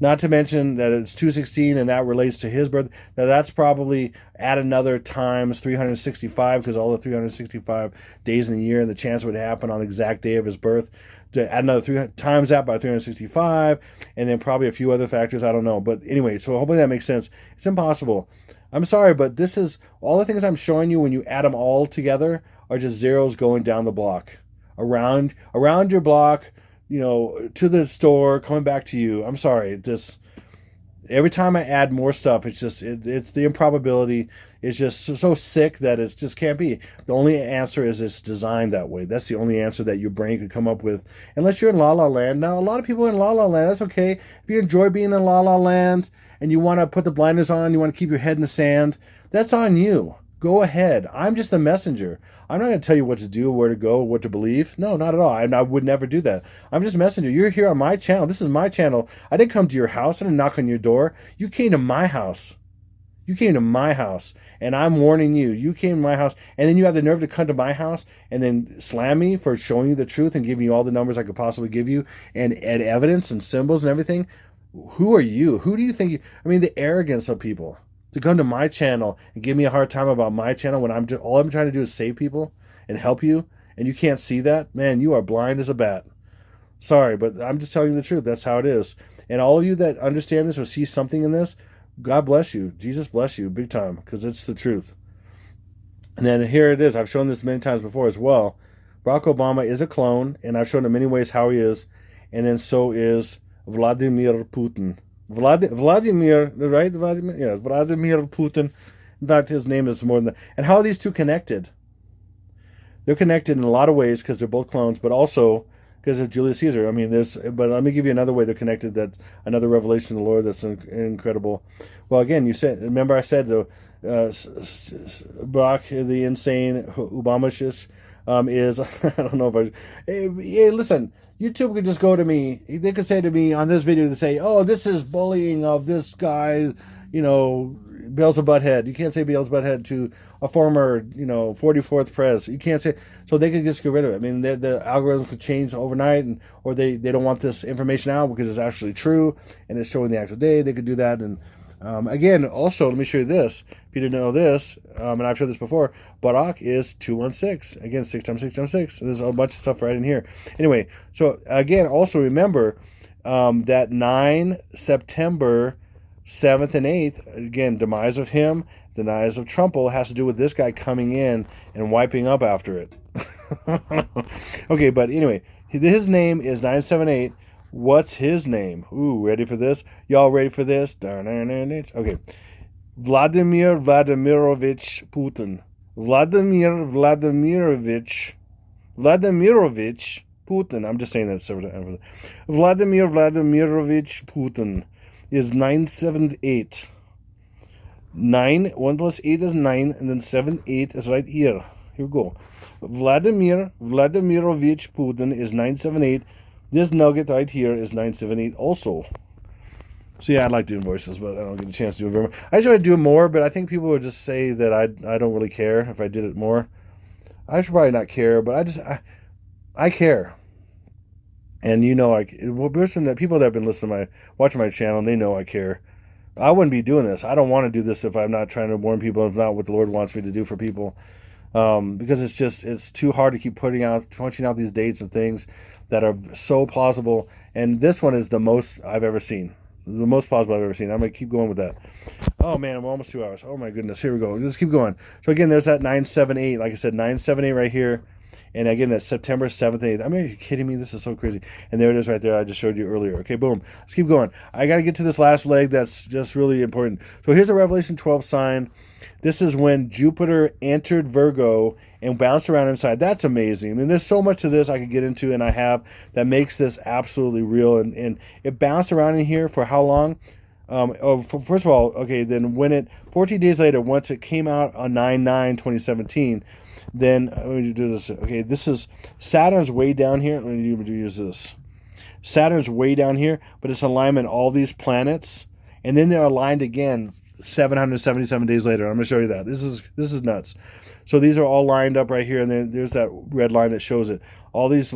A: Not to mention that it's 216 and that relates to his birth. Now that's probably add another times 365 because all the 365 days in the year and the chance would happen on the exact day of his birth. To add another 3 times that by 365 and then probably a few other factors. I don't know. But anyway, so hopefully that makes sense. It's impossible. I'm sorry, but this is all the things I'm showing you when you add them all together are just zeros going down the block. Around your block, to the store, coming back to you. I'm sorry. Just every time I add more stuff, it's just it's the improbability is just so sick that it just can't be. The only answer is it's designed that way. That's the only answer that your brain could come up with, unless you're in La La Land. Now, a lot of people in La La Land, that's okay. If you enjoy being in La La Land and you want to put the blinders on, you want to keep your head in the sand, that's on you. Go ahead. I'm just the messenger. I'm not going to tell you what to do, where to go, what to believe. No, not at all. I would never do that. I'm just a messenger. You're here on my channel. This is my channel. I didn't come to your house. I didn't knock on your door. You came to my house. You came to my house, and I'm warning you. You came to my house, and then you have the nerve to come to my house and then slam me for showing you the truth and giving you all the numbers I could possibly give you and evidence and symbols and everything. Who are you? Who do you think the arrogance of people to come to my channel and give me a hard time about my channel when all I'm trying to do is save people and help you, and you can't see that? Man, you are blind as a bat. Sorry, but I'm just telling you the truth. That's how it is. And all of you that understand this or see something in this, God bless you. Jesus bless you big time, because it's the truth. And then here it is. I've shown this many times before as well. Barack Obama is a clone, and I've shown in many ways how he is. And then so is Vladimir Putin. Vladimir, right? Vladimir Putin. In fact, his name is more than that. And how are these two connected? They're connected in a lot of ways because they're both clones, but also because of Julius Caesar. But let me give you another way they're connected. That's another revelation of the Lord that's incredible. Well, again, remember I said the Barack, the insane Obama-shish, is, I don't know if hey, listen, YouTube could just go to me. They could say to me on this video, to say, oh, this is bullying of this guy, Beelzebub Head. You can't say Beelzebub Head to a former, 44th pres. You can't say, so they could just get rid of it. The algorithms could change overnight, or they don't want this information out because it's actually true and it's showing the actual day. They could do that. And again, also, let me show you this. If you didn't know this, and I've showed this before, Barack is 216. Again, 6 times 6 times 6. There's a bunch of stuff right in here. Anyway, so again, also remember that 9 September 7th and 8th, again, demise of him, demise of Trumple, has to do with this guy coming in and wiping up after it. Okay, but anyway, his name is 978. What's his name? Ooh, ready for this? Y'all ready for this? Okay. Vladimir Vladimirovich Putin. Vladimir Vladimirovich Putin. I'm just saying that several times. Vladimir Vladimirovich Putin is 978. 1 plus 8 is 9, and then 7, 8 is right here. Here we go. Vladimir Vladimirovich Putin is 978. This nugget right here is 978 also. So yeah, I like doing voices, but I don't get a chance to do it very much. I should do it more, but I think people would just say that I don't really care if I did it more. I should probably not care, but I care. And people that have been watching my channel, they know I care. I wouldn't be doing this. I don't want to do this if I'm not trying to warn people, if not what the Lord wants me to do for people. Because it's too hard to keep punching out these dates and things that are so plausible. And this one is the most I've ever seen. The most plausible I've ever seen. I'm going to keep going with that. Oh, man, we're almost 2 hours. Oh, my goodness. Here we go. Let's keep going. So, again, there's that 978. Like I said, 978 right here. And again, that's September 7th and 8th. I mean, are you kidding me? This is so crazy. And there it is right there. I just showed you earlier. Okay, boom. Let's keep going. I got to get to this last leg that's just really important. So here's a Revelation 12 sign. This is when Jupiter entered Virgo and bounced around inside. That's amazing. I mean, there's so much to this I could get into, and I have, that makes this absolutely real. And it bounced around in here for how long? First of all, okay, then when it, 14 days later, once it came out on 9/9/2017, then, let me do this. Okay, this is, Saturn's way down here. Let me use this. Saturn's way down here, but it's alignment all these planets, and then they're aligned again 777 days later. I'm going to show you that. This is nuts. So these are all lined up right here, and then there's that red line that shows it. All these,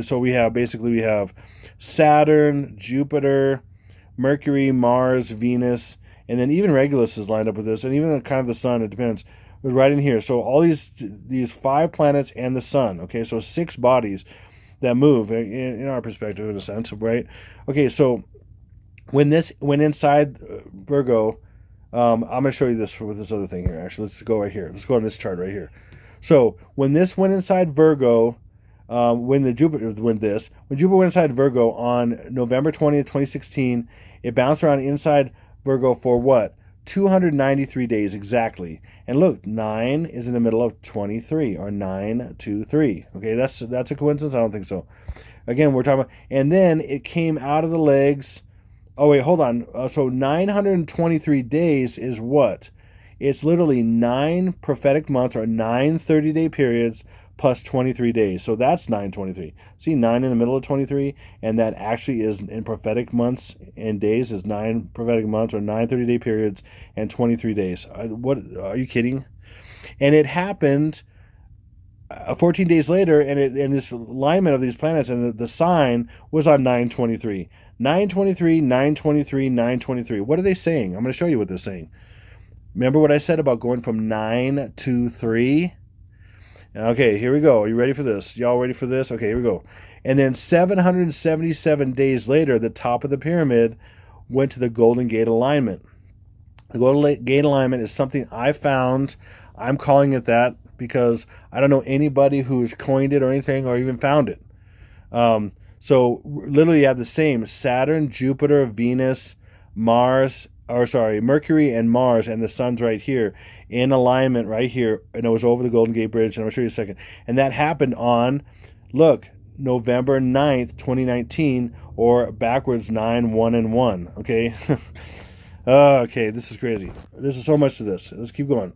A: so we have Saturn, Jupiter, Mercury, Mars, Venus, and then even Regulus is lined up with this, and even kind of the sun, it depends. But right in here. So all these 5 planets and the sun, okay? So 6 bodies that move in our perspective, in a sense, right? Okay, so when this went inside Virgo, I'm going to show you this with this other thing here. Actually, let's go right here. Let's go on this chart right here. So when this went inside Virgo, when Jupiter went inside Virgo on November 20th, 2016, it bounced around inside Virgo for what? 293 days exactly. And look, 9 is in the middle of 23, or 923. Okay, that's a coincidence? I don't think so. Again, we're talking about, and then it came out of the legs. Oh, wait, hold on. So 923 days is what? It's literally 9 prophetic months, or 9 30-day periods plus 23 days. So that's 923. See, 9 in the middle of 23, and that actually is in prophetic months and days is 9 prophetic months, or 9 30-day periods and 23 days. What, are you kidding? And it happened 14 days later, and this alignment of these planets, and the sign was on 923. 923, 923, 923. What are they saying? I'm going to show you what they're saying. Remember what I said about going from 9 to 3? Okay, here we go. Are you ready for this? Y'all ready for this? Okay, here we go. And then 777 days later, the top of the pyramid went to the Golden Gate alignment. The Golden Gate alignment is something I found. I'm calling it that because I don't know anybody who's coined it or anything, or even found it. So literally you have the same Saturn, Jupiter, Venus, Mercury and Mars, and the sun's right here in alignment right here, and it was over the Golden Gate Bridge, and I'll show you in a second. And that happened on, look, November 9th, 2019, or backwards 9/1/1, okay? Okay, this is crazy. This is so much to this. Let's keep going.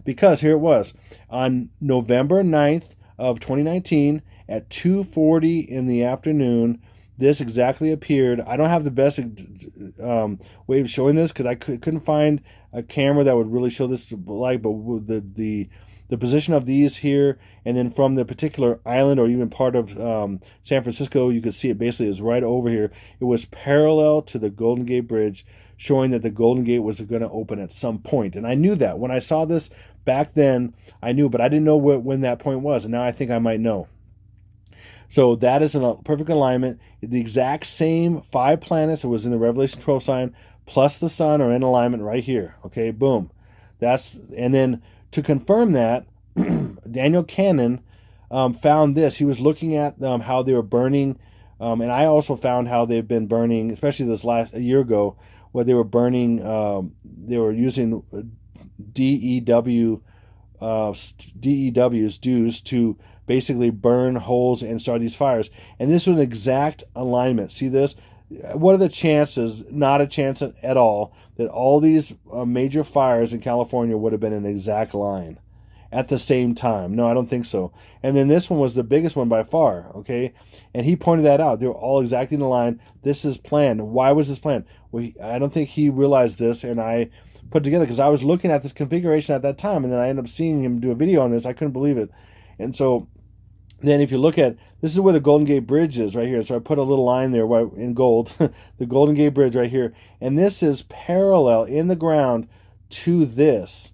A: Because here it was. On November 9th of 2019, at 2:40 in the afternoon, this exactly appeared. I don't have the best way of showing this because I couldn't find a camera that would really show this light, but the position of these here, and then from the particular island or even part of San Francisco, you could see it basically is right over here. It was parallel to the Golden Gate Bridge, showing that the Golden Gate was going to open at some point. And I knew that. When I saw this back then, I knew, but I didn't know when that point was, and now I think I might know. So that is a perfect alignment. The exact same 5 planets that was in the Revelation 12 sign, plus the sun, are in alignment right here. Okay, boom. And then to confirm that, Daniel Cannon found this. He was looking at how they were burning, and I also found how they've been burning, especially a year ago, where they were burning. They were using DEWs, dews, to basically burn holes and start these fires. And this was an exact alignment. See this? What are the chances? Not a chance at all that all these major fires in California would have been in an exact line at the same time. No, I don't think so. And then this one was the biggest one by far, okay? And he pointed that out. They were all exactly in the line. This is planned. Why was this planned? Well, I don't think he realized this, and I put it together because I was looking at this configuration at that time, and then I ended up seeing him do a video on this. I couldn't believe it. And so then if you look at, this is where the Golden Gate Bridge is right here. So I put a little line there in gold, the Golden Gate Bridge right here. And this is parallel in the ground to this,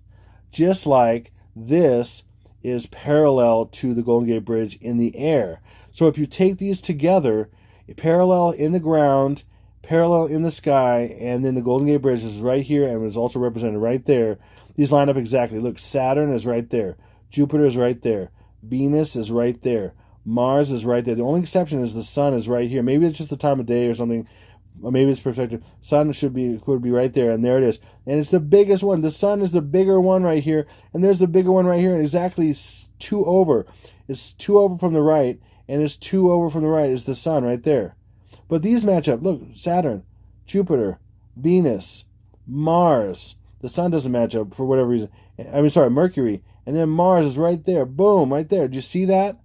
A: just like this is parallel to the Golden Gate Bridge in the air. So if you take these together, parallel in the ground, parallel in the sky, and then the Golden Gate Bridge is right here and is also represented right there. These line up exactly. Look, Saturn is right there. Jupiter is right there. Venus is right there. Mars is right there. The only exception is the sun is right here. Maybe it's just the time of day or something. Or maybe it's perspective. Sun could be right there, and there it is. And it's the biggest one. The sun is the bigger one right here, and there's the bigger one right here, and exactly 2 over. It's 2 over from the right, and it's 2 over from the right is the sun right there. But these match up. Look, Saturn, Jupiter, Venus, Mars. The sun doesn't match up for whatever reason. Mercury. And then Mars is right there. Boom, right there. Do you see that?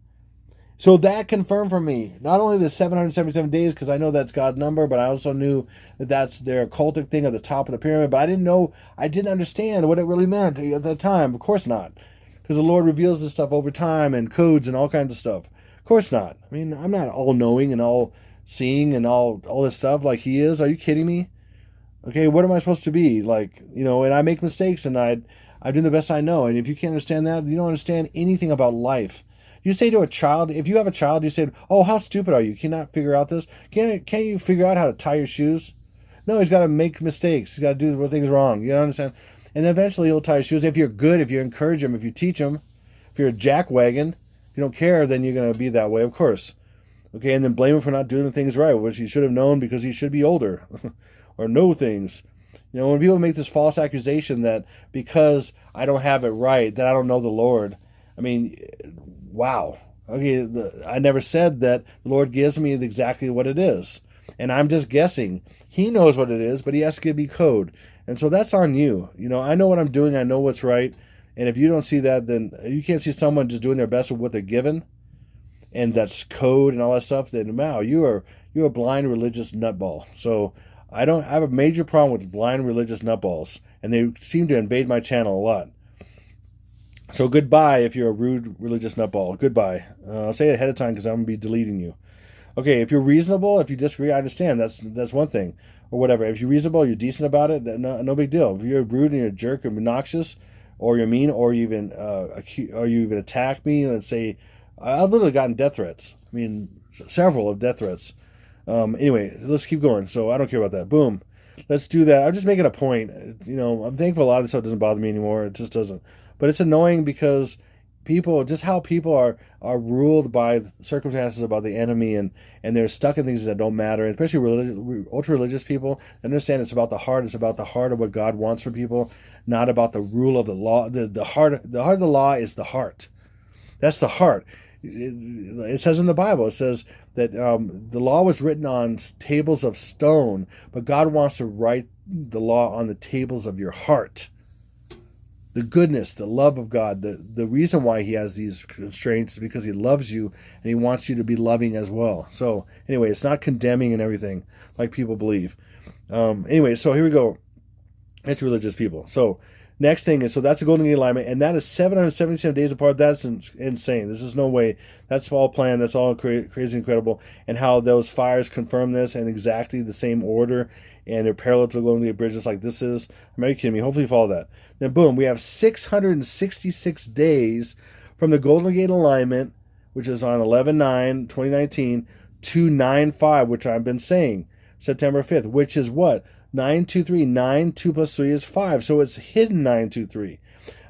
A: So that confirmed for me, not only the 777 days, because I know that's God's number, but I also knew that that's their occultic thing at the top of the pyramid. But I didn't understand what it really meant at that time. Of course not. Because the Lord reveals this stuff over time and codes and all kinds of stuff. Of course not. I mean, I'm not all-knowing and all-seeing and all this stuff like He is. Are you kidding me? Okay, what am I supposed to be? And I make mistakes, and I do the best I know. And if you can't understand that, you don't understand anything about life. You say to a child, if you have a child, you say, "Oh, how stupid are you? Cannot figure out this? Can't you figure out how to tie your shoes?" No, he's got to make mistakes. He's got to do things wrong. You understand? And eventually he'll tie his shoes. If you're good, if you encourage him, if you teach him, if you're a jackwagon, if you don't care, then you're going to be that way, of course. Okay, and then blame him for not doing the things right, which he should have known because he should be older or know things. When people make this false accusation that because I don't have it right, that I don't know the Lord, I mean, wow. Okay, I never said that the Lord gives me exactly what it is. And I'm just guessing. He knows what it is, but He has to give me code. And so that's on you. I know what I'm doing. I know what's right. And if you don't see that, then you can't see someone just doing their best with what they're given. And that's code and all that stuff. Then, wow, you're a blind religious nutball. So I have a major problem with blind religious nutballs. And they seem to invade my channel a lot. So goodbye if you're a rude religious nutball. Goodbye. I'll say it ahead of time because I'm going to be deleting you. Okay, if you're reasonable, if you disagree, I understand. That's one thing. Or whatever. If you're reasonable, you're decent about it, no big deal. If you're rude and you're a jerk or obnoxious, or you're mean, or you even attack me, let's say, I've literally gotten death threats. I mean, several of death threats. Anyway, let's keep going. So I don't care about that. Boom. Let's do that. I'm just making a point. I'm thankful a lot of this stuff doesn't bother me anymore. It just doesn't. But it's annoying because how people are ruled by circumstances about the enemy, and they're stuck in things that don't matter. And especially ultra-religious people understand it's about the heart. It's about the heart of what God wants for people, not about the rule of the law. The heart of the law is the heart. That's the heart. It says in the Bible, it says that the law was written on tables of stone, but God wants to write the law on the tables of your heart. The goodness, the love of God, the reason why He has these constraints is because He loves you and He wants you to be loving as well. So anyway, it's not condemning and everything like people believe. Anyway, so here we go. It's religious people. So next thing is, so that's the Golden Gate alignment, and that is 777 days apart. That's insane. This is no way. That's all planned. That's all crazy incredible. And how those fires confirm this in exactly the same order, and they're parallel to the Golden Gate Bridge, just like this is. Are you kidding me? Hopefully you follow that. Then boom, we have 666 days from the Golden Gate alignment, which is on 11/9/2019, to 9/5, which I've been saying, September 5th, which is what? 923. 9, 2 plus 3 is 5. So it's hidden 923.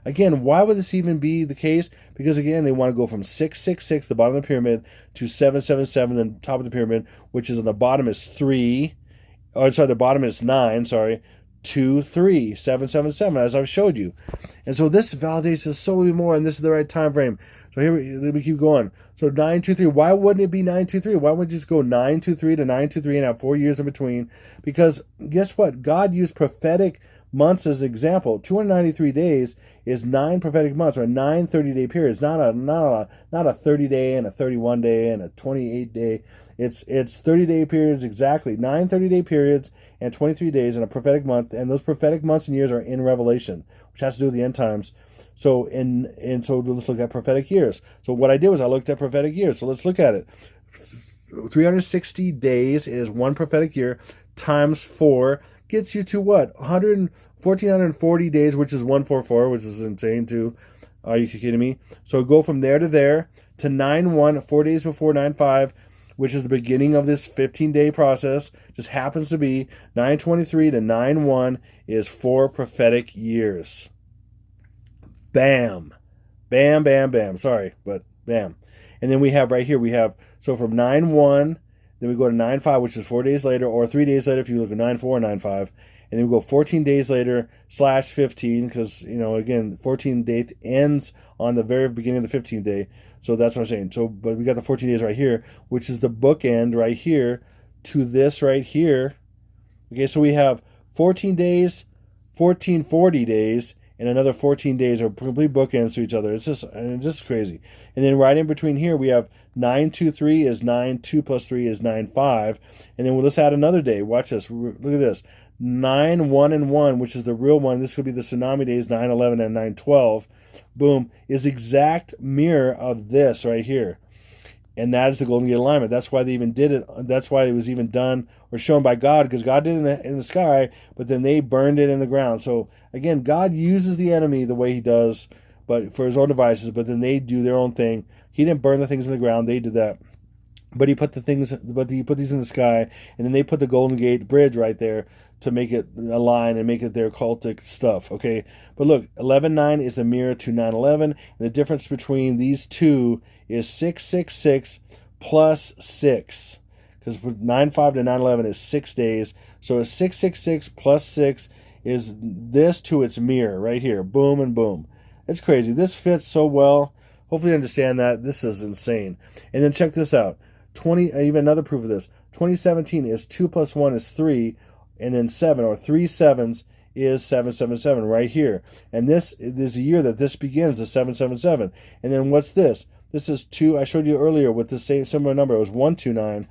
A: Again, why would this even be the case? Because again, they want to go from 666, the bottom of the pyramid, to 777, the top of the pyramid, which is on the bottom is 3. The bottom is 9, 2, 3, 777, as I've showed you. And so this validates this so many more, and this is the right time frame. So let me keep going. So 923, why wouldn't it be 923? Why wouldn't you just go 923 to 923 and have 4 years in between? Because guess what? God used prophetic months as an example. 293 days is 9 prophetic months, or 9 30-day periods, not a 30-day and a 31-day and a 28-day. It's 30-day periods exactly. 9 30-day periods and 23 days in a prophetic month, and those prophetic months and years are in Revelation, which has to do with the end times. So so let's look at prophetic years. So what I did was I looked at prophetic years. So let's look at it. 360 days is one prophetic year times 4 gets you to what? 1,440 days, which is 144, which is insane too. Are you kidding me? So go from there to 9/1, 4 days before 9/5, which is the beginning of this 15-day process. Just happens to be 9/23 to 9/1 is 4 prophetic years. Bam. Bam, bam, bam. Sorry, but Bam. And then we have right here, we have, so from 9-1, then we go to 9-5, which is 4 days later, or 3 days later if you look at 9-4 or 9-5. And then we go 14 days later /15, because, again, 14th day ends on the very beginning of the 15th day. So that's what I'm saying. So, but we got the 14 days right here, which is the bookend right here to this right here. Okay, so we have 14 days, 14 40 days, and another 14 days are complete bookends to each other. It's just crazy. And then right in between here, we have 9-2-3 is 9, 2 plus 3 is 9-5. And then let's add another day. Watch this. Look at this. 9-1-1, which is the real one. This could be the tsunami days, 9-11 and 9-12. Boom, is exact mirror of this right here. And that is the Golden Gate alignment. That's why they even did it. That's why it was even done or shown by God, because God did it in the sky, but then they burned it in the ground. So again, God uses the enemy the way he does, but for his own devices, but then they do their own thing. He didn't burn the things in the ground, they did that. But he put these in the sky, and then they put the Golden Gate Bridge right there to make it align and make it their cultic stuff, okay? But look, 11-9 is the mirror to 9-11, and the difference between these two is 666 plus 6, because 9-5 to 9-11 is 6 days, so it's 666 plus 6 is this to its mirror right here, boom and boom. It's crazy. This fits so well. Hopefully you understand that. This is insane. And then check this out. Even another proof of this. 2017 is 2 plus 1 is 3, and then 7, or 3 sevens is 777 right here. And this is the year that this begins, the 777. And then what's this? This is 2. I showed you earlier with the same similar number. It was 129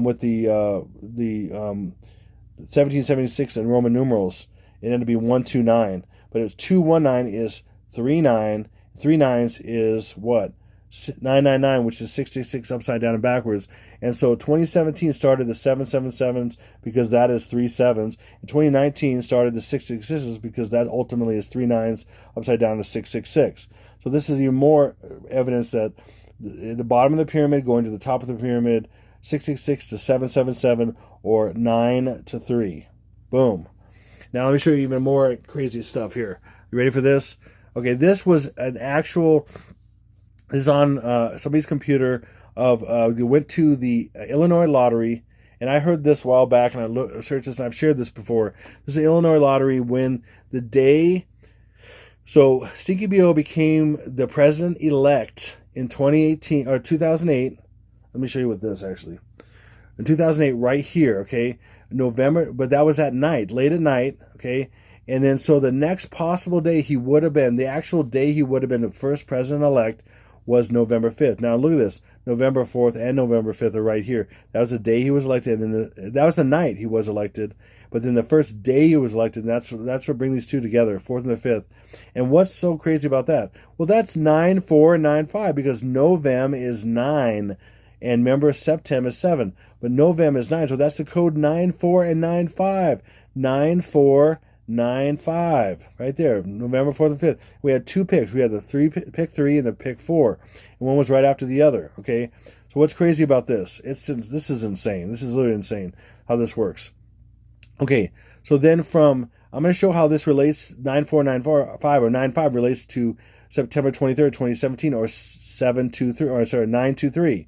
A: with the 1776 in Roman numerals. It ended up being 129. But it's 219 is 39. 3 nines is what? 999, which is 666 upside down and backwards. And so 2017 started the 777s because that is 3 sevens. And 2019 started the 666s because that ultimately is 3 nines upside down to 666. So this is even more evidence that the bottom of the pyramid going to the top of the pyramid, 666 to 777, or 9 to 3. Boom. Now let me show you even more crazy stuff here. You ready for this? Okay, this was an actual... This is on somebody's computer. You went to the Illinois lottery, and I heard this a while back, and I searched this, and I've shared this before. This is the Illinois lottery when the day. So Stinky BO became the president-elect in 2018 or 2008. Let me show you what this actually. In 2008, right here, okay, November, but that was at night, late at night, okay. And then so the next possible day he would have been, the actual day he would have been the first president-elect, was November 5th. Now look at this. November 4th and November 5th are right here. That was the day he was elected, and then that was the night he was elected. But then the first day he was elected, and that's what brings these two together, 4th and the 5th. And what's so crazy about that? Well, that's 9-4 and 9-5, because Novem is 9, and remember Septem is 7. But Novem is 9, so that's the code 9-4 and 9-5. 9-4 9-5 right there, November 4th and 5th. We had 2 picks. We had the pick 3 and the pick 4, and one was right after the other. Okay, so what's crazy about this? This is insane. This is literally insane how this works. Okay, so then I'm going to show how this relates 9-4 9-5 or 9-5 relates to September 23rd 2017, or 9-2-3.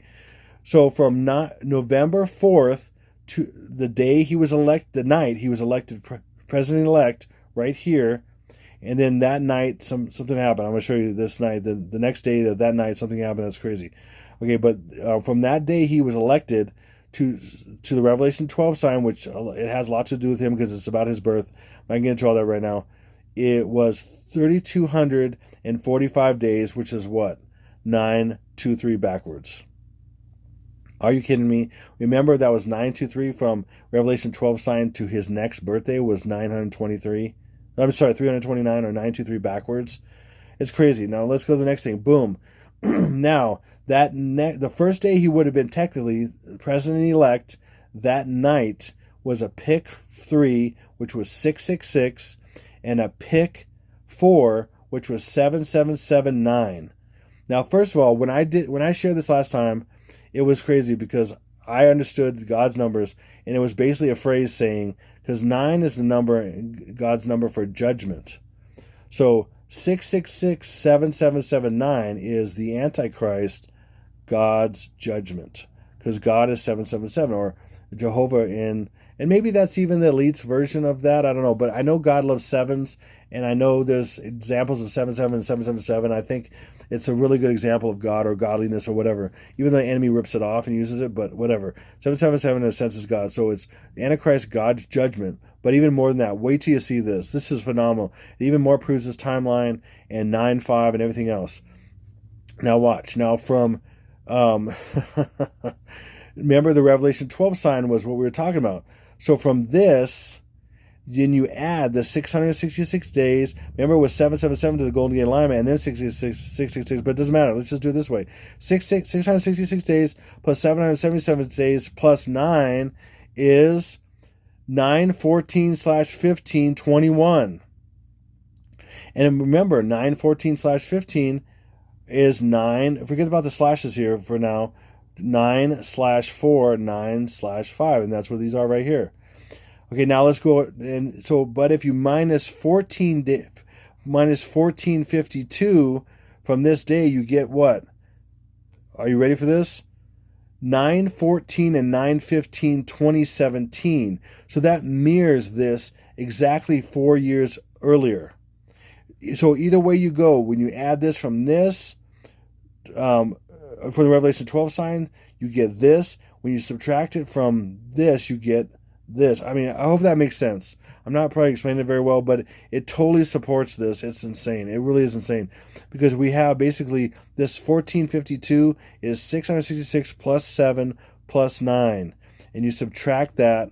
A: So from November 4th to the day he was elected, the night he was elected president-elect, right here, and then that night something happened. I'm going to show you this night. The next day that night something happened that's crazy. Okay, but from that day he was elected to the Revelation 12 sign, which it has a lot to do with him because it's about his birth. I can get into all that right now. It was 3,245 days, which is what? 9-2-3 backwards. Are you kidding me? Remember that was 9-2-3 from Revelation 12 sign to his next birthday was 923. I'm sorry, 329, or 9-2-3 backwards. It's crazy. Now let's go to the next thing. Boom. Now the first day he would have been technically president-elect, that night was a pick 3, which was 666, and a pick 4, which was 7779. Now, first of all, when I shared this last time, it was crazy because I understood God's numbers, and it was basically a phrase saying, because 9 is the number, God's number for judgment. So 6667779 is the Antichrist, God's judgment, because God is 777, or Jehovah in, and maybe that's even the elite's version of that. I don't know, but I know God loves sevens, and I know there's examples of 77 and 777. I think it's a really good example of God or godliness or whatever, even though the enemy rips it off and uses it, but whatever. 777 in a sense is God, so it's Antichrist, God's judgment. But even more than that, wait till you see this. This is phenomenal. It even more proves this timeline and 9-5 and everything else. Now watch. Now from remember the Revelation 12 sign was what we were talking about. So from this, then you add the 666 days. Remember it was 777 to the Golden Gate alignment, and then 666, but it doesn't matter. Let's just do it this way. 666 days plus 777 days plus 9 is 9/14/15/21. And remember, 9/14/15 is 9. Forget about the slashes here for now. 9/4, 9/5, and that's what these are right here. Okay, now let's go. And so, but if you minus 1452 from this day, you get what? Are you ready for this? 9/14 and 9/15/2017. So that mirrors this exactly 4 years earlier. So either way you go, when you add this from this, for the Revelation 12 sign, you get this. When you subtract it from this, you get this. I mean, I hope that makes sense. I'm not probably explaining it very well, but it totally supports this. It's insane. It really is insane. Because we have basically this 1452 is 666 plus 7 plus 9. And you subtract that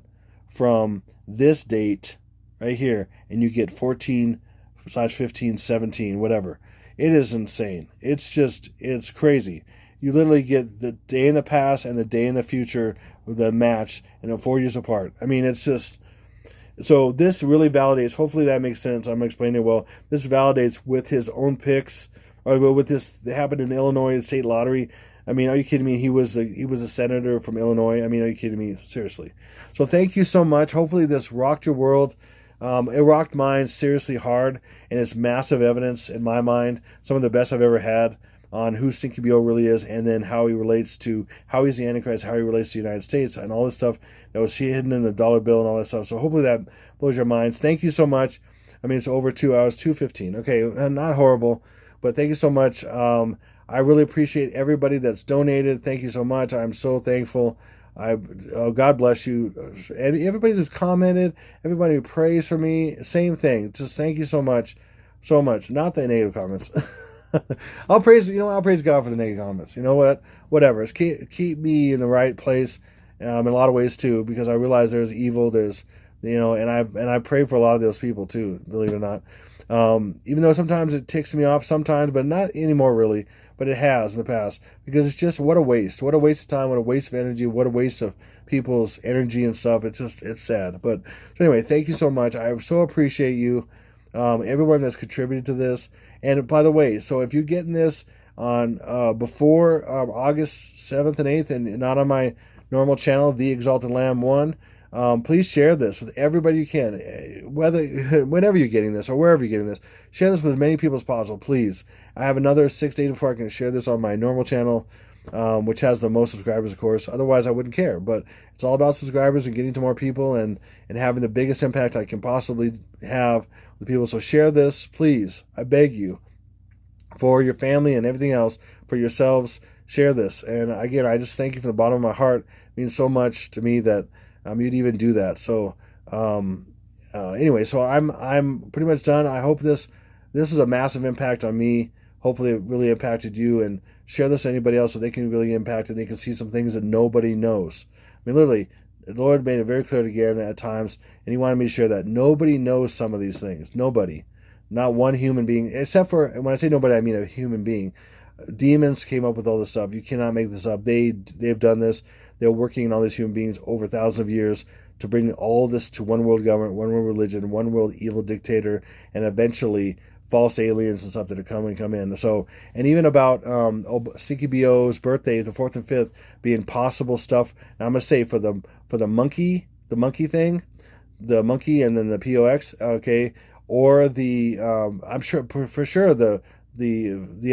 A: from this date right here, and you get 14/15/17, whatever. It is insane. It's crazy. You literally get the day in the past and the day in the future, the match, and they're 4 years apart. I mean, it's just... So this really validates, hopefully that makes sense, I'm explaining it well. This validates with his own picks, or with this that happened in Illinois state lottery. I mean, are you kidding me? He was a senator from Illinois. I mean, are you kidding me? Seriously. So thank you so much. Hopefully this rocked your world. It rocked mine seriously hard, and it's massive evidence in my mind. Some of the best I've ever had on who Stinky BO really is, and then how he relates to, how he's the Antichrist, how he relates to the United States, and all this stuff that was hidden in the dollar bill and all that stuff. So hopefully that blows your minds. Thank you so much. I mean, it's over 2 hours, 2:15. Okay, not horrible, but thank you so much. I really appreciate everybody that's donated. Thank you so much. I'm so thankful. God bless you. And everybody who's commented, everybody who prays for me, same thing. Just thank you so much. So much. Not the negative comments. I'll praise God for the negative comments. You know what? Whatever. It's keep me in the right place in a lot of ways too, because I realize there's evil, there's, and I pray for a lot of those people too, believe it or not. Even though sometimes it ticks me off sometimes, but not anymore really, but it has in the past, because it's just, what a waste of time, what a waste of energy, what a waste of people's energy and stuff. It's sad. But anyway, thank you so much. I so appreciate you, everyone that's contributed to this. And by the way, so if you're getting this on before August 7th and 8th and not on my normal channel, The Exalted Lamb 1, please share this with everybody you can, whenever you're getting this or wherever you're getting this. Share this with as many people as possible, please. I have another 6 days before I can share this on my normal channel, which has the most subscribers, of course. Otherwise, I wouldn't care. But it's all about subscribers and getting to more people and having the biggest impact I can possibly have with people. So share this, please. I beg you, for your family and everything else, for yourselves. Share this. And again, I just thank you from the bottom of my heart. It means so much to me that you'd even do that. So anyway, so I'm pretty much done. I hope this is a massive impact on me. Hopefully it really impacted you, and share this to anybody else so they can really impact and they can see some things that nobody knows. I mean, literally, the Lord made it very clear again at times, and he wanted me to share that. Nobody knows some of these things. Nobody. Not one human being, except for, when I say nobody, I mean a human being. Demons came up with all this stuff. You cannot make this up. They've done this. They're working on all these human beings over thousands of years to bring all this to one world government, one world religion, one world evil dictator, and eventually false aliens and stuff that are come in. So, and even about Stinky BO's birthday, the 4th and 5th, being possible stuff. And I'm gonna say for the monkey thing, the monkey and then the POX, okay, or the I'm sure for sure the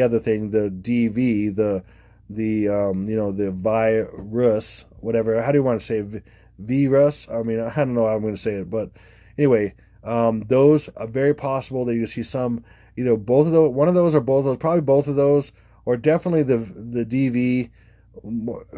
A: other thing, the DV, the virus, whatever. How do you want to say it? Virus? I mean, I don't know how I'm going to say it, but anyway, those are very possible that you see some, either both of those, one of those or both of those, probably both of those, or definitely the DV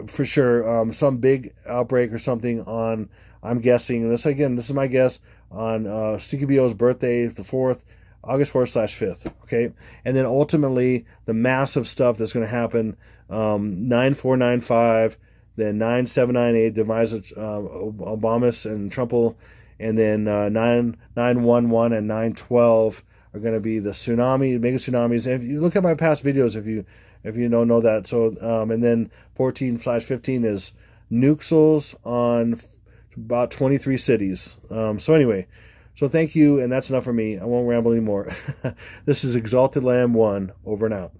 A: for sure. Some big outbreak or something on. I'm guessing this again. This is my guess on CQBO's birthday, the 4th. August 4th / 5th, okay? And then ultimately, the massive stuff that's going to happen, 9495, then 9798, demise of Obamas and Trump, and then 9911 and 912 are going to be the tsunami, mega tsunamis. And if you look at my past videos, if you don't know that, so and then 14/15 is Nuxels on about 23 cities. So anyway. So thank you, and that's enough for me. I won't ramble anymore. This is Exalted Lamb 1, over and out.